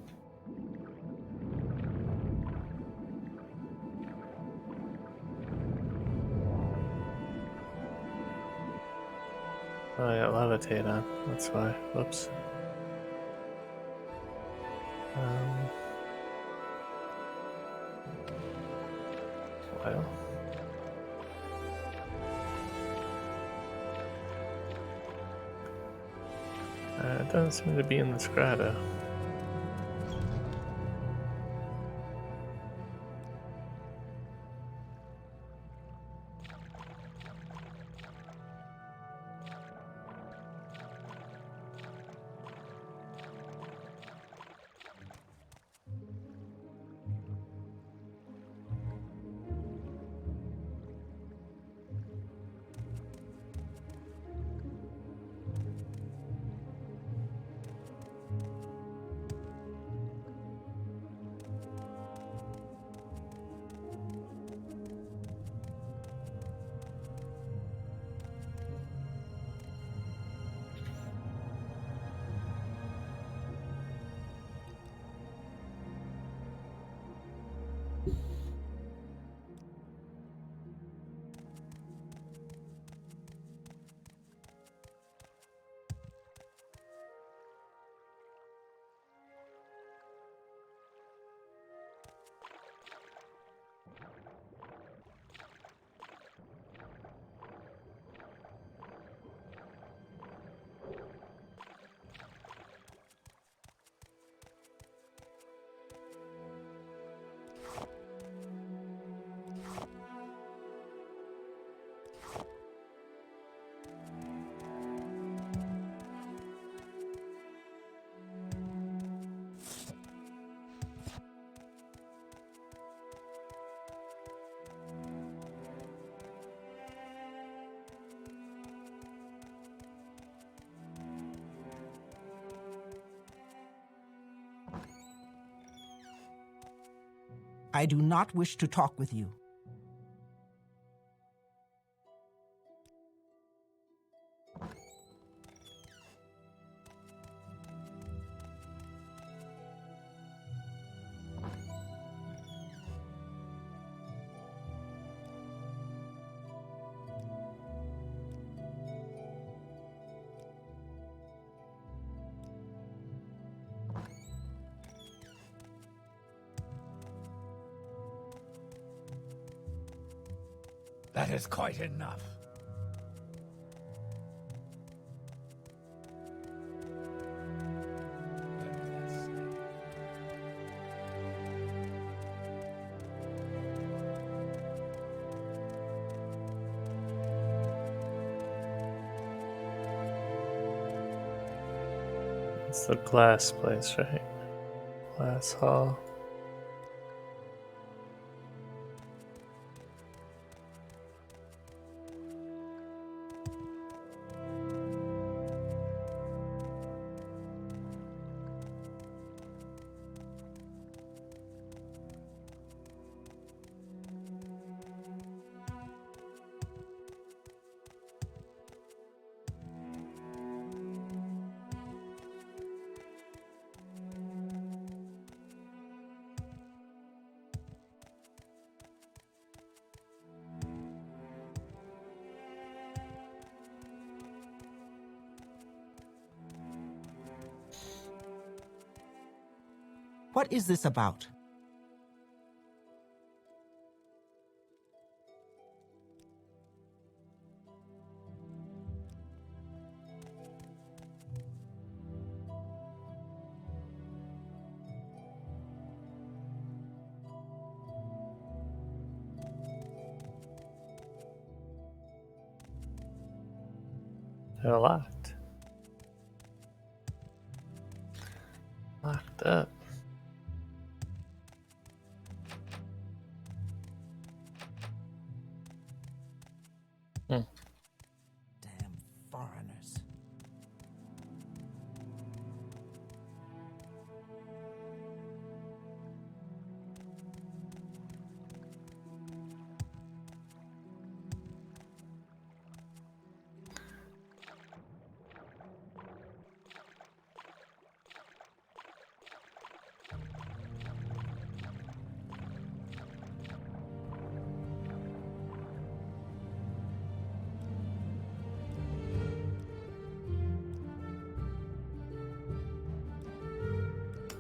S1: Oh, I got levitate on. That's why. Whoops. Well. It doesn't seem to be in the grotto.
S9: I do not wish to talk with you.
S3: That is quite enough.
S1: It's the glass place, right? Glass hall.
S9: What is this about?
S1: They're locked. Locked up.
S9: Damn foreigners.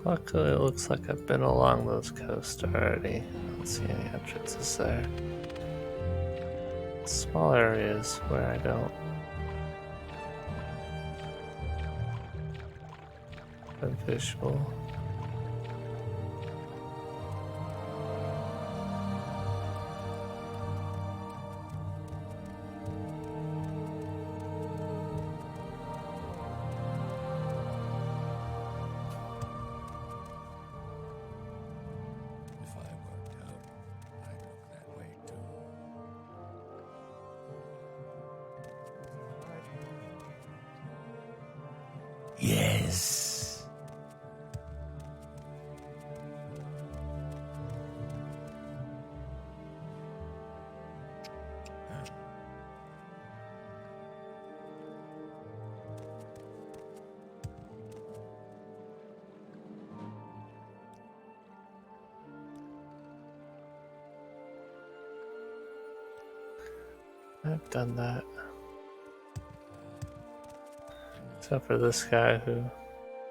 S1: Luckily, it looks like I've been along those coasts already. I don't see any entrances there. Small areas where I don't have visual.
S3: If I worked out, I'd look that way too. Yes.
S1: I've done that. Except for this guy who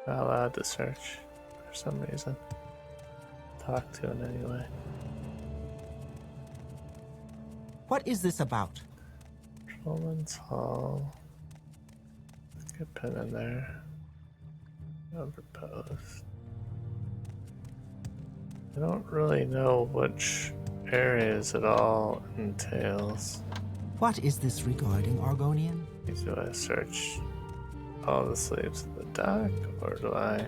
S1: not allowed to search for some reason. Talk to him anyway.
S9: What is this about?
S1: Patrolman's Hall. Get pin in there. Number post. I don't really know which areas it all entails.
S9: What is this regarding, Argonian?
S1: Do I search all the slaves in the dock, or do I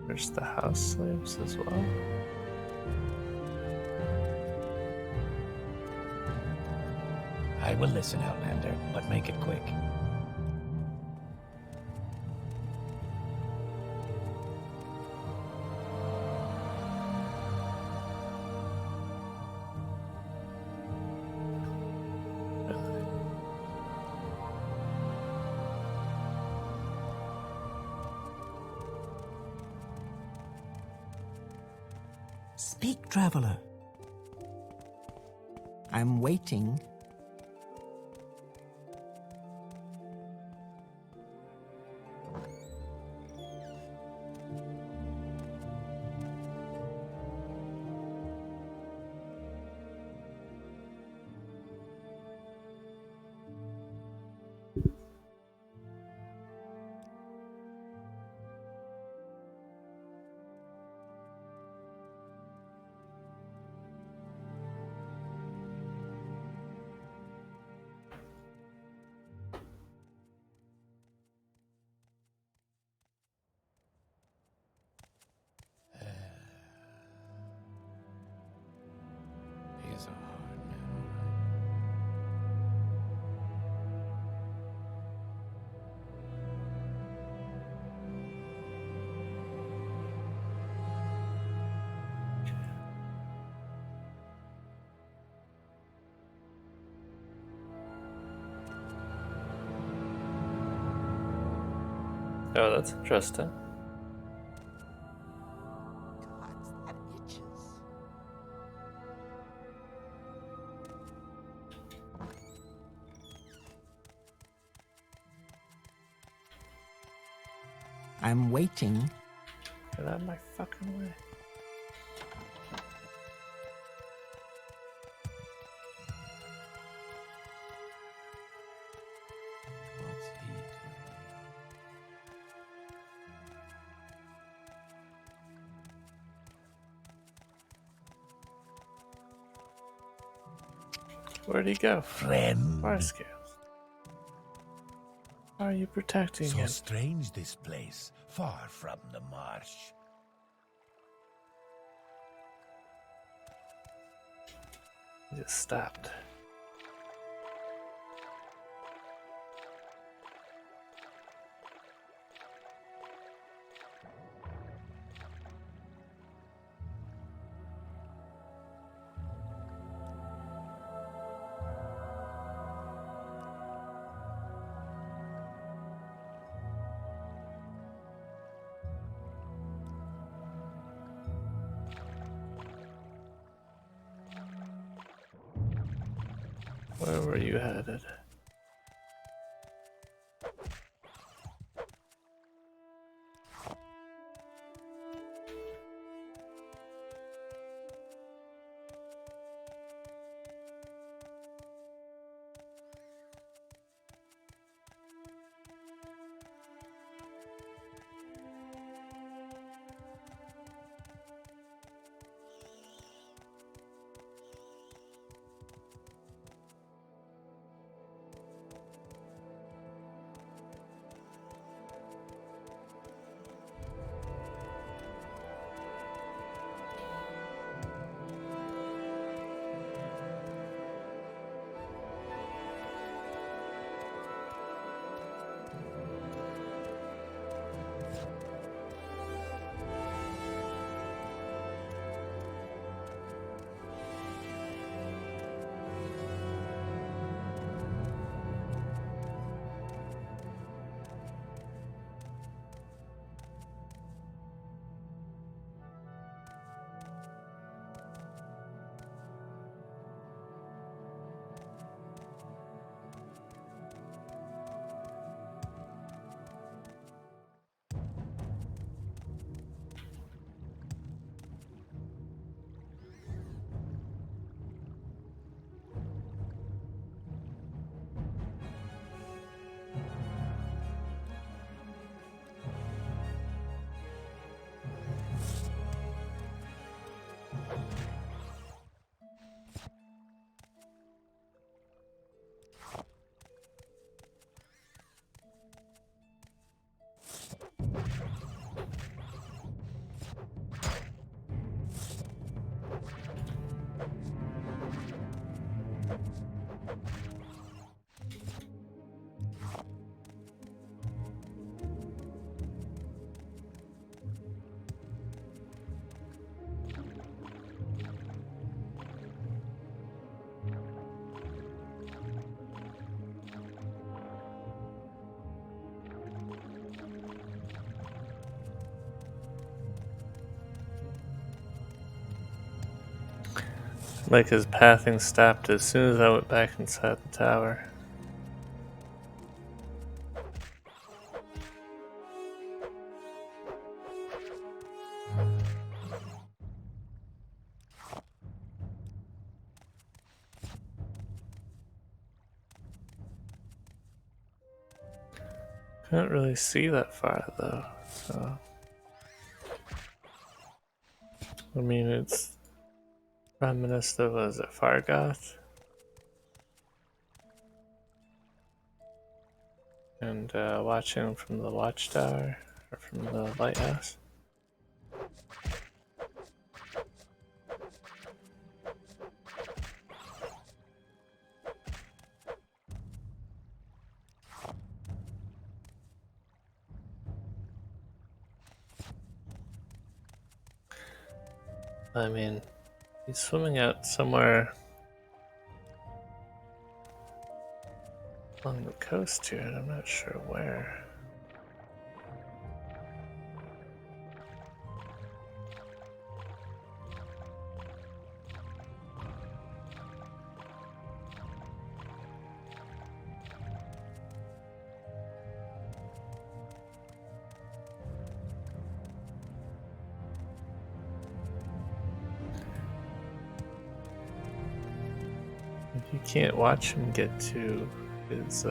S1: search the house slaves as well?
S7: I will listen, Outlander, but make it quick.
S9: Speak, traveler. I'm waiting.
S1: Oh, that's interesting.
S9: God, that itches. I'm waiting.
S1: Get out of my fucking way.
S7: What's he doing?
S1: Where'd he go?
S3: Friend.
S1: Farscale. How are you protecting
S3: So
S1: him?
S3: strange this place, far from the marsh.
S1: He just stopped. Where were you headed? Like his pathing stopped as soon as I went back inside the tower. Couldn't really see that far though, so I mean it's reminiscent of, was it Fargoth? And watching from the watchtower, or from the lighthouse. I mean, he's swimming out somewhere along the coast here, and I'm not sure where. can't watch him get to his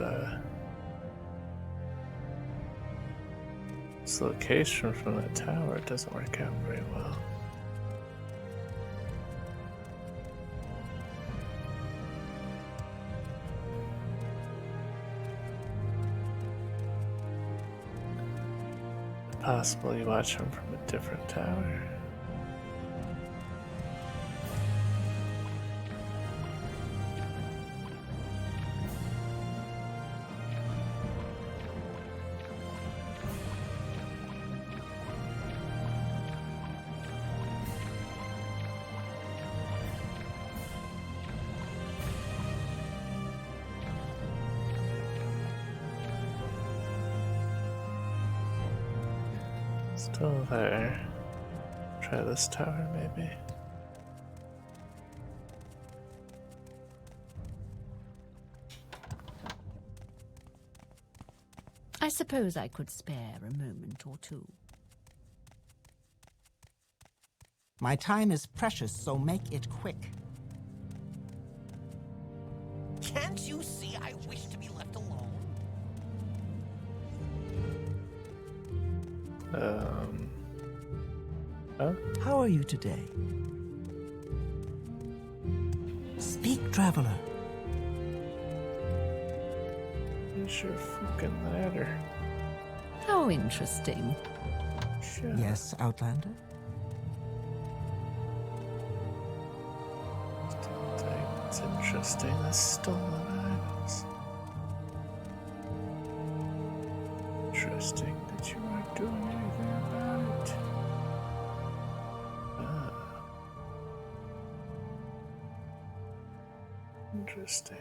S1: location from the tower. It doesn't work out very well. Possible you watch him from a different tower. Still there. Try this tower, maybe.
S5: I suppose I could spare a moment or two.
S9: My time is precious, so make it quick. Can't you see I wish to be left alone?
S1: Huh?
S9: How are you today? Speak, traveler.
S1: Here's your fucking ladder.
S5: How interesting.
S1: Shut
S9: Yes, Outlander?
S1: It's interesting. The stolen items. Interesting that you aren't doing anything about it. Interesting.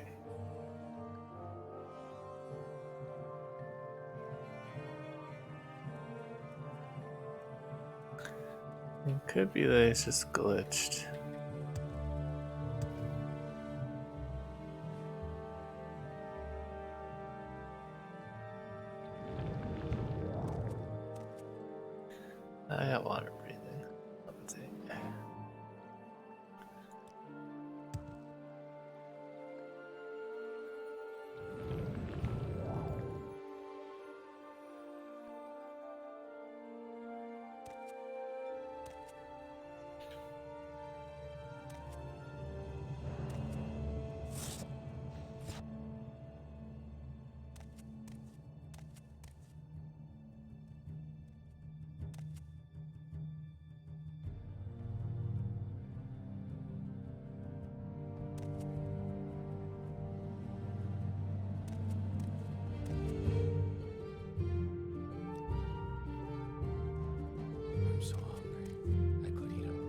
S1: It could be that it's just glitched. I got water breathing. Something.
S7: I'm so hungry. I could eat a rat.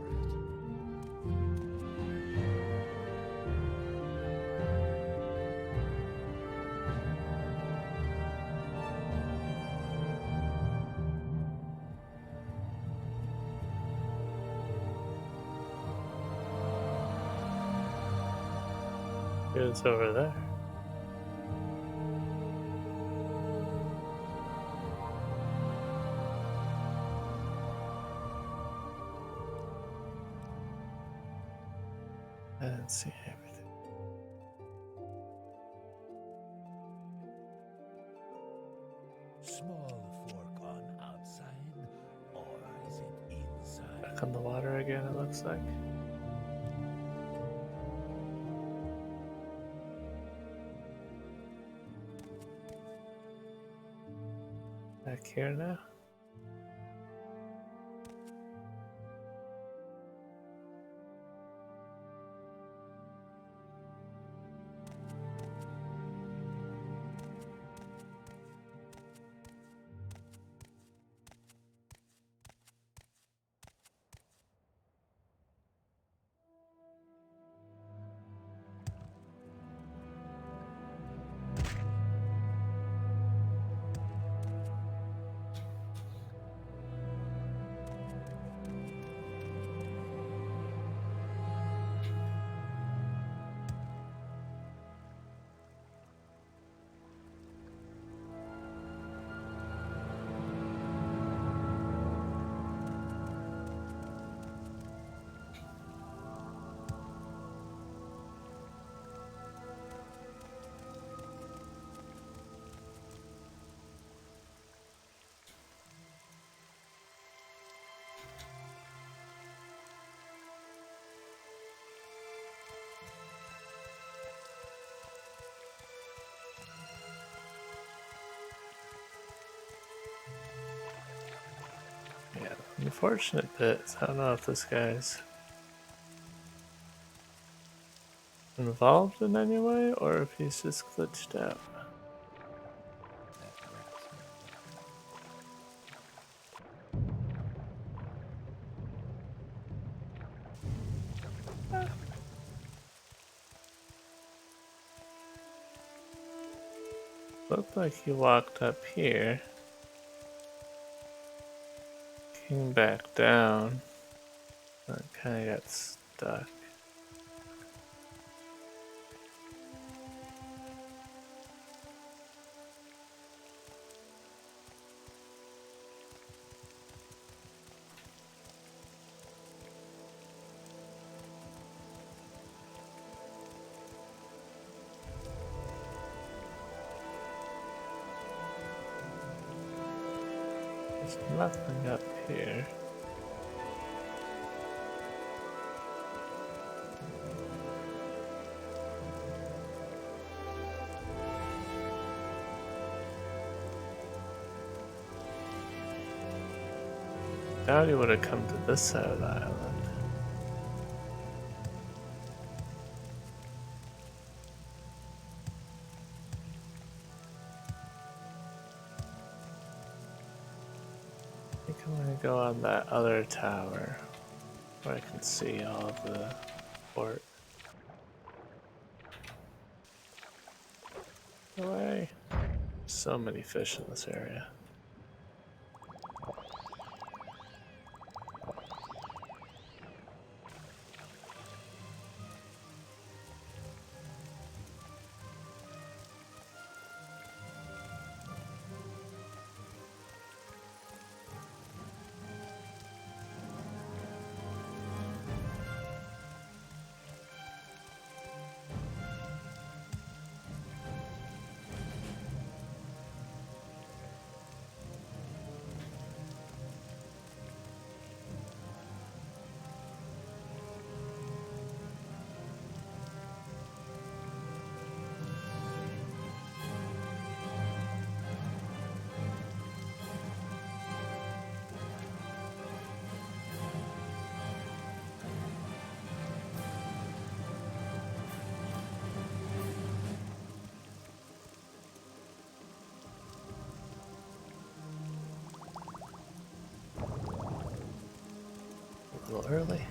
S1: It's over there. I didn't see everything.
S3: Small fork on outside, or is it inside?
S1: Back on the water again, it looks like. Back here now. Yeah, the unfortunate bit is I don't know if this guy's involved in any way or if he's just glitched out. Looked like he walked up here, came back down, and kind of got stuck. There's nothing up here. Doubt he would have come to this side of the island. I think I'm gonna go on that other tower where I can see all of the port. Away. So many fish in this area. A little early.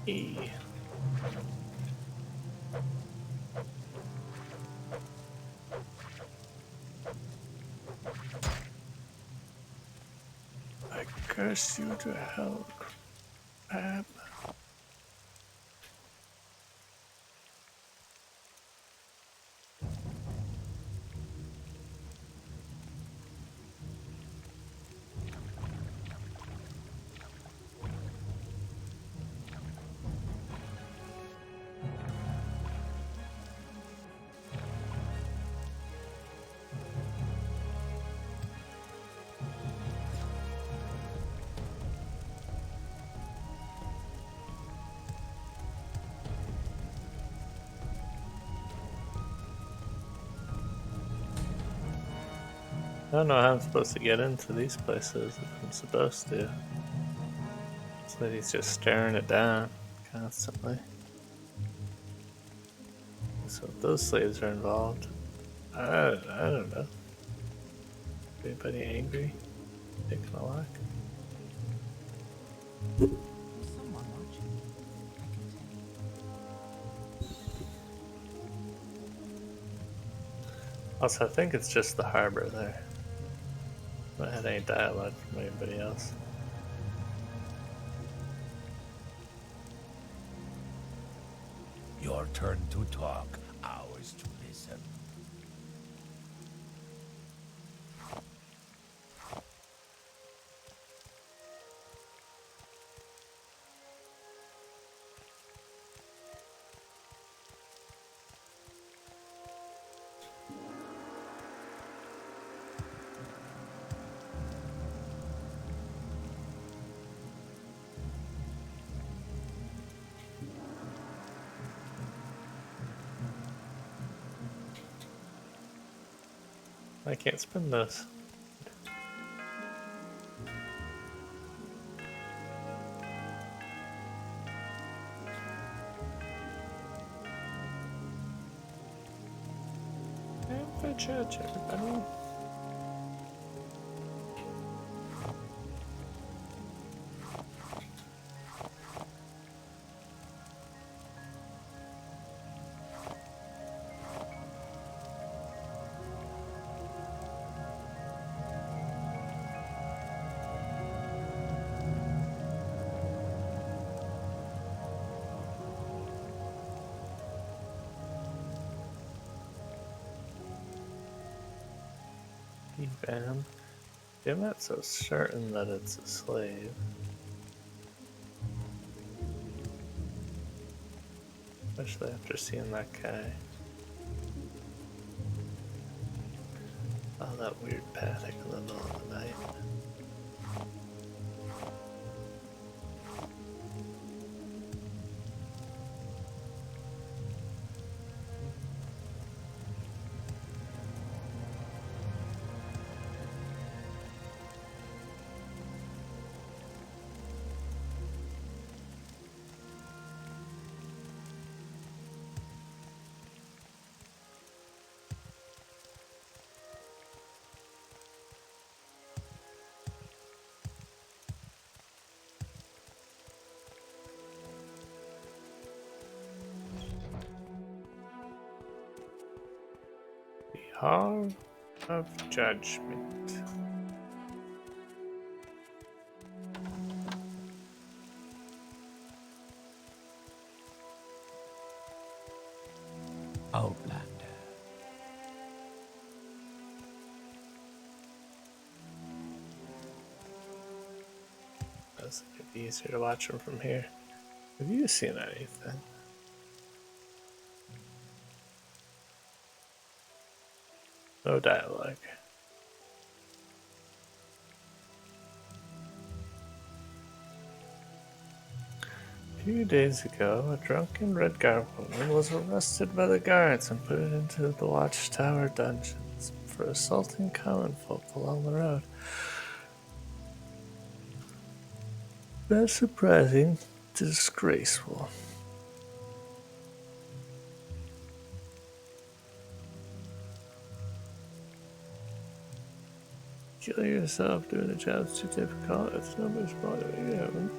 S1: Hey. I curse you to hell, crab. I don't know how I'm supposed to get into these places if I'm supposed to. So he's just staring it down constantly. So if those slaves are involved, I don't know. Anybody angry? Taking a look?
S9: There's someone watching me. I can tell.
S1: Also, I think it's just the harbor there. I haven't had any dialogue from anybody else.
S3: Your turn to talk, ours to listen.
S1: I can't spin this. Time for church, everybody. Bam. I'm not so certain that it's a slave. Especially after seeing that guy. Oh, that weird panic in the middle of the night. Hall of Judgment.
S7: Outlander.
S1: It'd be easier to watch them from here. Have you seen anything? No dialogue. A few days ago, a drunken Redguard woman was arrested by the guards and put into the Watchtower dungeons for assaulting common folk along the road. That's surprising, disgraceful. Kill yourself doing the job's too difficult. It's nobody's fault that you haven't.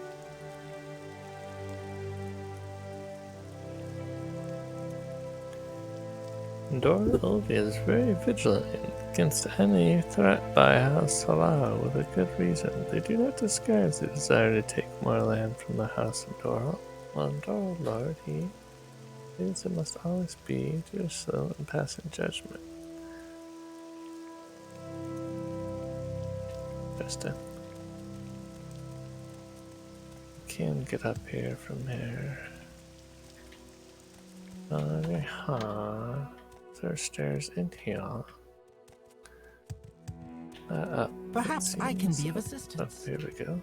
S1: Indoril is very vigilant against any threat by House Indoril with a good reason. They do not disguise the desire to take more land from the House Indoril. While Indoril Lord, he believes it must always be just slow in passing judgment. Justin. Can't get up here from here. There are stairs in here. Up.
S9: Perhaps I can be of assistance.
S1: Up, here we go.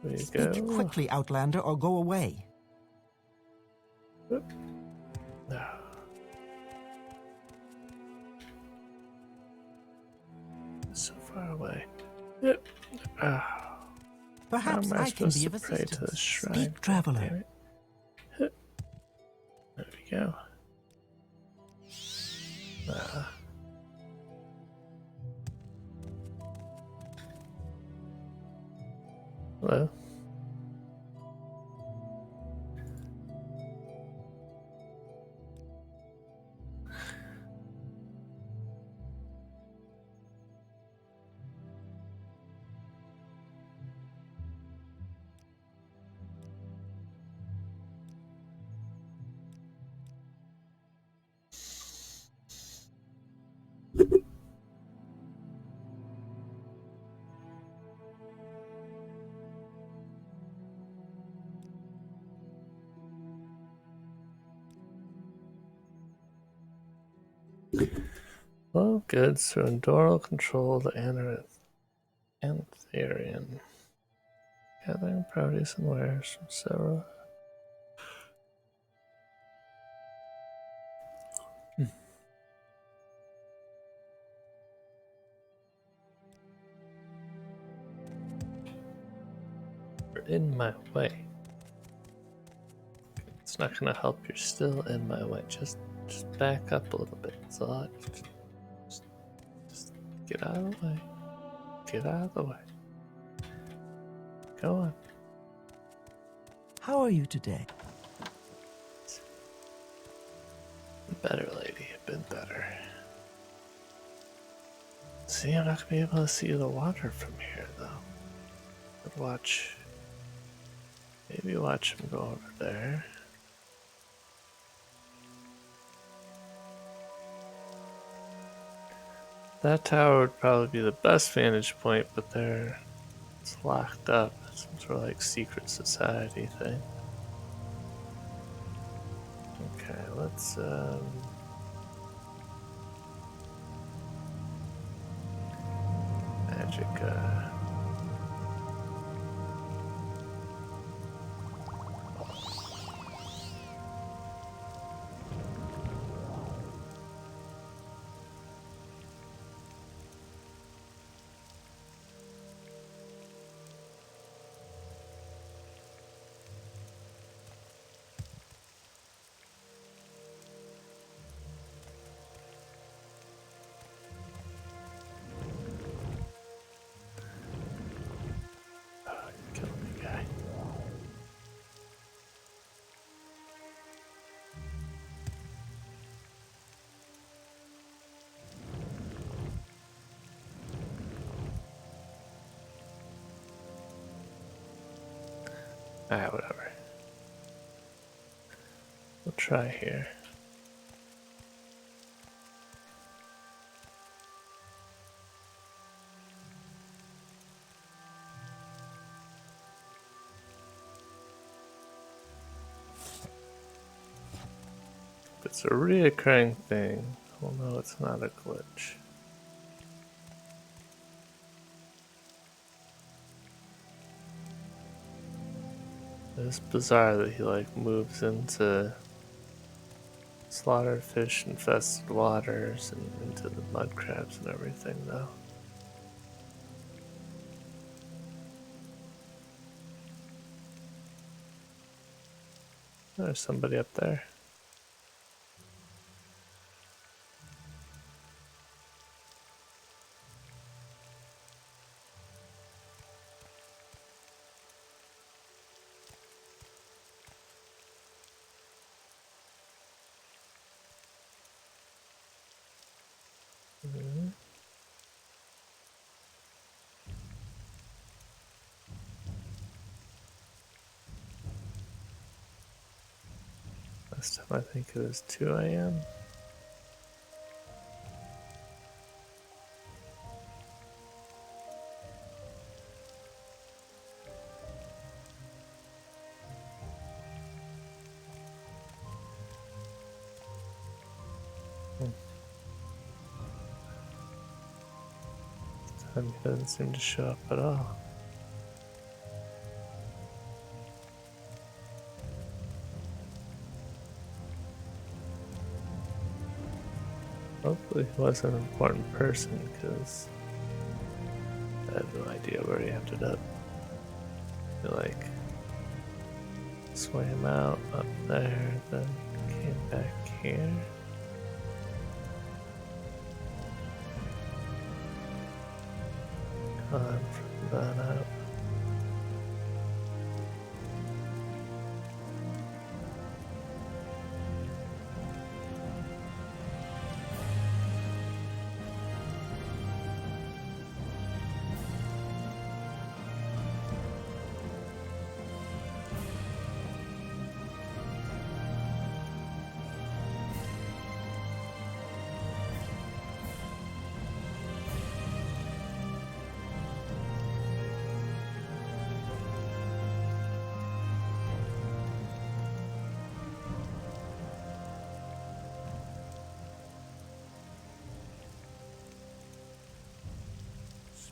S1: There you
S9: Speak
S1: go.
S9: quickly, Outlander, or go away.
S1: Oop. No. So far away. Yep.
S9: Perhaps I can be of assistance. Speak, traveler.
S1: There we go. Hello? Well, good. So Indoril control the Antherian. Gathering produce and wares from several. You're in my way. It's not gonna help. You're still in my way. Just back up a little bit. That's all. Just get out of the way. Get out of the way. Go on.
S13: How are you today?
S1: Better, lady. Been better. See, I'm not gonna be able to see the water from here, though. But watch. Maybe watch him go over there. That tower would probably be the best vantage point, but it's locked up. It's some sort of like secret society thing. Okay, let's magic kill the guy. Alright, whatever. We'll try here. If it's a reoccurring thing, we'll know it's not a glitch. It's bizarre that he like moves into slaughtered fish infested waters and into the mud crabs and everything though. There's somebody up there. Last time I think it was 2 a.m. He doesn't seem to show up at all. Hopefully he wasn't an important person, because I have no idea where he ended up. I feel like swam out up there, then came back here. Gone from that out.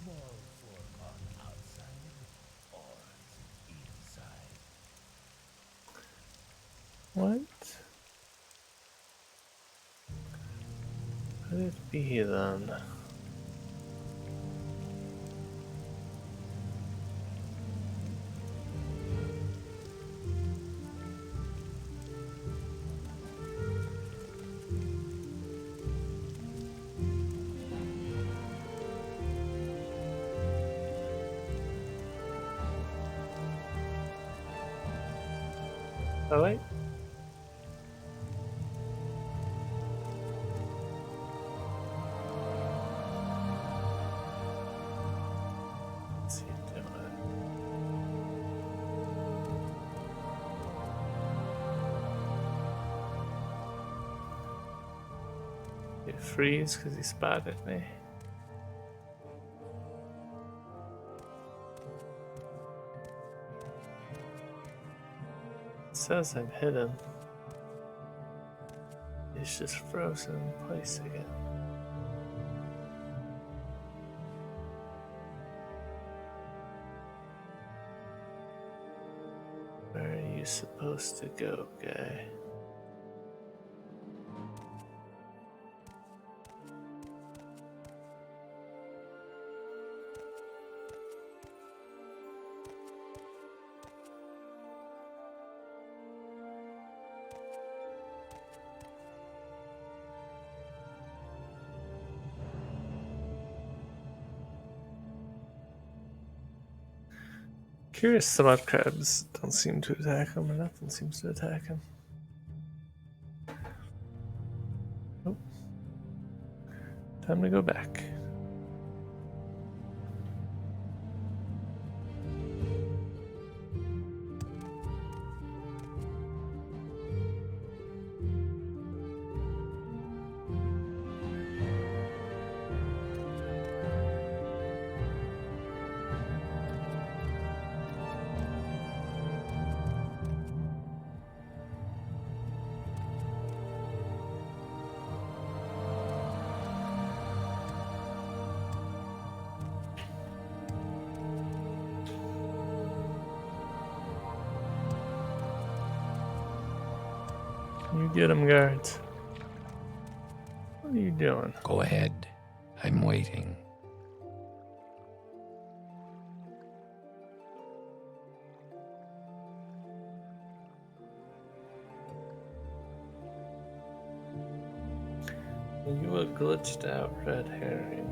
S3: small fork on outside or inside?
S1: What? Could it be then? Oh wait. Let's see it doing. It freeze because he spotted me. It says I'm hidden. It's just frozen in place again. Where are you supposed to go, guy? Curious, some mud crabs don't seem to attack him, or nothing seems to attack him. Nope. Time to go back. You get him, guards. What are you doing?
S7: Go ahead. I'm waiting.
S1: You a glitched out red herring.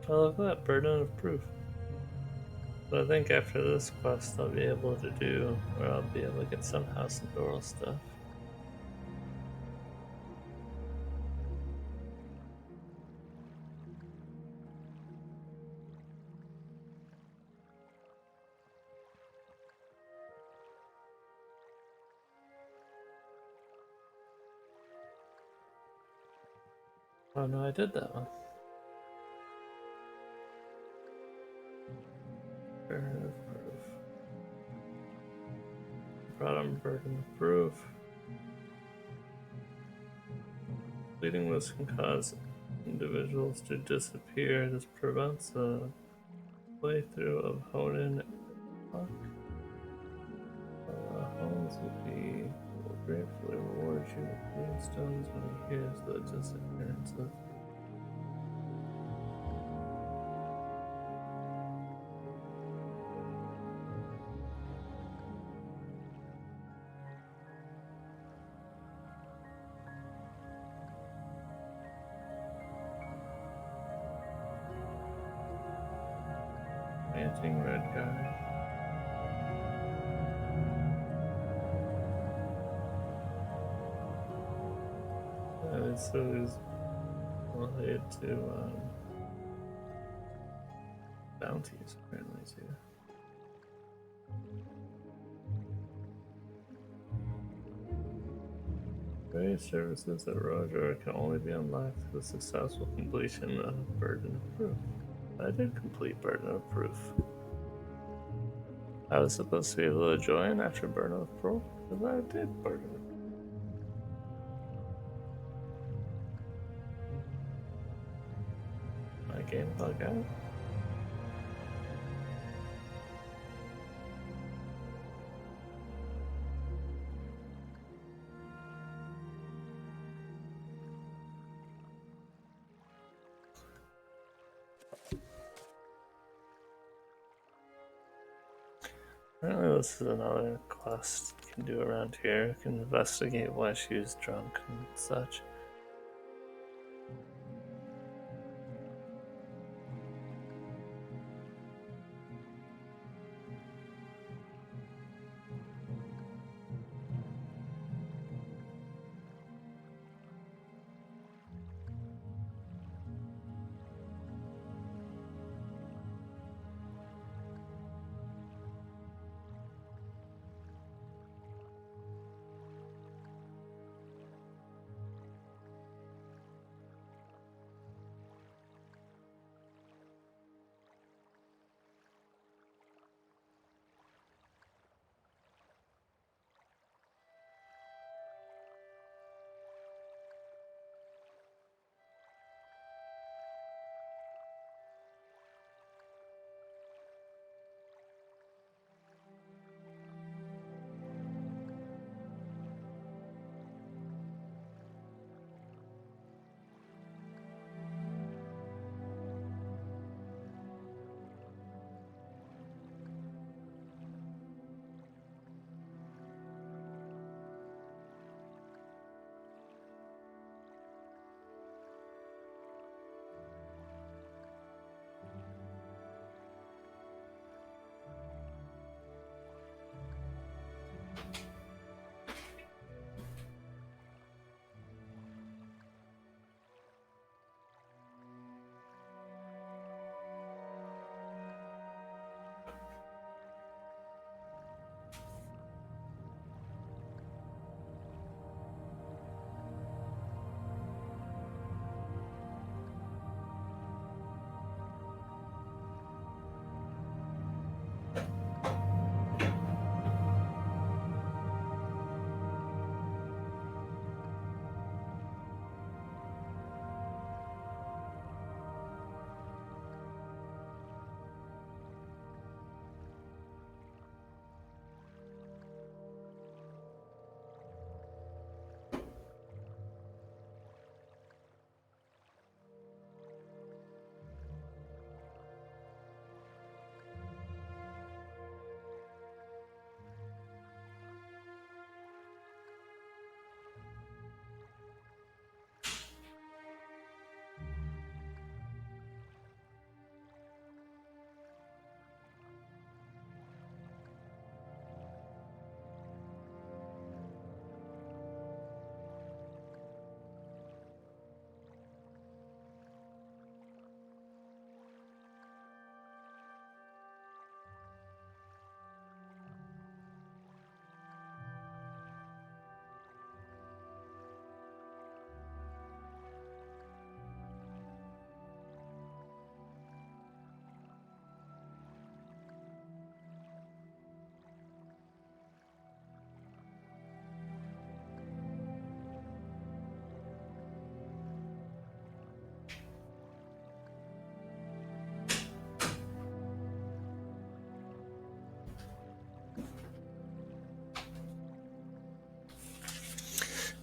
S1: Oh, look at that, burden of proof. So I think after this quest I'll be able to do, or I'll be able to get some House Indoril stuff. Oh no, I did that one. Burden of proof. Brought on burden of proof. Bleeding this can cause individuals to disappear. This prevents a playthrough of Honin. Hones will gratefully reward you with moonstones when he hears the disappearances. chanting red guy. So he's related to bounties apparently too. Various services at Roa Dyr can only be unlocked through the successful completion of Burden of Proof. I did complete Burden of Proof. I was supposed to be able to join after Burden of Proof, because I did Burden of Proof. My game bug out. Apparently this is another quest you can do around here. You can investigate why she was drunk and such.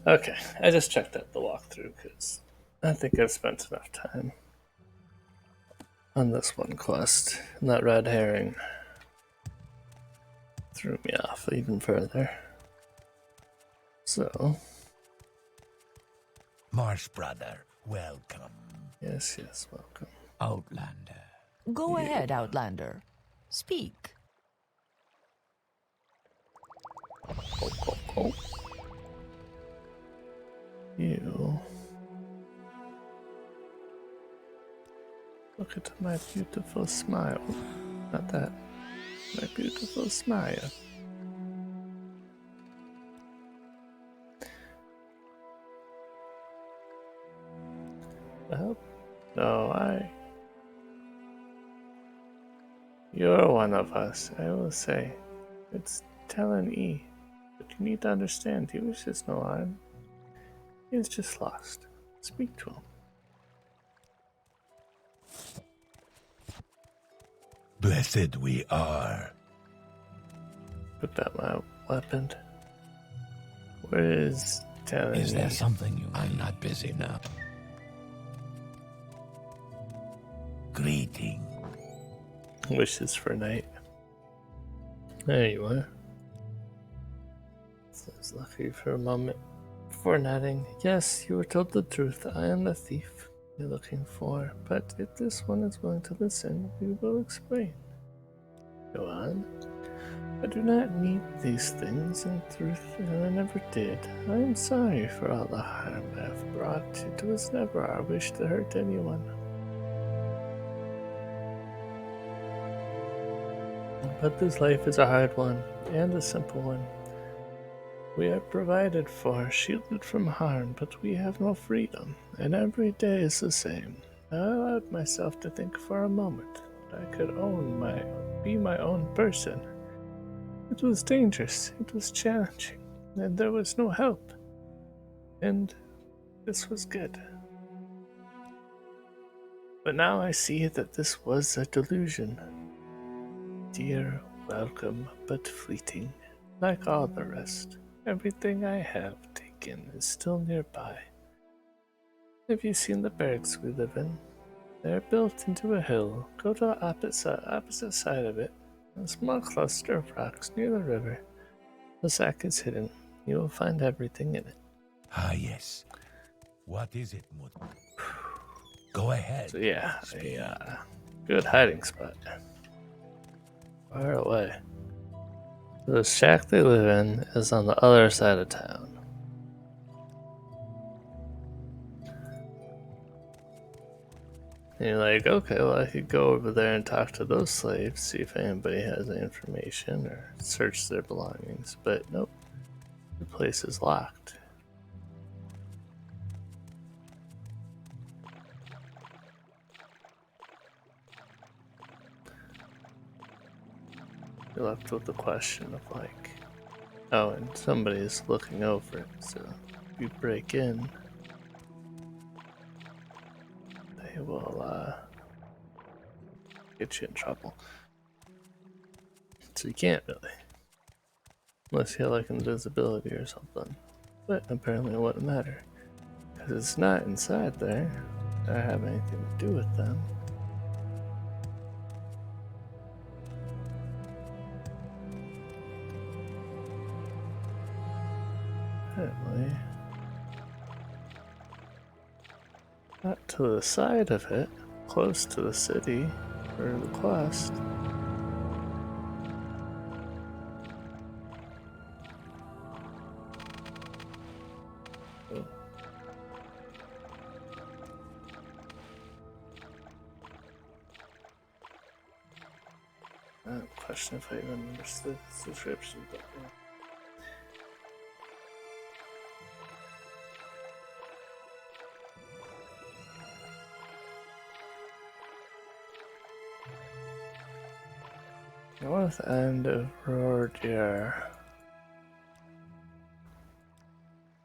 S1: Okay, I just checked out the walkthrough because I think I've spent enough time on this one quest, and that red herring threw me off even further. So,
S3: Marsh brother, welcome.
S1: yes, welcome.
S7: Outlander.
S5: Go ahead, Outlander. Speak.
S1: Oh. You. Look at my beautiful smile. Not that. My beautiful smile. Well, no, You're one of us, I will say. It's Talon E. But you need to understand, he wishes no harm. He is just lost. Speak to him.
S3: Blessed we are.
S1: Put that my weapon. Where is Talon
S7: Is there
S1: E?
S7: something you... I'm not busy now.
S3: Greeting.
S1: Wishes for night. There you are. So I was lucky for a moment before nodding. Yes, you were told the truth. I am the thief you're looking for. But if this one is willing to listen, we will explain. Go on. I do not need these things in truth, and I never did. I am sorry for all the harm I have brought. It was never our wish to hurt anyone. But this life is a hard one, and a simple one. We are provided for, shielded from harm, but we have no freedom, and every day is the same. I allowed myself to think for a moment that I could be my own person. It was dangerous, it was challenging, and there was no help. And this was good. But now I see that this was a delusion. Dear, welcome, but fleeting. Like all the rest, everything I have taken is still nearby. Have you seen the barracks we live in? They're built into a hill. Go to the opposite side of it. A small cluster of rocks near the river. The sack is hidden. You will find everything in it.
S3: Ah, yes. What is it, Mud? Go ahead.
S1: So yeah, a good hiding spot. Far away. The shack they live in is on the other side of town. And you're like, okay, well, I could go over there and talk to those slaves, see if anybody has any information or search their belongings. But nope, the place is locked. You're left with the question of like, oh, and somebody's looking over it, so if you break in, they will get you in trouble. So you can't really, unless you have like invisibility or something. But apparently it wouldn't matter, because it's not inside there, or have anything to do with them. Apparently, not to the side of it, close to the city for the quest. Oh. Question if I even understood the description, but yeah. North end of Roa Dyr.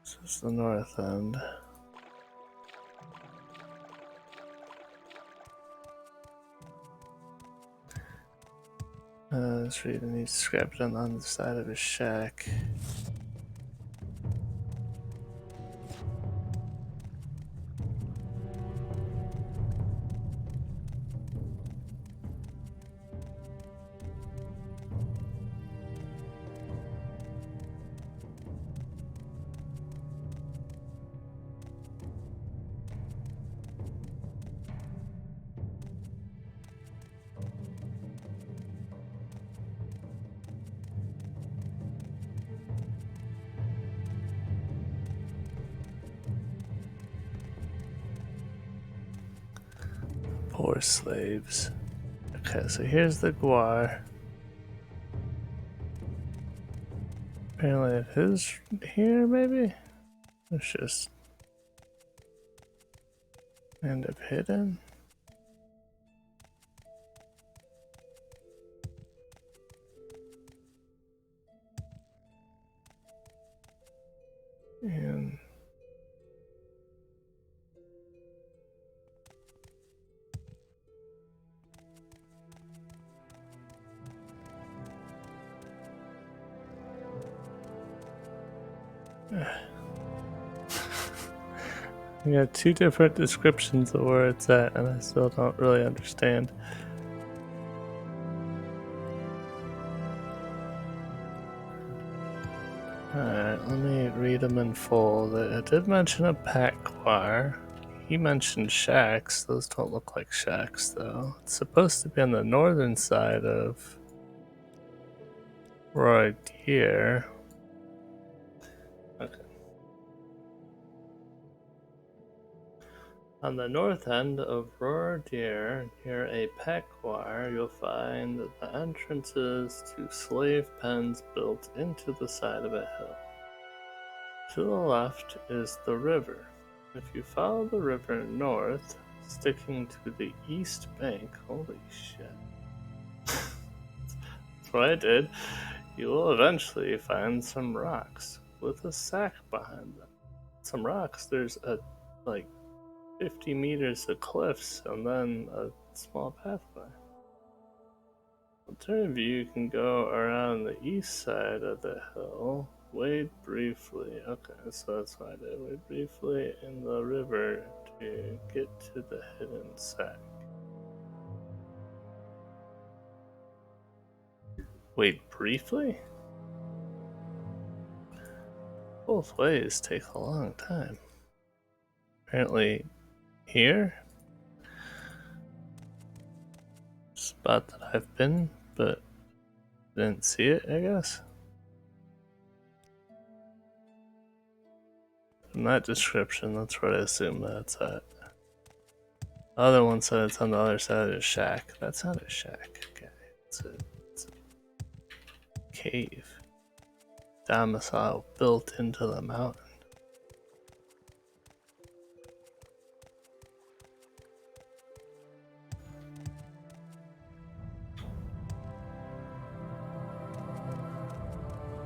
S1: This is the north end. This reading needs to scrap it on the side of his shack. Poor slaves. Okay, so here's the Guar. Apparently it is here, maybe? It's just end up hidden. And I got two different descriptions of where it's at, and I still don't really understand. Alright, let me read them in full. I did mention a pack choir. He mentioned shacks. Those don't look like shacks, though. It's supposed to be on the northern side of Roa Dyr. Okay. On the north end of Roa Dyr, near a pequar, you'll find the entrances to slave pens built into the side of a hill. To the left is the river. If you follow the river north, sticking to the east bank, holy shit. That's what I did. You will eventually find some rocks with a sack behind them. Some rocks, there's a, 50 meters of cliffs and then a small pathway. Alternatively, you can go around the east side of the hill, wade briefly. Okay, so that's what I did. Wade briefly in the river to get to the hidden sack. Wade briefly? Both ways take a long time. Apparently, here? Spot that I've been, but didn't see it, I guess. From that description, that's where I assume that's at. The other one said it's on the other side of the shack. That's not a shack, okay. It's a cave. Domicile built into the mountain.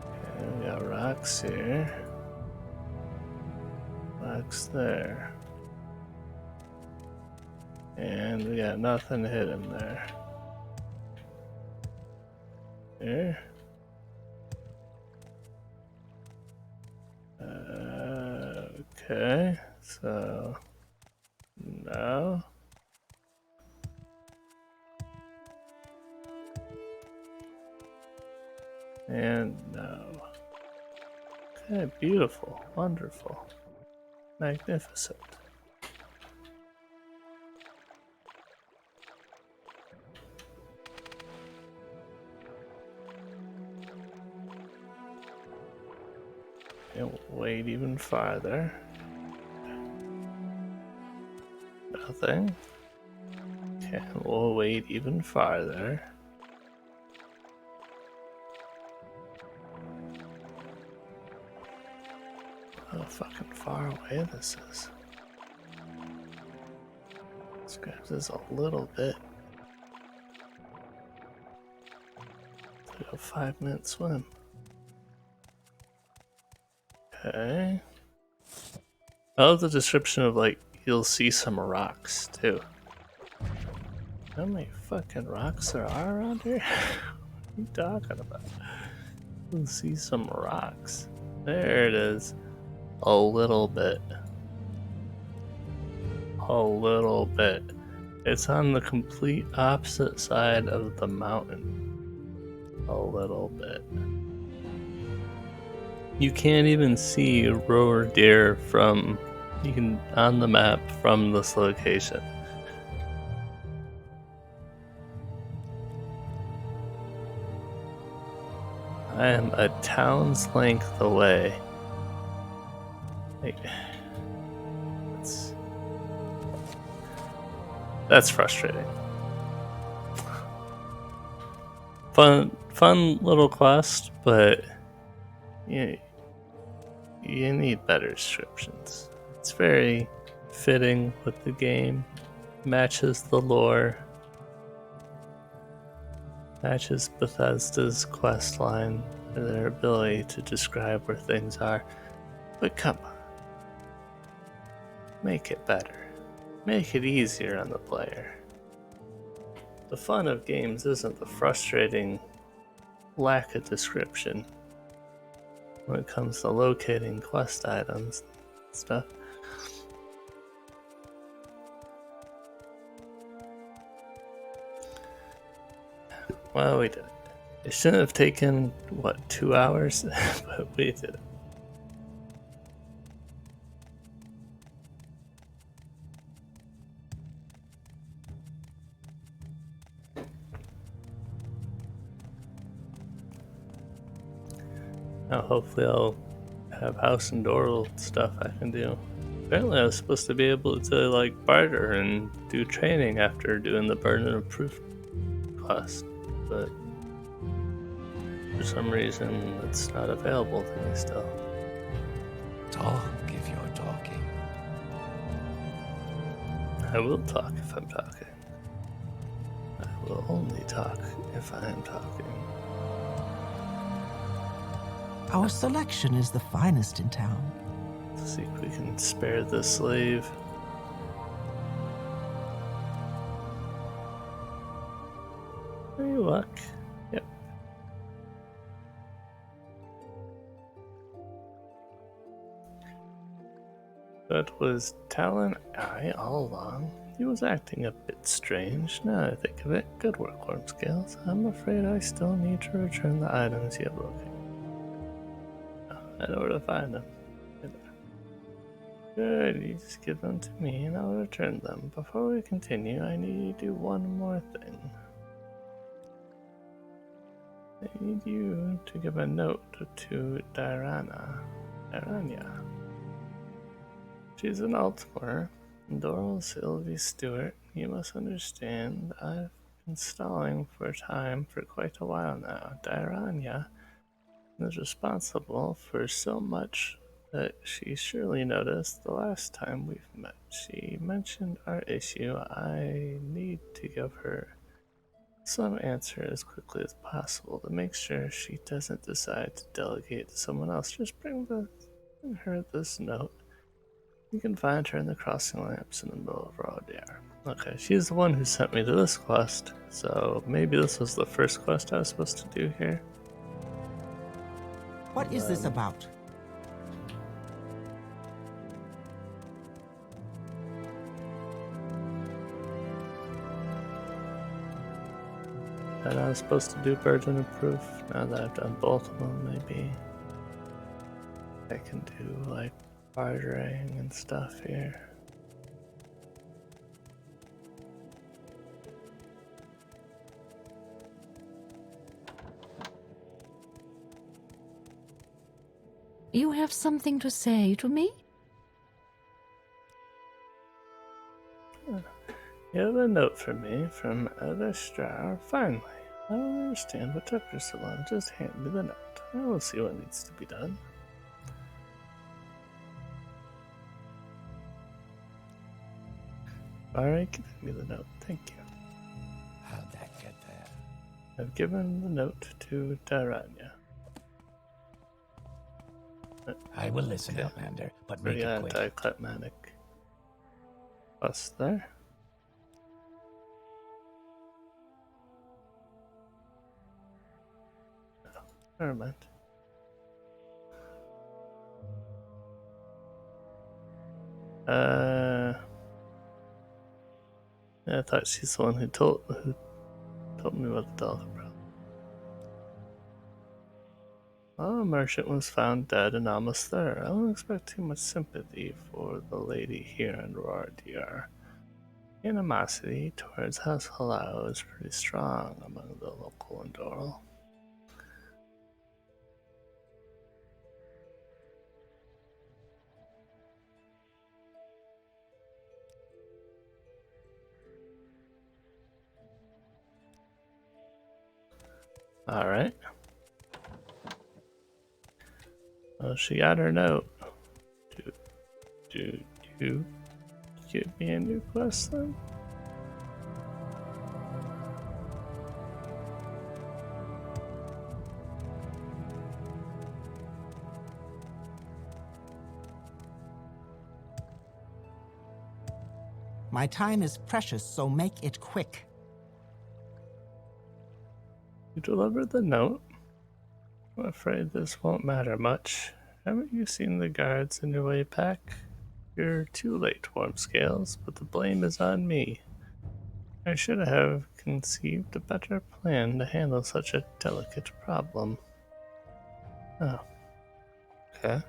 S1: Okay, we got rocks here. Rocks there. And we got nothing hidden there. Here. Okay, so no. And no. Okay, beautiful, wonderful, magnificent. And we'll wait even farther. Nothing. Okay, we'll wait even farther. How fucking far away this is. Let's grab this a little bit. It's like a 5-minute swim. Okay. I love the description of you'll see some rocks too. How many fucking rocks there are around here? What are you talking about? You'll see some rocks. There it is. A little bit. A little bit. It's on the complete opposite side of the mountain. A little bit. You can't even see Roa Dyr on the map from this location. I am a town's length away. That's frustrating. Fun little quest, but you need better descriptions. It's very fitting with the game, matches the lore, matches Bethesda's quest line and their ability to describe where things are. But come on, make it better. Make it easier on the player. The fun of games isn't the frustrating lack of description when it comes to locating quest items and stuff. Well, we did it. It shouldn't have taken, 2 hours? But we did it. Now hopefully I'll have House Indoril stuff I can do. Apparently I was supposed to be able to barter and do training after doing the burden of proof quest, but for some reason it's not available to me still.
S7: Talk if you're talking.
S1: I will talk if I'm talking. I will only talk if I am talking.
S13: Our selection is the finest in town.
S1: Let's see if we can spare the slave. Hey, luck. Yep. That was Talon Eye all along. He was acting a bit strange. Now I think of it, good work, Worm Scales. I'm afraid I still need to return the items you have located. I know where to find them. Good, you just give them to me and I'll return them. Before we continue, I need you to do one more thing. I need you to give a note to Dyrania. She's an Altmer, Indoril Sylvie Stewart. You must understand, I've been stalling for time for quite a while now. Dyrania is responsible for so much that she surely noticed the last time we've met. She mentioned our issue. I need to give her some answer as quickly as possible to make sure she doesn't decide to delegate to someone else. Just bring her this note. You can find her in the crossing lamps in the middle of Roa Dyr. Okay, she's the one who sent me to this quest, so maybe this was the first quest I was supposed to do here.
S13: What is this about?
S1: And I was supposed to do burden of proof. Now that I've done both of them, maybe I can do bartering and stuff here.
S5: You have something to say to me?
S1: You have a note for me from Elvestrar. Finally, I don't understand what took her so long. Just hand me the note. I will see what needs to be done. Alright, give me the note. Thank you.
S7: How'd that get there?
S1: I've given the note to Dyrania.
S7: I will listen, Outlander, but make
S1: Pretty
S7: it quick.
S1: anticlimactic. Us there. No, never mind. Yeah, I thought she's the one who told me about the dollar problem. Well, a merchant was found dead and almost there. I don't expect too much sympathy for the lady here in Roa Dyr. Animosity towards House Halal is pretty strong among the local Indoril. Alright. Well, she got her note. Do you give me a new quest then?
S13: My time is precious, so make it quick.
S1: You delivered the note? I'm afraid this won't matter much. Haven't you seen the guards in your way back? You're too late, Warm Scales, but the blame is on me. I should have conceived a better plan to handle such a delicate problem. Oh. Okay.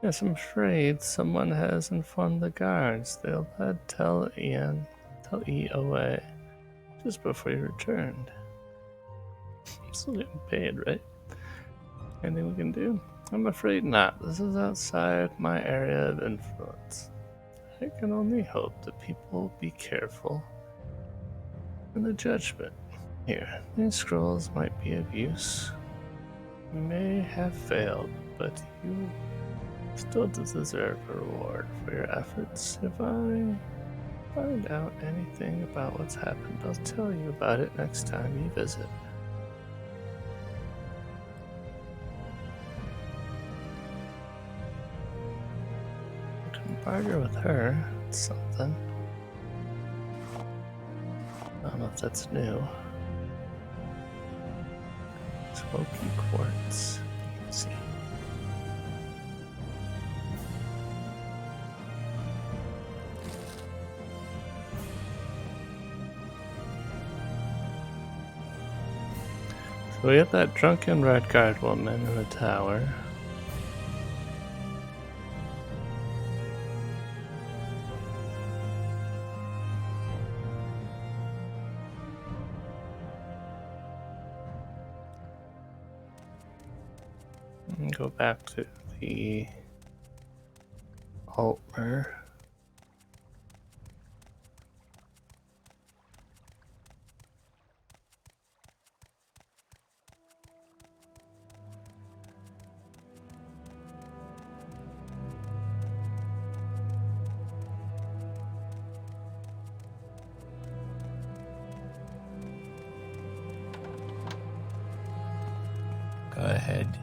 S1: Yes, I'm afraid someone has informed the guards. They'll tell E away just before he returned. I'm still getting paid, right? Anything we can do? I'm afraid not. This is outside my area of influence. I can only hope that people will be careful in the judgment. Here, these scrolls might be of use. You may have failed, but you still deserve a reward for your efforts. If I find out anything about what's happened, I'll tell you about it next time you visit. I can barter with her. It's something. I don't know if that's new. Smoky quartz. You can see. So we have that drunken red guard woman in the tower. And go back to the altar.
S7: Go ahead.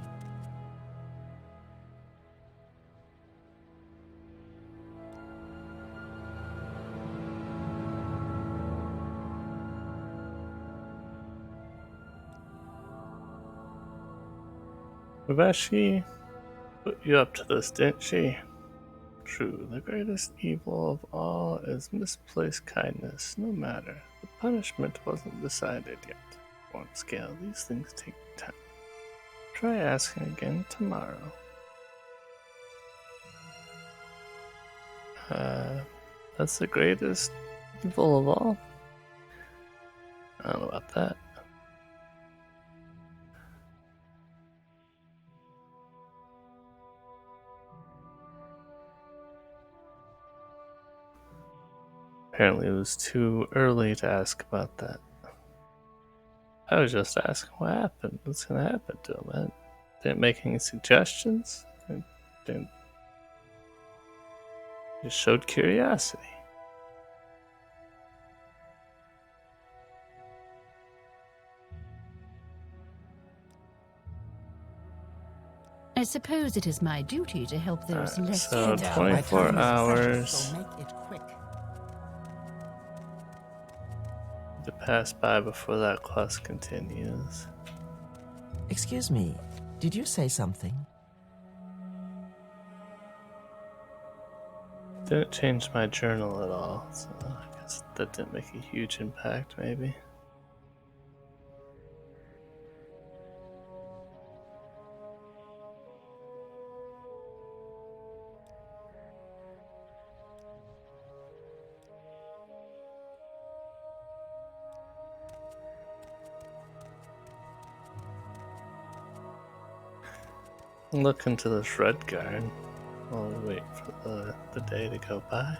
S1: Vashi put you up to this, didn't she? True, the greatest evil of all is misplaced kindness, no matter. The punishment wasn't decided yet. On scale, these things take time. Try asking again tomorrow. That's the greatest evil of all? I don't know about that. Apparently it was too early to ask about that. I was just asking what happened. What's gonna happen to him? I didn't make any suggestions. I didn't. Just showed curiosity.
S5: I suppose it is my duty to help those less
S1: So
S5: fortunate.
S1: 24 hours
S13: So make it quick.
S1: to pass by before that quest continues.
S13: Excuse me, did you say something?
S1: Didn't change my journal at all, so I guess that didn't make a huge impact, maybe. Look into this red guard while we wait for the day to go by.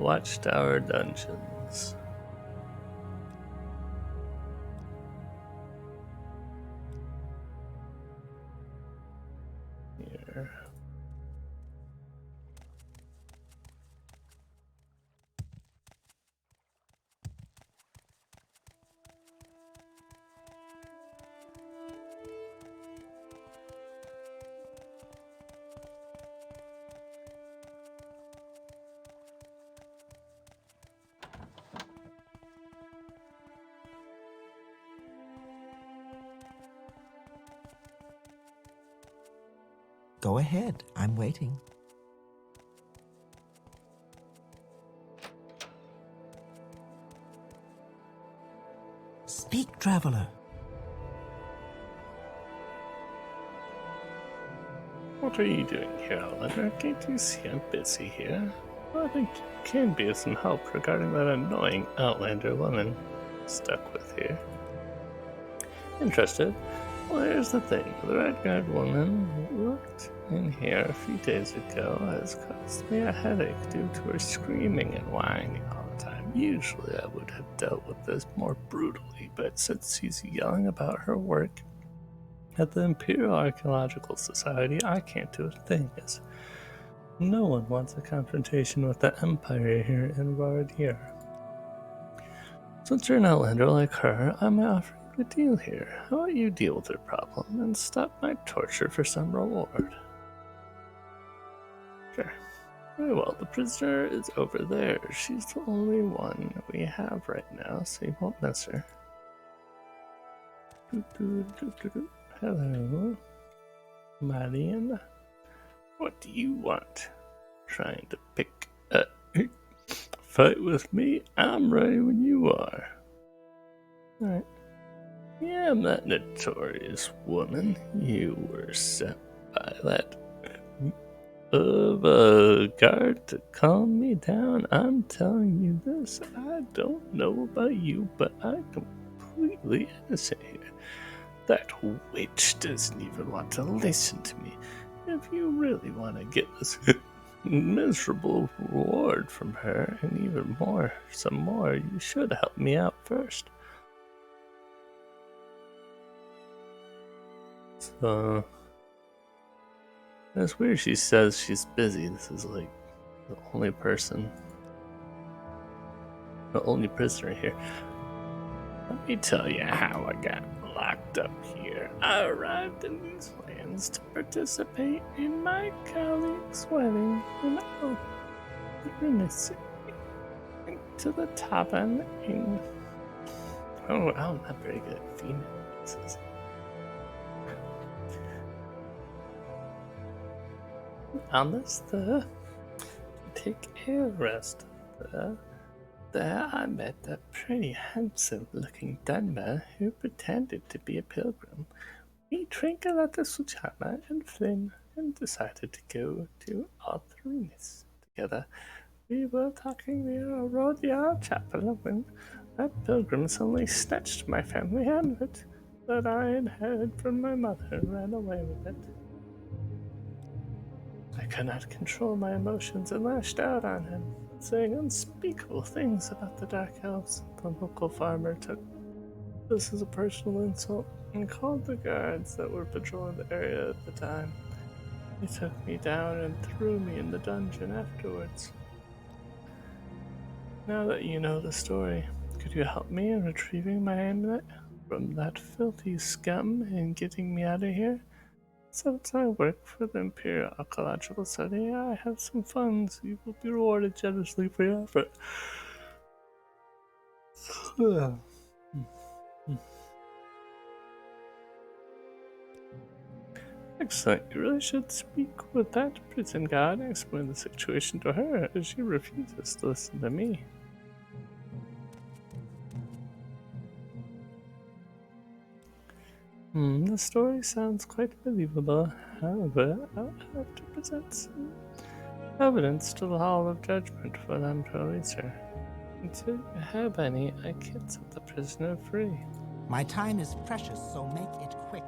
S1: Watchtower Dungeons. Here.
S13: Go ahead, I'm waiting. Speak, traveler.
S1: What are you doing here, Outlander? Can't you see I'm busy here? Well, I think you can be of some help regarding that annoying Outlander woman stuck with here. Interested? Well, here's the thing. The red-guard woman who looked in here a few days ago has caused me a headache due to her screaming and whining all the time. Usually I would have dealt with this more brutally, but since she's yelling about her work at the Imperial Archaeological Society, I can't do a thing, as no one wants a confrontation with the Empire here in Roa Dyr. Since you're an Outlander like her, I might offer you a deal here. How about you deal with her problem and stop my torture for some reward? Sure. Very well, the prisoner is over there. She's the only one we have right now, so you won't miss her. Hello, Marian. What do you want? Trying to pick a fight with me? I'm ready when you are. Alright. Yeah, I'm that notorious woman you were sent by that of a guard to calm me down. I'm telling you this, I don't know about you, but I'm completely innocent here. That witch doesn't even want to listen to me. If you really want to get this miserable reward from her, and even more, some more, you should help me out first. So, that's weird. She says she's busy. This is like the only person, the only prisoner here. Let me tell you how I got locked up here. I arrived in these lands to participate in my colleague's wedding, and I'll to the tavern in. Oh, I'm not very good at female voices. On this to take a rest. There I met a pretty handsome-looking Dunmer who pretended to be a pilgrim. We drank a lot of Suchama and Flynn and decided to go to Argonian together. We were talking near a Roa Dyr chapel when that pilgrim suddenly snatched my family amulet that I inherited from my mother and ran away with it. I could not control my emotions and lashed out on him, saying unspeakable things about the Dark Elves. The local farmer took this as a personal insult and called the guards that were patrolling the area at the time. They took me down and threw me in the dungeon afterwards. Now that you know the story, could you help me in retrieving my amulet from that filthy scum and getting me out of here? Since I work for the Imperial Archaeological Society, I have some funds. You will be rewarded generously for your effort. Excellent. You really should speak with that prison guard and explain the situation to her, as she refuses to listen to me. The story sounds quite believable. However, I'll have to present some evidence to the Hall of Judgment for them to release her. Until you have any, I can't set the prisoner free.
S13: My time is precious, so make it quick.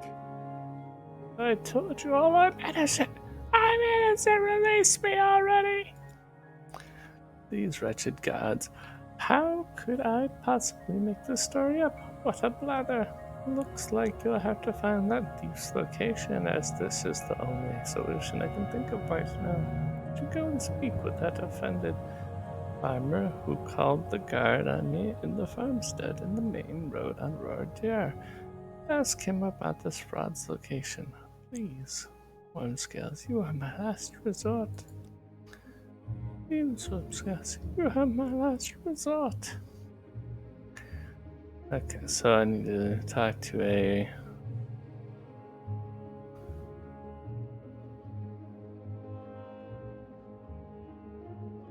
S1: I told you all I'm innocent! I'm innocent! Release me already! These wretched gods. How could I possibly make this story up? What a blather. Looks like you'll have to find that thief's location, as this is the only solution I can think of right now. Would you go and speak with that offended farmer who called the guard on me in the farmstead in the main road on Roa Dyr? Ask him about this fraud's location. Please. Wormscales, you are my last resort. Please, Wormscales, you are my last resort. Okay, so I need to talk to a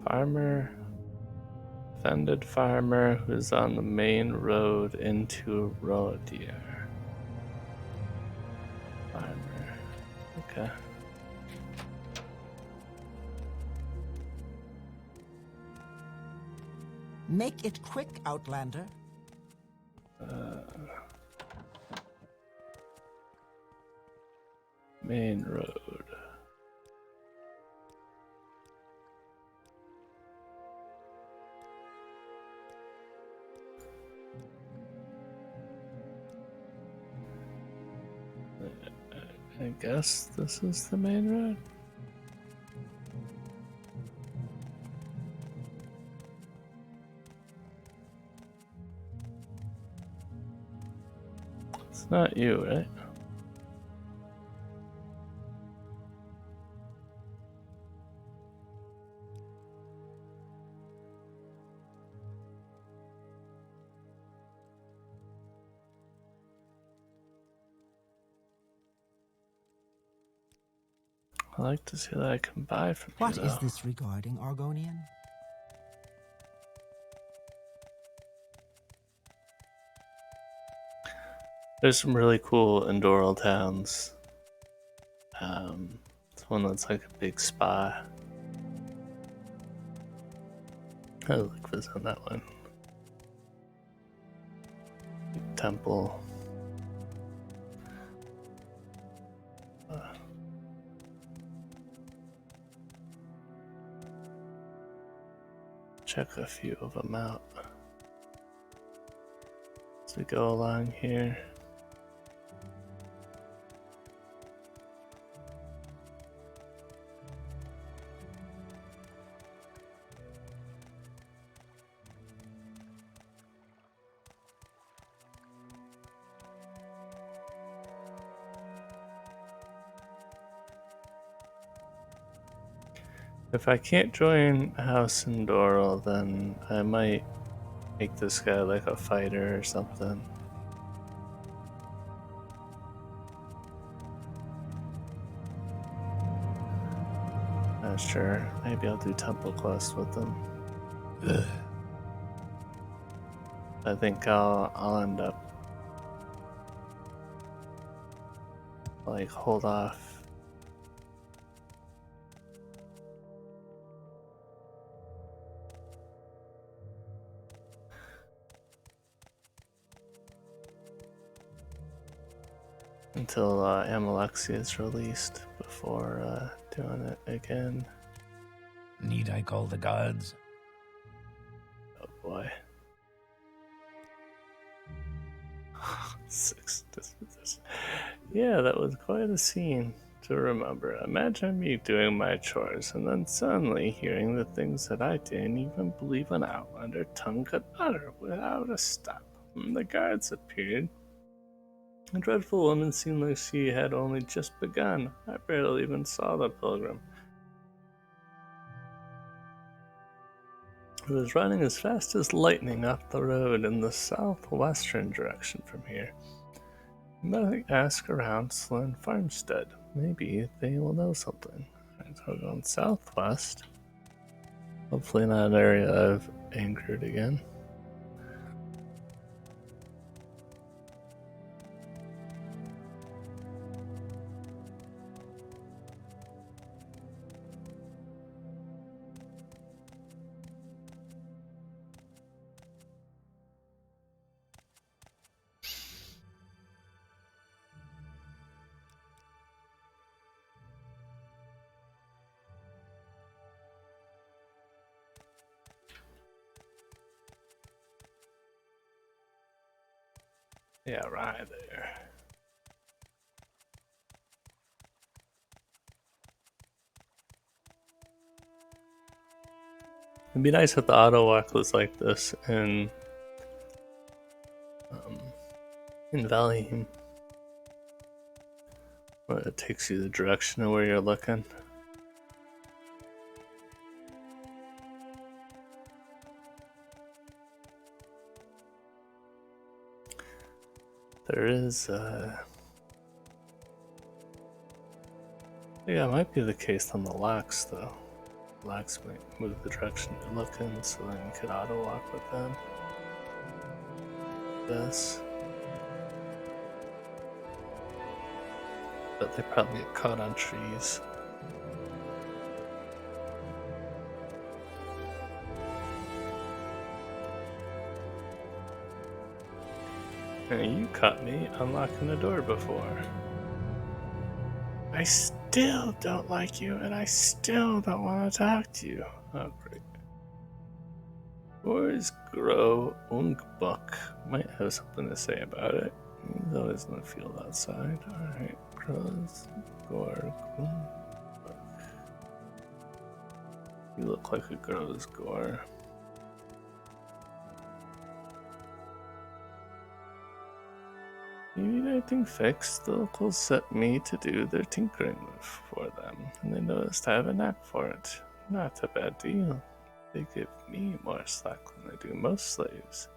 S1: farmer, offended farmer who's on the main road into Roa Dyr. Farmer, okay.
S13: Make it quick, Outlander.
S1: Main road. I guess this is the main road. It's not you, right? I like to see that I can buy from you.
S13: What is this regarding, Argonian?
S1: There's some really cool Indoril towns. It's one that's like a big spa. I like visiting that one. Big temple. Check a few of them out as we go along here. If I can't join House Indoril, then I might make this guy like a fighter or something. Not sure. Maybe I'll do Temple Quest with them.
S7: Ugh.
S1: I think I'll end up like hold off. Until Amalexia is released before doing it again.
S7: Need I call the gods?
S1: Oh boy. 6 disposition. Yeah, that was quite a scene to remember. Imagine me doing my chores and then suddenly hearing the things that I didn't even believe an Outlander tongue could utter without a stop. And the guards appeared. The dreadful woman seemed like she had only just begun. I barely even saw the pilgrim. He was running as fast as lightning up the road in the southwestern direction from here. You might ask around Sloan Farmstead. Maybe they will know something. Alright, so we're going southwest. Hopefully not an area I've angered again. Yeah, right there. It'd be nice if the auto walk was like this in Valheim, where it takes you the direction of where you're looking. There is, yeah, it might be the case on the locks, though. Locks might move the direction you're looking, so then you could auto walk with them. This. But they probably get caught on trees. And you caught me unlocking the door before. I still don't like you, and I still don't want to talk to you. Oh, great. Where's Gro Ungbuk? Might have something to say about it. He's always in the field outside. Alright, Gro's Gore Ungbuk. You look like a Gro's Gore. You need anything fixed? The locals set me to do their tinkering for them, and they noticed I have a knack for it. Not a bad deal. They give me more slack than they do most slaves.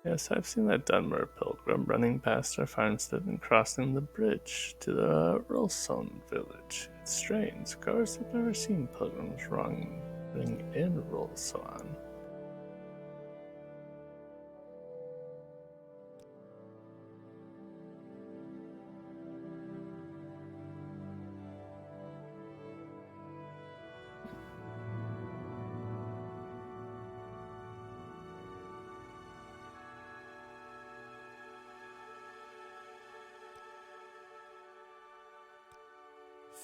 S1: Yes, I've seen that Dunmer pilgrim running past our farmstead and crossing the bridge to the Rolson village. It's strange. Cars have never seen pilgrims running in Rolson.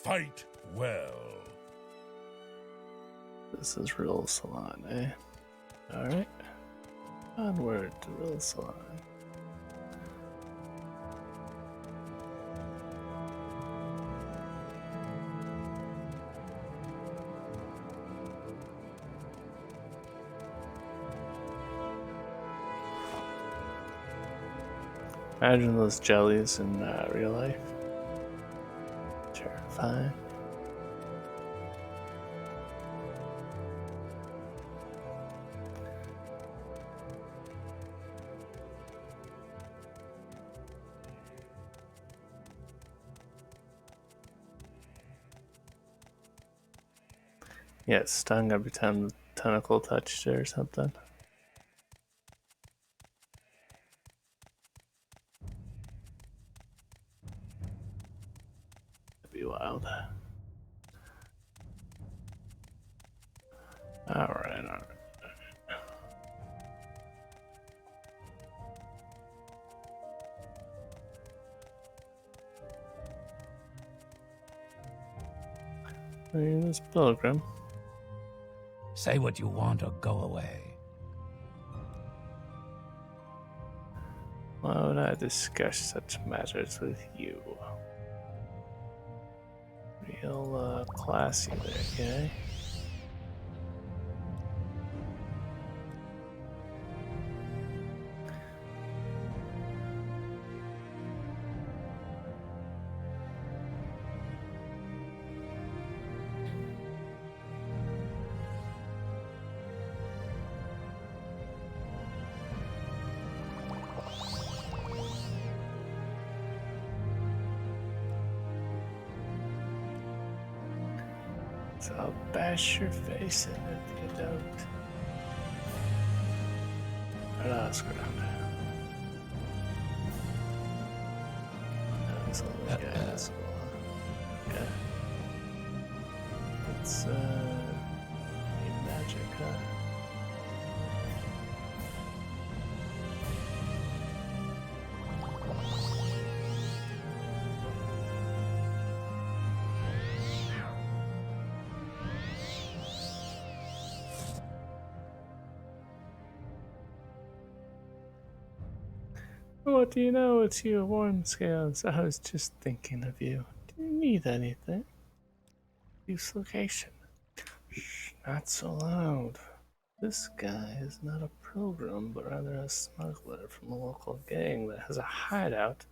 S3: Fight well.
S1: This is Real Salon, eh? Alright. Onward to Real Salon. Imagine those jellies in real life. Terrifying. Yeah, it stung every time the tentacle touched it or something. That'd be wild. Alright, alright. This pilgrim.
S7: Say what you want or go away.
S1: Why would I discuss such matters with you? Real classy there, okay? So I'll bash your face in if you don't. Right, I'll screw around. He's a little guy, that's cool. Okay. It's, need magic, huh? What do you know? It's you, Warm Scales. I was just thinking of you. Do you need anything? Use location. Shh, not so loud. This guy is not a pilgrim, but rather a smuggler from a local gang that has a hideout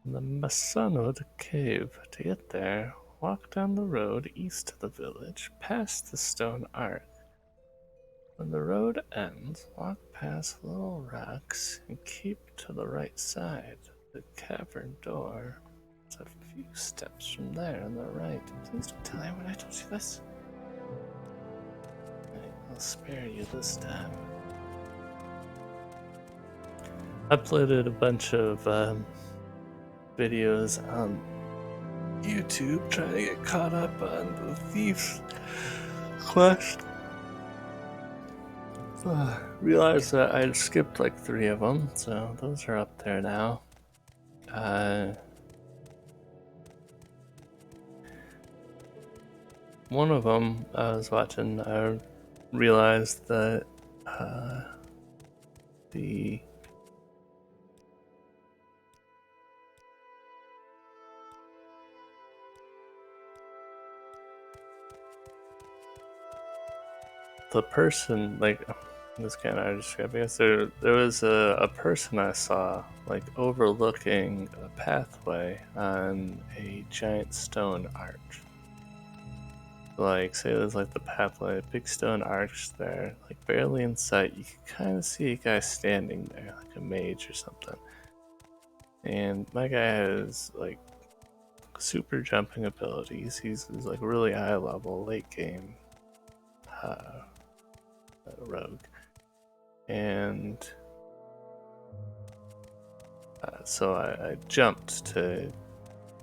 S1: in the Masanud cave. To get there, walk down the road east of the village, past the stone arch. When the road ends, walk past little rocks and keep to the right side. The cavern door is a few steps from there on the right. Please don't tell anyone I told you this. I'll spare you this time. I uploaded a bunch of videos on YouTube trying to get caught up on the Thief's Quest. Realized that I skipped like 3 of them, so those are up there now. One of them I was watching, I realized that the person, like, this kind of hard to describe. I guess there was a person I saw like overlooking a pathway on a giant stone arch. Like, say there's like the pathway, a big stone arch there, like barely in sight. You can kind of see a guy standing there, like a mage or something. And my guy has like super jumping abilities. He's like really high level, late game rogue. And so I jumped to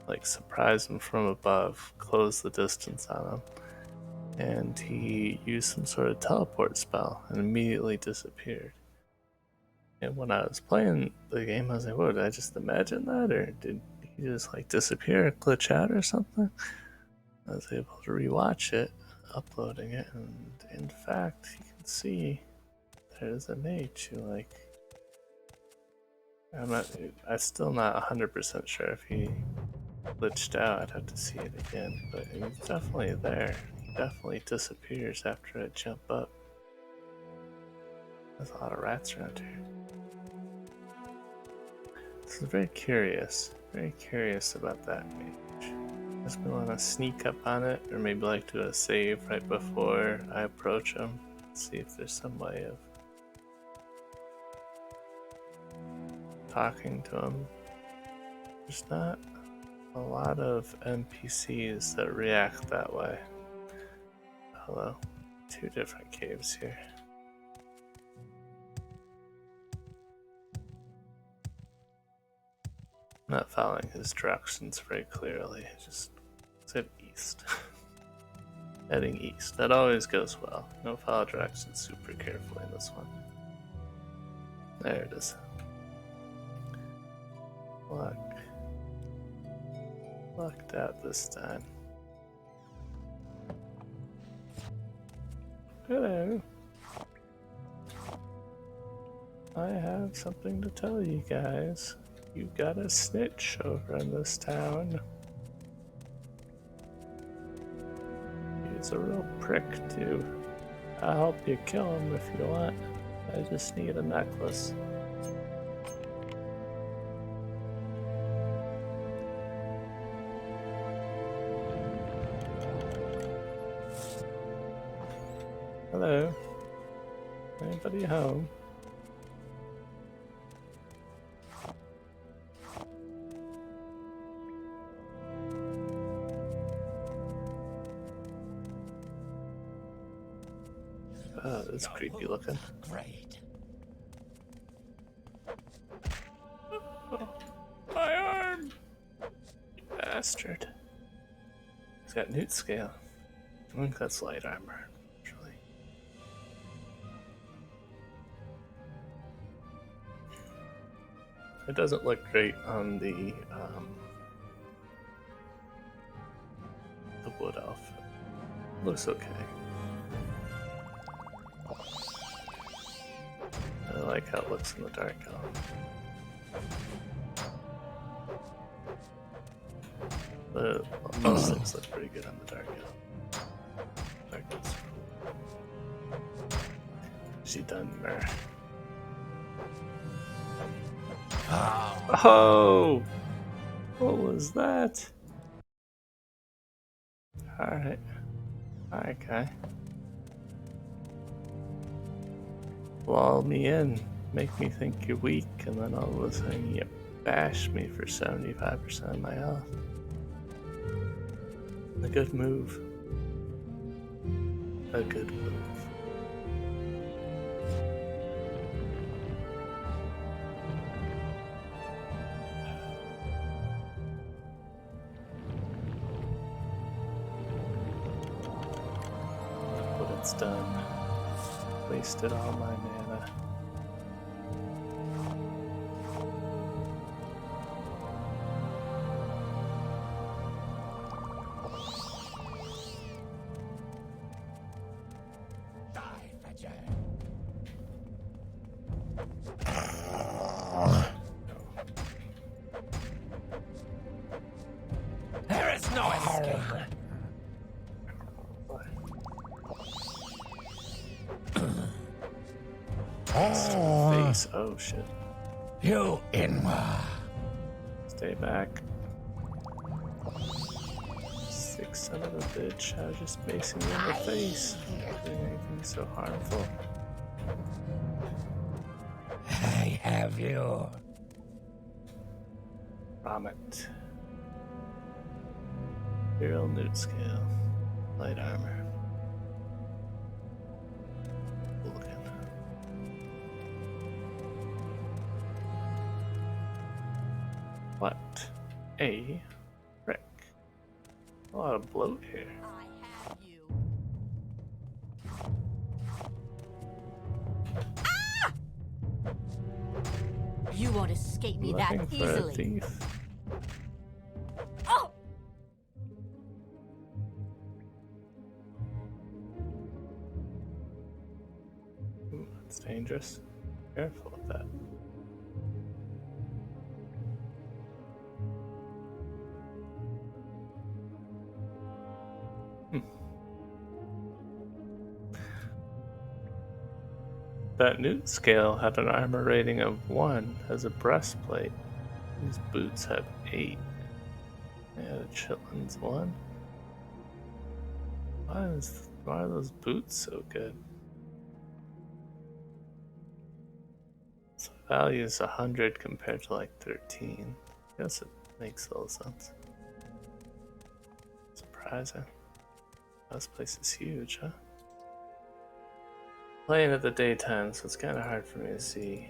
S1: like surprise him from above, close the distance on him, and he used some sort of teleport spell and immediately disappeared. And when I was playing the game, I was like, "What, did I just imagine that, or did he just like disappear, glitch out, or something?" I was able to rewatch it, uploading it, and in fact, you can see there's a mage who like. I'm still not 100% sure if he glitched out. I'd have to see it again, but he's definitely there. He definitely disappears after I jump up. There's a lot of rats around here. This is very curious about that mage. Just want to sneak up on it, or maybe like do a save right before I approach him. See if there's some way of talking to him. There's not a lot of NPCs that react that way. Hello. 2 different caves here. Not following his directions very clearly. Just said east. Heading east. That always goes well. No follow directions super carefully in this one. There it is. Locked out this time. Hello. I have something to tell you guys. You got a snitch over in this town. He's a real prick too. I'll help you kill him if you want. I just need a necklace. Hello. Anybody home? Oh, that's creepy looking.
S3: Great.
S1: Oh, my arm! You bastard. He's got newt scale. I think that's light armor. It doesn't look great on the wood elf. Looks okay. I like how it looks in the dark elf. Most things look pretty good on the dark elf. Darkness. She done there. Oh! What was that? Alright. Alright, guy. Lull me in. Make me think you're weak, and then all of a sudden you bash me for 75% of my health. A good move. A good move. But it's done. Wasted all my mana.
S3: There is no escape.
S1: Face. Oh shit.
S3: You Inwa.
S1: Stay back. Sick son of a bitch. I was just facing you in the face. Not doing anything so harmful.
S3: I have you.
S1: Vomit. Imperial Newt Scale. Light armor. Logan. What a wreck. A lot of bloat here.
S9: I have you. You won't escape me that
S1: Looking for a
S9: easily.
S1: thief.
S9: Oh!
S1: Ooh, that's dangerous. Careful with that. That Newt scale had an armor rating of 1 as a breastplate. These boots have 8. Yeah, the Chitlins 1. Why are those boots so good? So value is 100 compared to like 13. I guess it makes a little sense. Surprising. This place is huge, huh? Playing at the daytime, so it's kind of hard for me to see.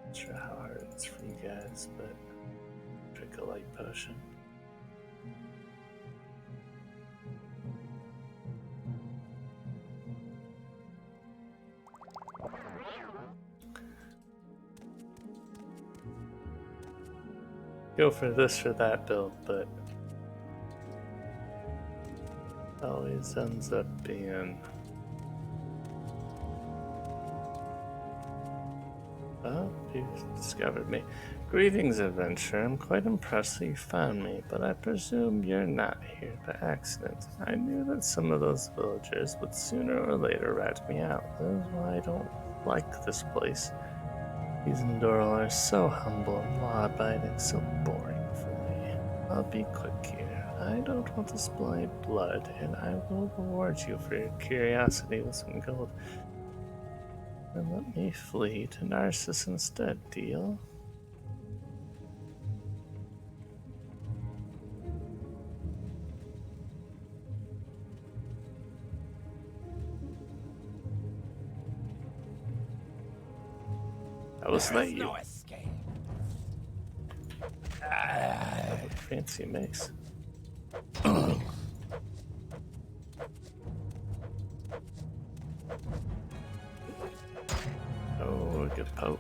S1: Not sure how hard it is for you guys, but drink a light potion. Go for this or that build, but always ends up being. Oh, you discovered me. Greetings, adventurer. I'm quite impressed that you found me, but I presume you're not here by accident. I knew that some of those villagers would sooner or later rat me out. That is why I don't like this place. These Indoril are so humble and law-abiding, so boring for me. I'll be quick here. I don't want to spill blood, and I will reward you for your curiosity with some gold. And let me flee to Narcissus instead, deal? That was not you.
S3: No escape.
S1: Fancy mace. Oh, a good poke.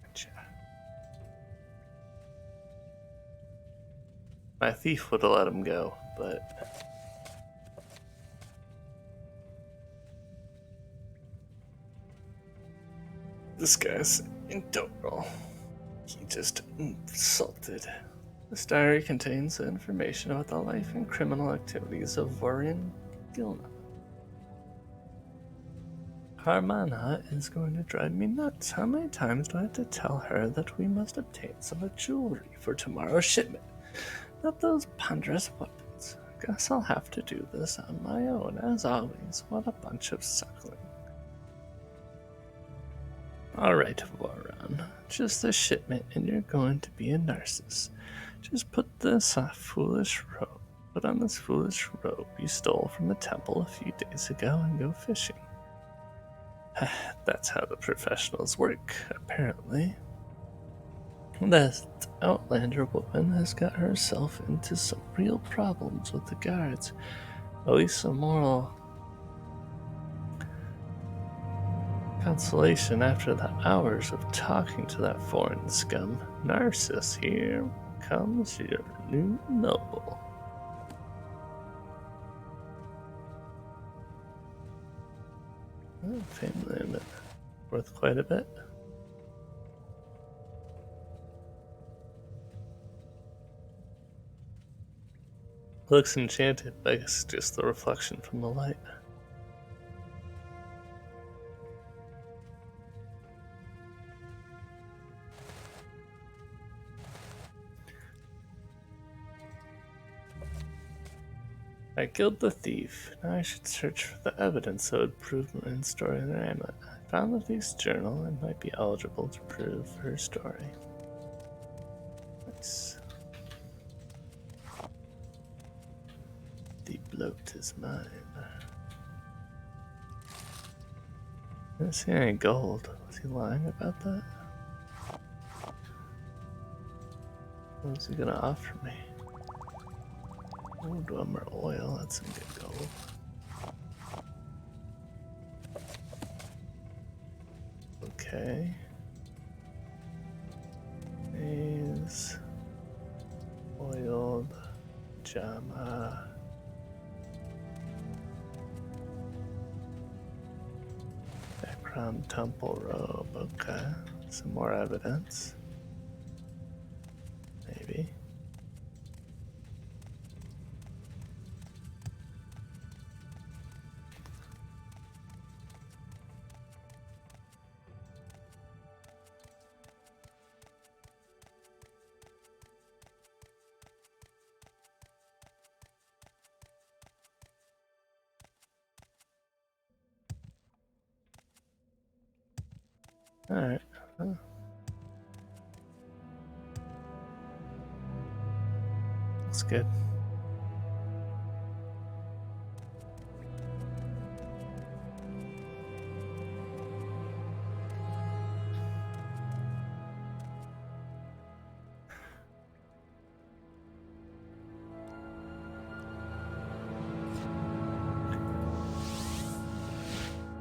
S1: Gotcha. My thief would have let him go, but this guy's Indoril. He just insulted. This diary contains information about the life and criminal activities of Warren Gilman. Carmana is going to drive me nuts. How many times do I have to tell her that we must obtain some jewelry for tomorrow's shipment? Not those ponderous weapons. Guess I'll have to do this on my own, as always. What a bunch of suckling. Alright, Warren. Just the shipment, and you're going to be a narcissus. Just put on this foolish robe you stole from the temple a few days ago and go fishing. That's how the professionals work, apparently. That Outlander woman has got herself into some real problems with the guards. At least some moral consolation after the hours of talking to that foreign scum. Narcissus, here comes your new noble. Family limit. Worth quite a bit. Looks enchanted, but I guess it's just the reflection from the light. I killed the thief. Now I should search for the evidence that would prove my story in the amulet. I found the thief's journal and might be eligible to prove her story. Nice. The bloat is mine. I didn't see any gold. Was he lying about that? What was he gonna offer me? Ooh, Dwemer oil, that's some good gold. Okay. Maize. Oiled. Jama. Background temple robe, okay. Some more evidence. Maybe. Alright. Huh. Looks good.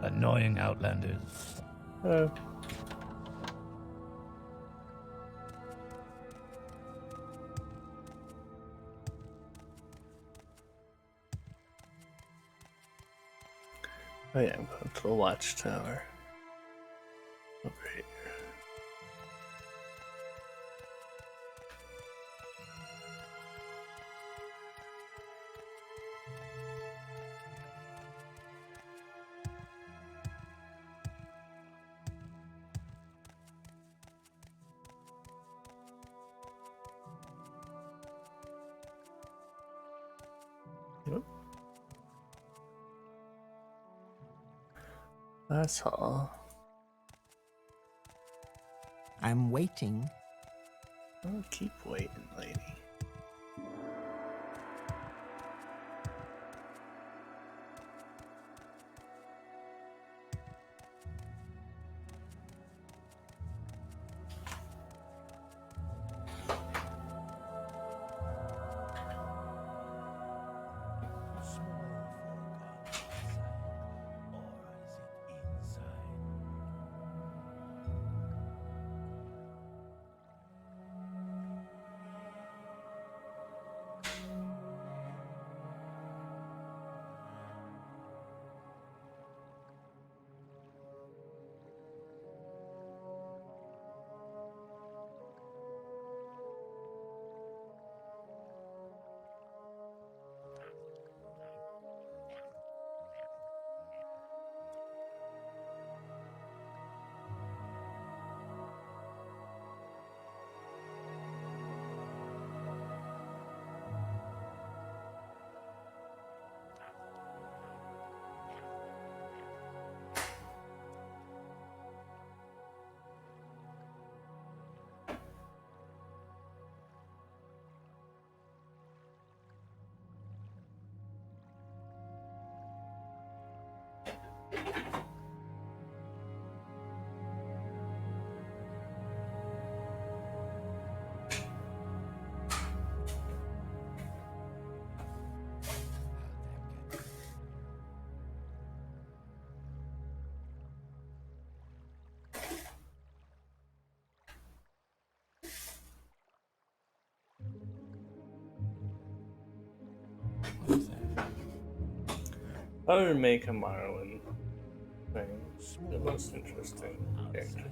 S7: Annoying outlanders.
S1: Hello. Oh yeah, I'm going to the watchtower. Over here. Yep. That's all.
S13: I'm waiting.
S1: I'll keep waiting, lady. Probably make a Morrowind thing. The most interesting character.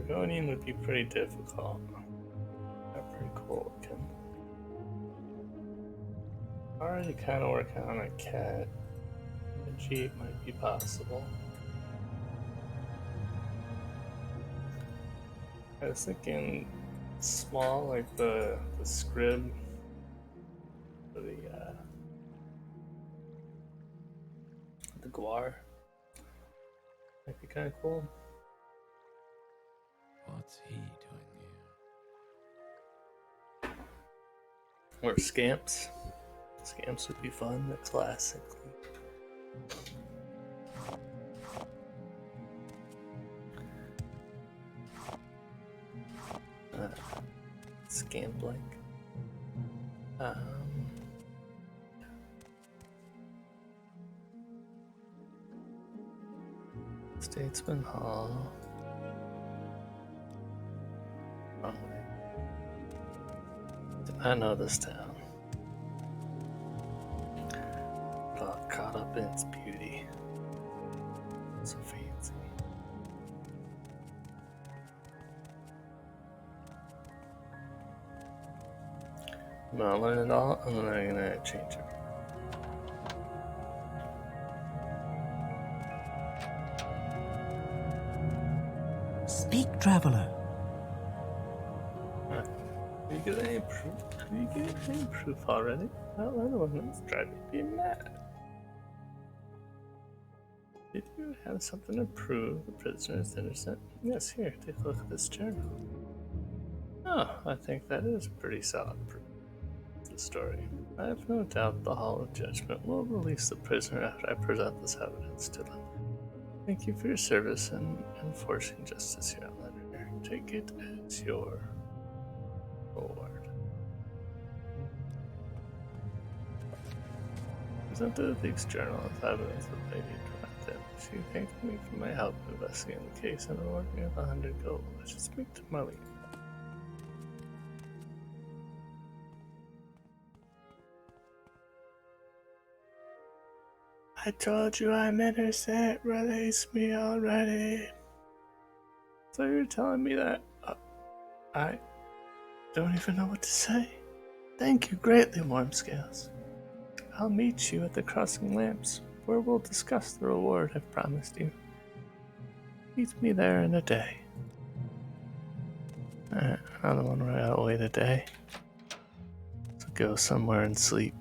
S1: Argonian would be pretty difficult. They're pretty cool looking. Already kind of working on a cat. A jeep might be possible. I was thinking small, like the scrib for the guar. Might be kind of cool.
S7: What's he doing here?
S1: Or scamps. Scamps would be fun, the classic. Scamp like. Statesman Hall. Wrong way. I know this town. Got caught up in its beauty. So fancy. I'm gonna learn it all, and then I'm gonna change it.
S13: Speak, traveler.
S1: You get any proof? You get any proof already? Another one that's driving me mad. Did you have something to prove the prisoner is innocent? Yes, here, take a look at this journal. Oh, I think that is pretty solid proof of the story. I have no doubt the Hall of Judgment will release the prisoner after I present this evidence to them. Thank you for your service in enforcing justice here, Outlander. Take it as your reward. Presented the thief's journal as evidence of Lady Atronach. She thanked me for my help investigating the case and rewarded me with 100 gold. I should speak to my leader. I told you I'm innocent. Release me already. So you're telling me that I don't even know what to say. Thank you greatly, Warmscales. I'll meet you at the Crossing Lamps, where we'll discuss the reward I've promised you. Meet me there in a day. Another one where I gotta wait a day. So go somewhere and sleep.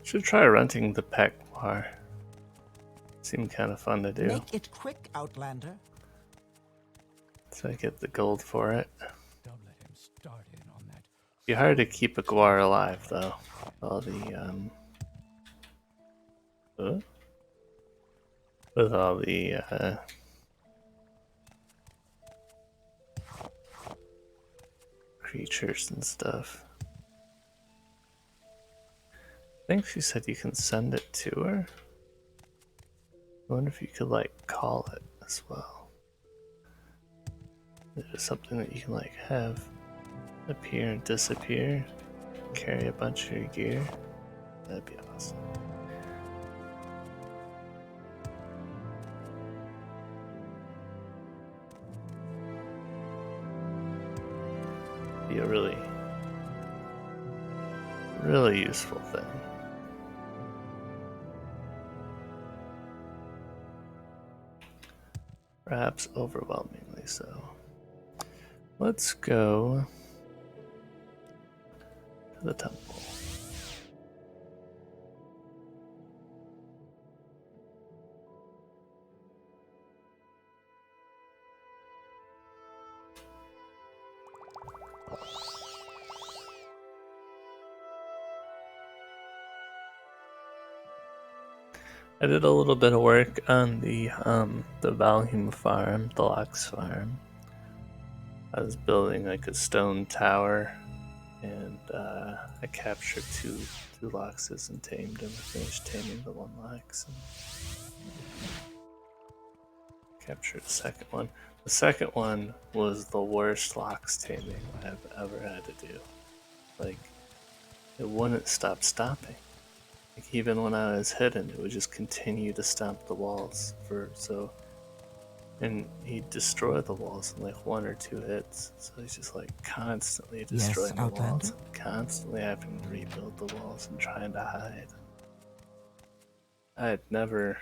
S1: Should try renting the pet bar. Seemed kind of fun to do.
S13: Make it quick, Outlander.
S1: So I get the gold for it.
S7: Don't let him start in on that.
S1: Be hard to keep a guar alive though. All the with all the creatures and stuff. I think she said you can send it to her. I wonder if you could like call it as well. There's something that you can like have appear and disappear, carry a bunch of your gear. That'd be awesome. Be a really useful thing. Perhaps overwhelmingly so. Let's go to the temple. I did a little bit of work on the volume farm, the Lox farm. I was building like a stone tower, and I captured two Loxes and tamed them. I finished taming the one Lox. captured the second one. The second one was the worst lox taming I've ever had to do. Like, it wouldn't stop stomping. Like, even when I was hidden, it would just continue to stomp the walls and he'd destroy the walls in like 1 or 2 hits. So he's just like constantly destroying the walls, constantly having to rebuild the walls and trying to hide. I had never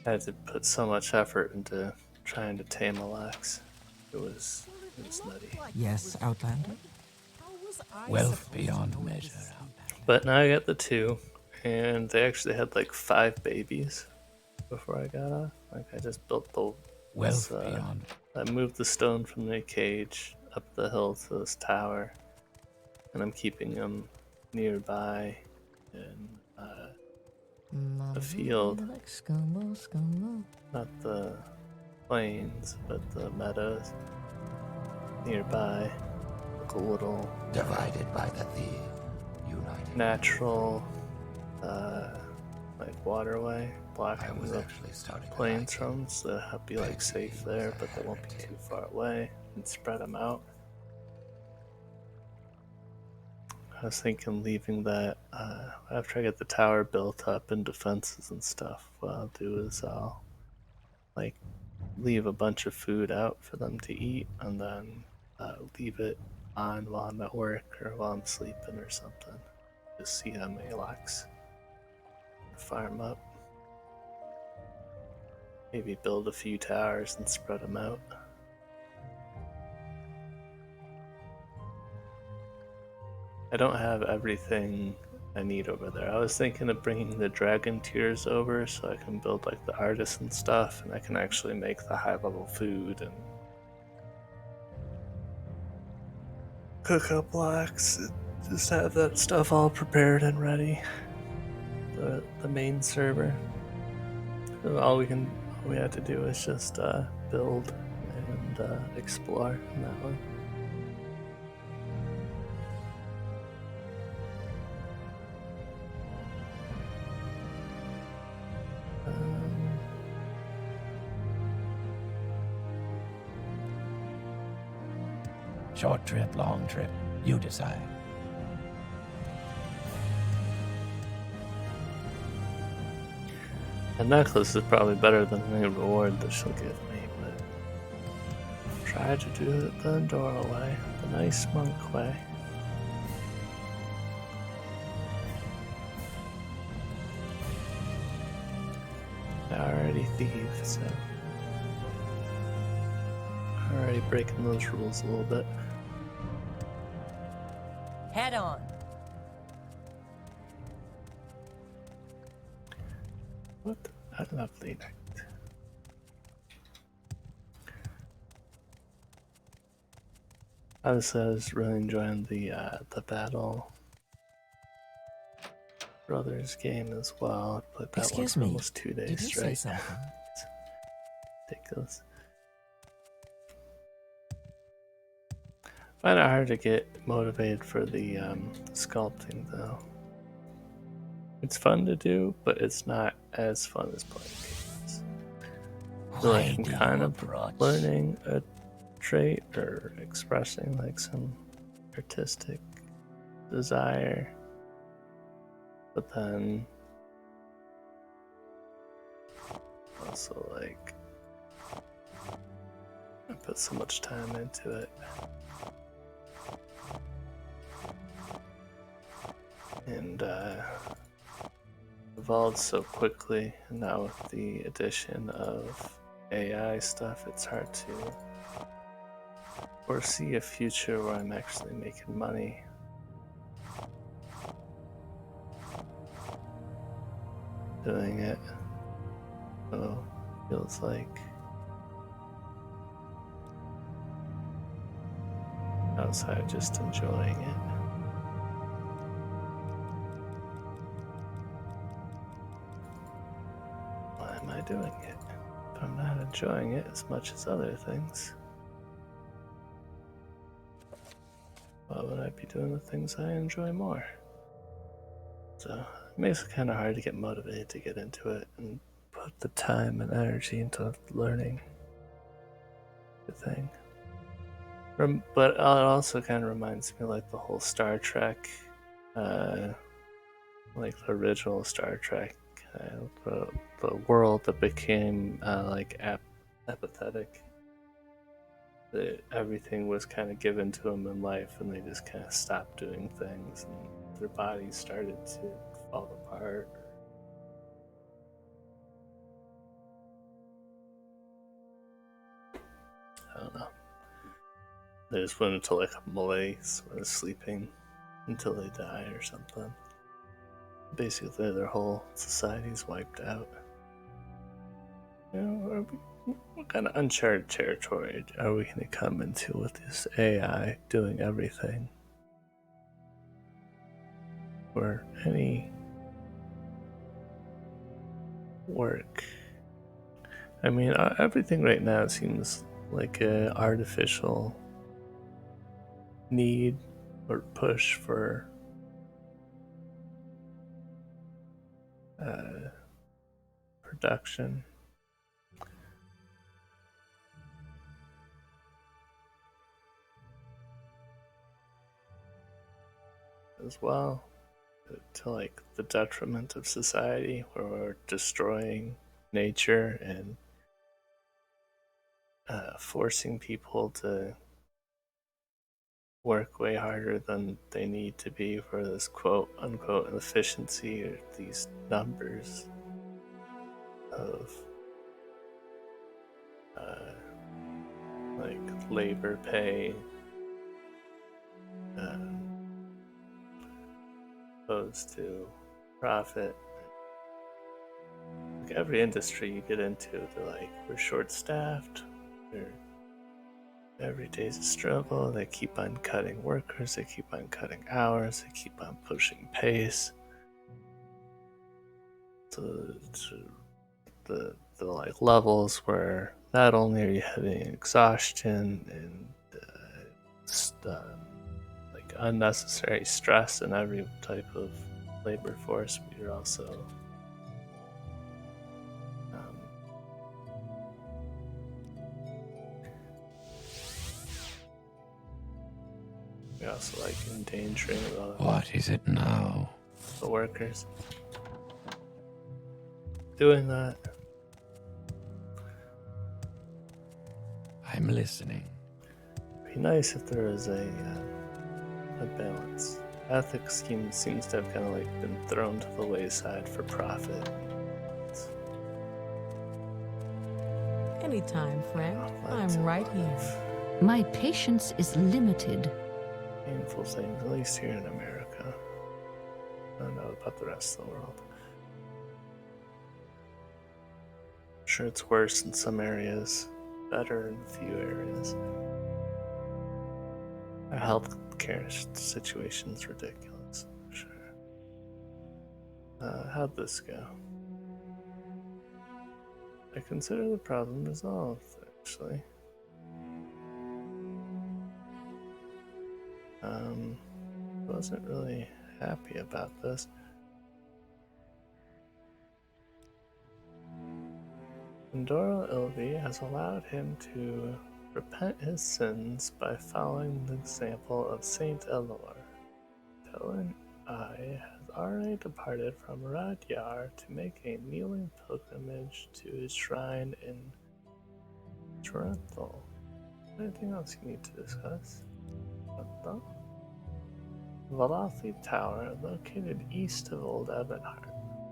S1: had to put so much effort into trying to tame a lox. It was nutty.
S13: Yes, Outlander.
S7: Wealth beyond measure.
S1: But now I got the 2, and they actually had like 5 babies before I got off. Like, I just built the
S7: Wealth beyond.
S1: I moved the stone from the cage up the hill to this tower, and I'm keeping them nearby in a field, not the plains, but the meadows nearby, like a little
S11: divided by the thieves, united.
S1: Natural, like waterway blocking the plains from, so I'll be like safe there, but they won't be too far away, and spread them out. I was thinking leaving that after I get the tower built up and defenses and stuff. What I'll do is I'll like leave a bunch of food out for them to eat, and then leave it on while I'm at work or while I'm sleeping or something. Just see how many lox farm up. Maybe build a few towers and spread them out. I don't have everything I need over there. I was thinking of bringing the dragon tiers over so I can build like the artisan stuff, and I can actually make the high level food and cook up lox. Just have that stuff all prepared and ready. The main server. So all we had to do is just build and explore in that one.
S7: Short trip, long trip, you decide.
S1: A necklace is probably better than any reward that she'll give me, but try to do it the Indoril way, the nice monk way. I already thieved, so I'm already breaking those rules a little bit.
S12: Head on.
S1: What a lovely night. I was really enjoying the Battle Brothers game as well. I played that one for almost 2 days
S13: did you
S1: straight.
S13: say something?
S1: Ridiculous. I find it hard to get motivated for the sculpting though. It's fun to do, but it's not as fun as playing games. I feel like I'm kind of learning a trait or expressing like some artistic desire, but then also like I put so much time into it. And evolved so quickly, and now with the addition of AI stuff, it's hard to foresee a future where I'm actually making money. Doing it. So feels like outside just enjoying it. Doing it, but I'm not enjoying it as much as other things. Why would I be doing the things I enjoy more? So it makes it kind of hard to get motivated to get into it and put the time and energy into learning the thing. But it also kind of reminds me like the whole Star Trek, like the original Star Trek, the world that became like apathetic. That everything was kind of given to them in life, and they just kind of stopped doing things, and their bodies started to fall apart. I don't know. They just went into like a malaise or sleeping until they die or something. Basically, their whole society's wiped out. You know, what kind of uncharted territory are we going to come into with this AI doing everything? Or any work? I mean, everything right now seems like an artificial need or push for production. As well, to like the detriment of society, where we're destroying nature and forcing people to work way harder than they need to be for this quote unquote efficiency, or these numbers of like labor pay, opposed to profit. Like every industry you get into, they're like, we're short staffed, every day's a struggle, they keep on cutting workers, they keep on cutting hours, they keep on pushing pace to the like levels where not only are you having exhaustion and like unnecessary stress in every type of labor force, but you're also like endangering
S7: What is it now?
S1: The workers. Doing that.
S7: I'm listening.
S1: It'd be nice if there was a balance. Ethics seems to have kind of like been thrown to the wayside for profit.
S8: Anytime, friend. I'm right here.
S5: My patience is limited.
S1: Painful things, at least here in America. I don't know about the rest of the world. I'm sure it's worse in some areas, better in a few areas. Our healthcare situation's ridiculous, for sure. How'd this go? I consider the problem resolved, actually. Wasn't really happy about this. Indoril has allowed him to repent his sins by following the example of Saint Elor. Telin I has already departed from Roa Dyr to make a kneeling pilgrimage to his shrine in Tamriel. Anything else you need to discuss? What? Valathi Tower, located east of Old Ebonheart.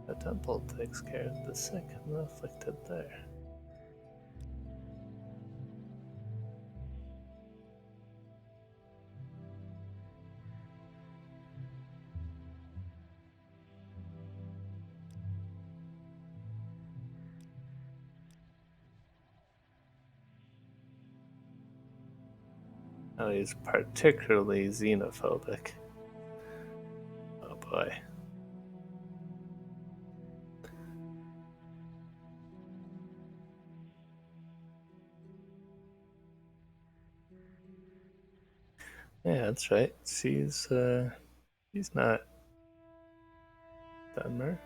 S1: The temple takes care of the sick and the afflicted there. Oh, he's particularly xenophobic. Oh boy. Yeah, that's right. He's not Dunmer.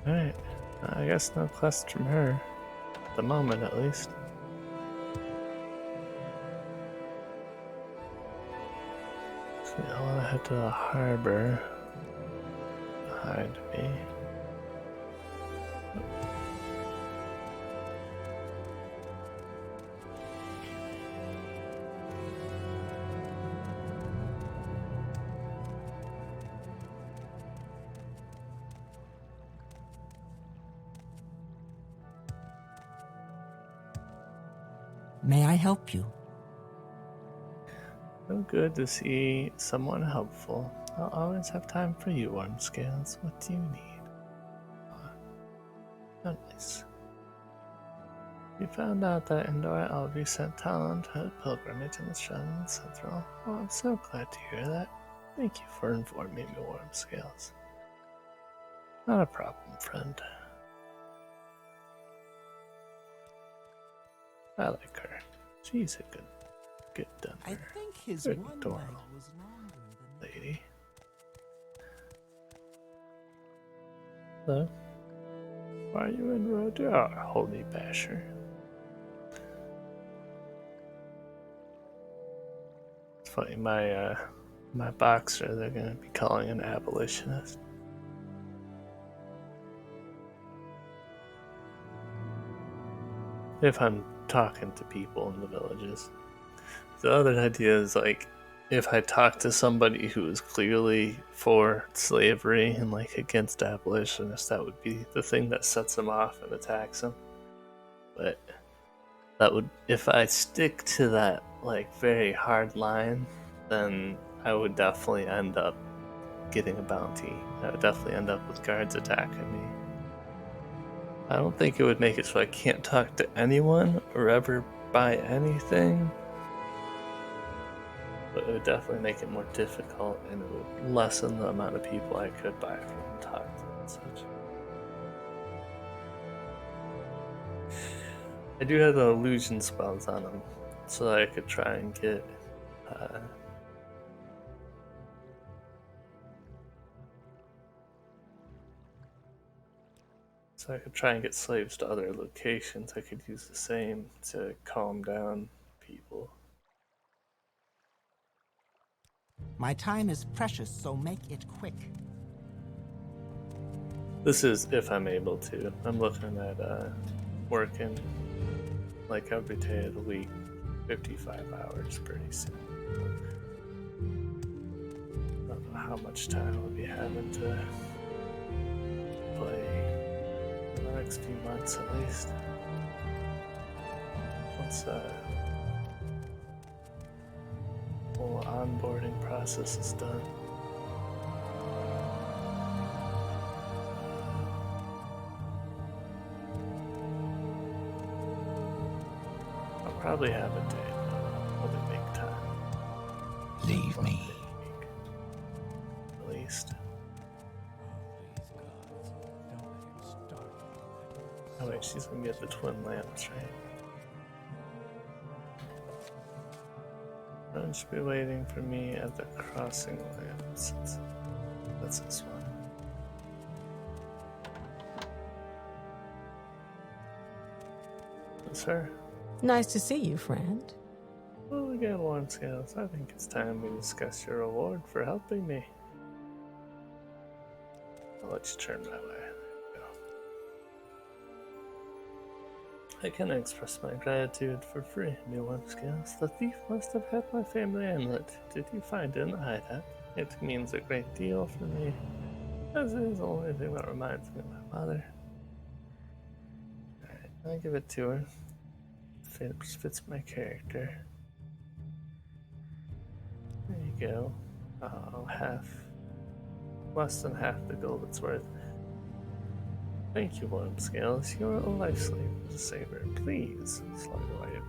S1: Alright. I guess no quest from her. At the moment, at least. So I want to head to the harbor. Behind me.
S13: May I help you?
S1: So good to see someone helpful. I'll always have time for you, Wormscales. What do you need? Oh, nice. You found out that Indoril recent talent had a pilgrimage in the Shadow Central. Oh, I'm so glad to hear that. Thank you for informing me, Wormscales. Not a problem, friend. I like her. She's a good Denver.
S13: I think his
S1: Good
S13: one
S1: adorable
S13: leg was longer than
S1: lady. Hello? Why are you in Roa Dyr, holy basher? It's funny, my boxer, they're gonna be calling an abolitionist. If I'm talking to people in the villages. The other idea is like, if I talk to somebody who is clearly for slavery and like against abolitionists, that would be the thing that sets them off and attacks them. But that would, if I stick to that like very hard line, then I would definitely end up getting a bounty. I would definitely end up with guards attacking me. I don't think it would make it so I can't talk to anyone or ever buy anything. But it would definitely make it more difficult, and it would lessen the amount of people I could buy from and talk to and such. I do have the illusion spells on them, so that I could try and get slaves to other locations. I could use the same to calm down people.
S13: My time is precious, so make it quick.
S1: This is if I'm able to. I'm looking at working like every day of the week, 55 hours pretty soon. I don't know how much time I'll be having to play in the next few months at least. Once whole onboarding process is done. I'll probably have a day where they make time.
S7: Leave me.
S1: At least. Oh wait, she's gonna get the twin lamps, right? Everyone should be waiting for me at the crossing lamps. That's this one. That's her.
S8: Nice to see you, friend.
S1: Well, again, Wormscales, I think it's time we discuss your reward for helping me. I'll let you turn my way. I can express my gratitude for freeing me, Wormscales. The thief must have had my family amulet. Did you find it in the hideout? It means a great deal for me, as it is the only thing that reminds me of my mother. Alright, I'll give it to her. Fits my character. There you go. Oh, less than half the gold it's worth. Thank you, Wormscales. You're a lifesaver. Please, Slugawave.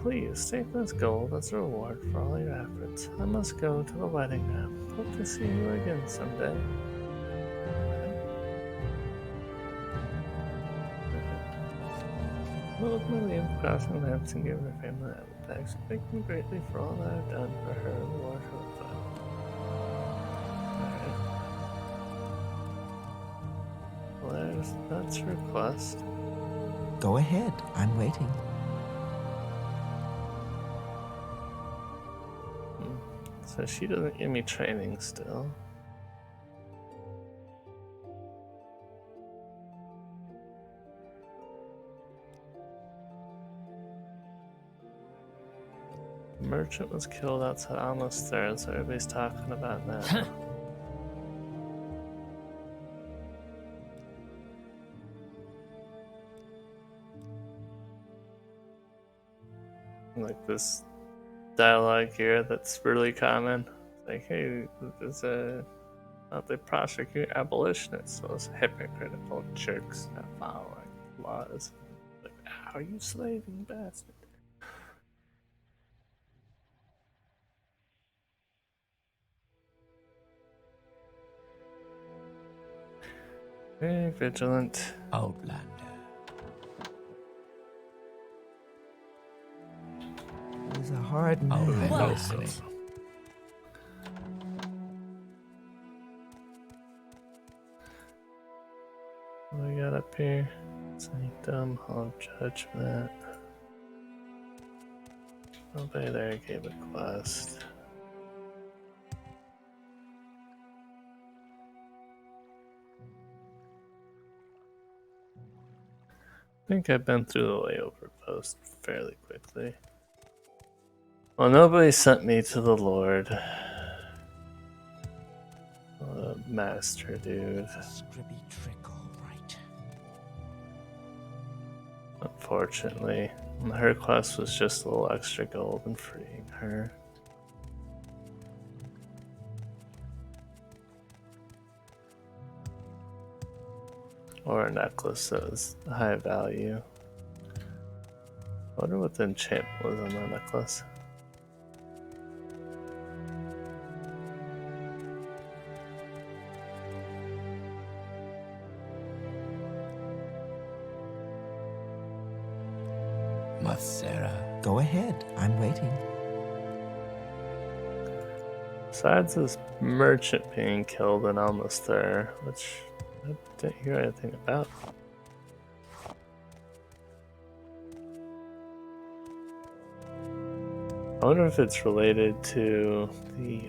S1: Please take this gold as a reward for all your efforts. I must go to the wedding now. Hope to see you again someday. Well, my leave crossing lamps and give her family appetites. Thank me greatly for all that I've done for her and reward her with that. Alright. Well, That's her quest.
S13: Go ahead, I'm waiting.
S1: So she doesn't give me training still. Merchant was killed outside almost there, so everybody's talking about that. Like this dialogue here that's really common. Like, hey, there's they prosecute abolitionists, those hypocritical jerks not following laws. Like, how are you slaving bastard? Very vigilant.
S7: Outlander.
S13: It was a hard man.
S1: What do we got up here? Sanctum, Hall of Judgment. Nobody there gave a quest. I think I've been through the layover post fairly quickly. Well, nobody sent me to the Lord. Master dude.
S4: Scribby trick, all right.
S1: Unfortunately, her quest was just a little extra gold and freeing her. Or a necklace that was high value. I wonder what the enchantment was on the necklace.
S7: Mathera.
S13: Go ahead, I'm waiting.
S1: Besides this merchant being killed and almost there, which I didn't hear anything about. I wonder if it's related to the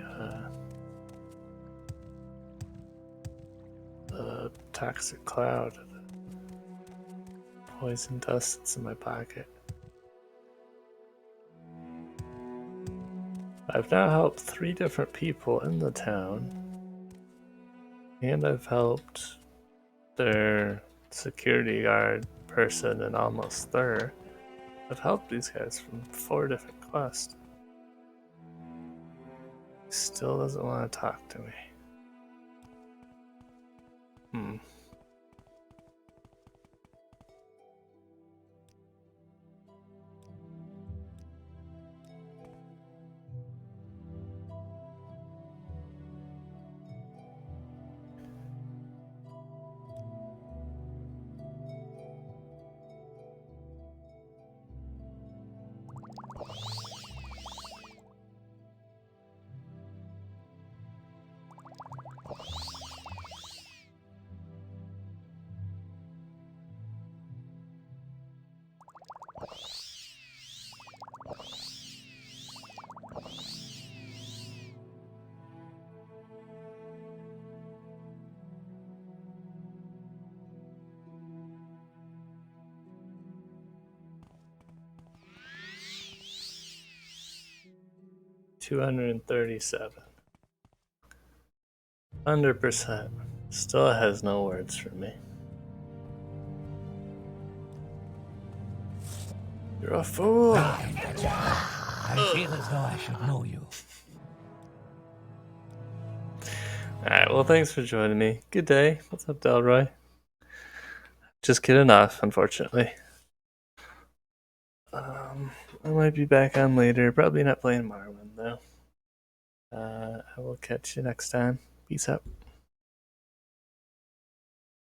S1: toxic cloud, poison dust that's in my pocket. I've now helped 3 different people in the town, and I've helped their security guard person and almost there. I've helped these guys from 4 different quests. He still doesn't want to talk to me. Hmm. $237. 100%. Still has no words for me. You're a fool!
S7: I feel as though I should know you.
S1: Alright, well, thanks for joining me. Good day. What's up, Delroy? Just getting off, unfortunately. I might be back on later. Probably not playing Morrowind, though. I will catch you next time. Peace out.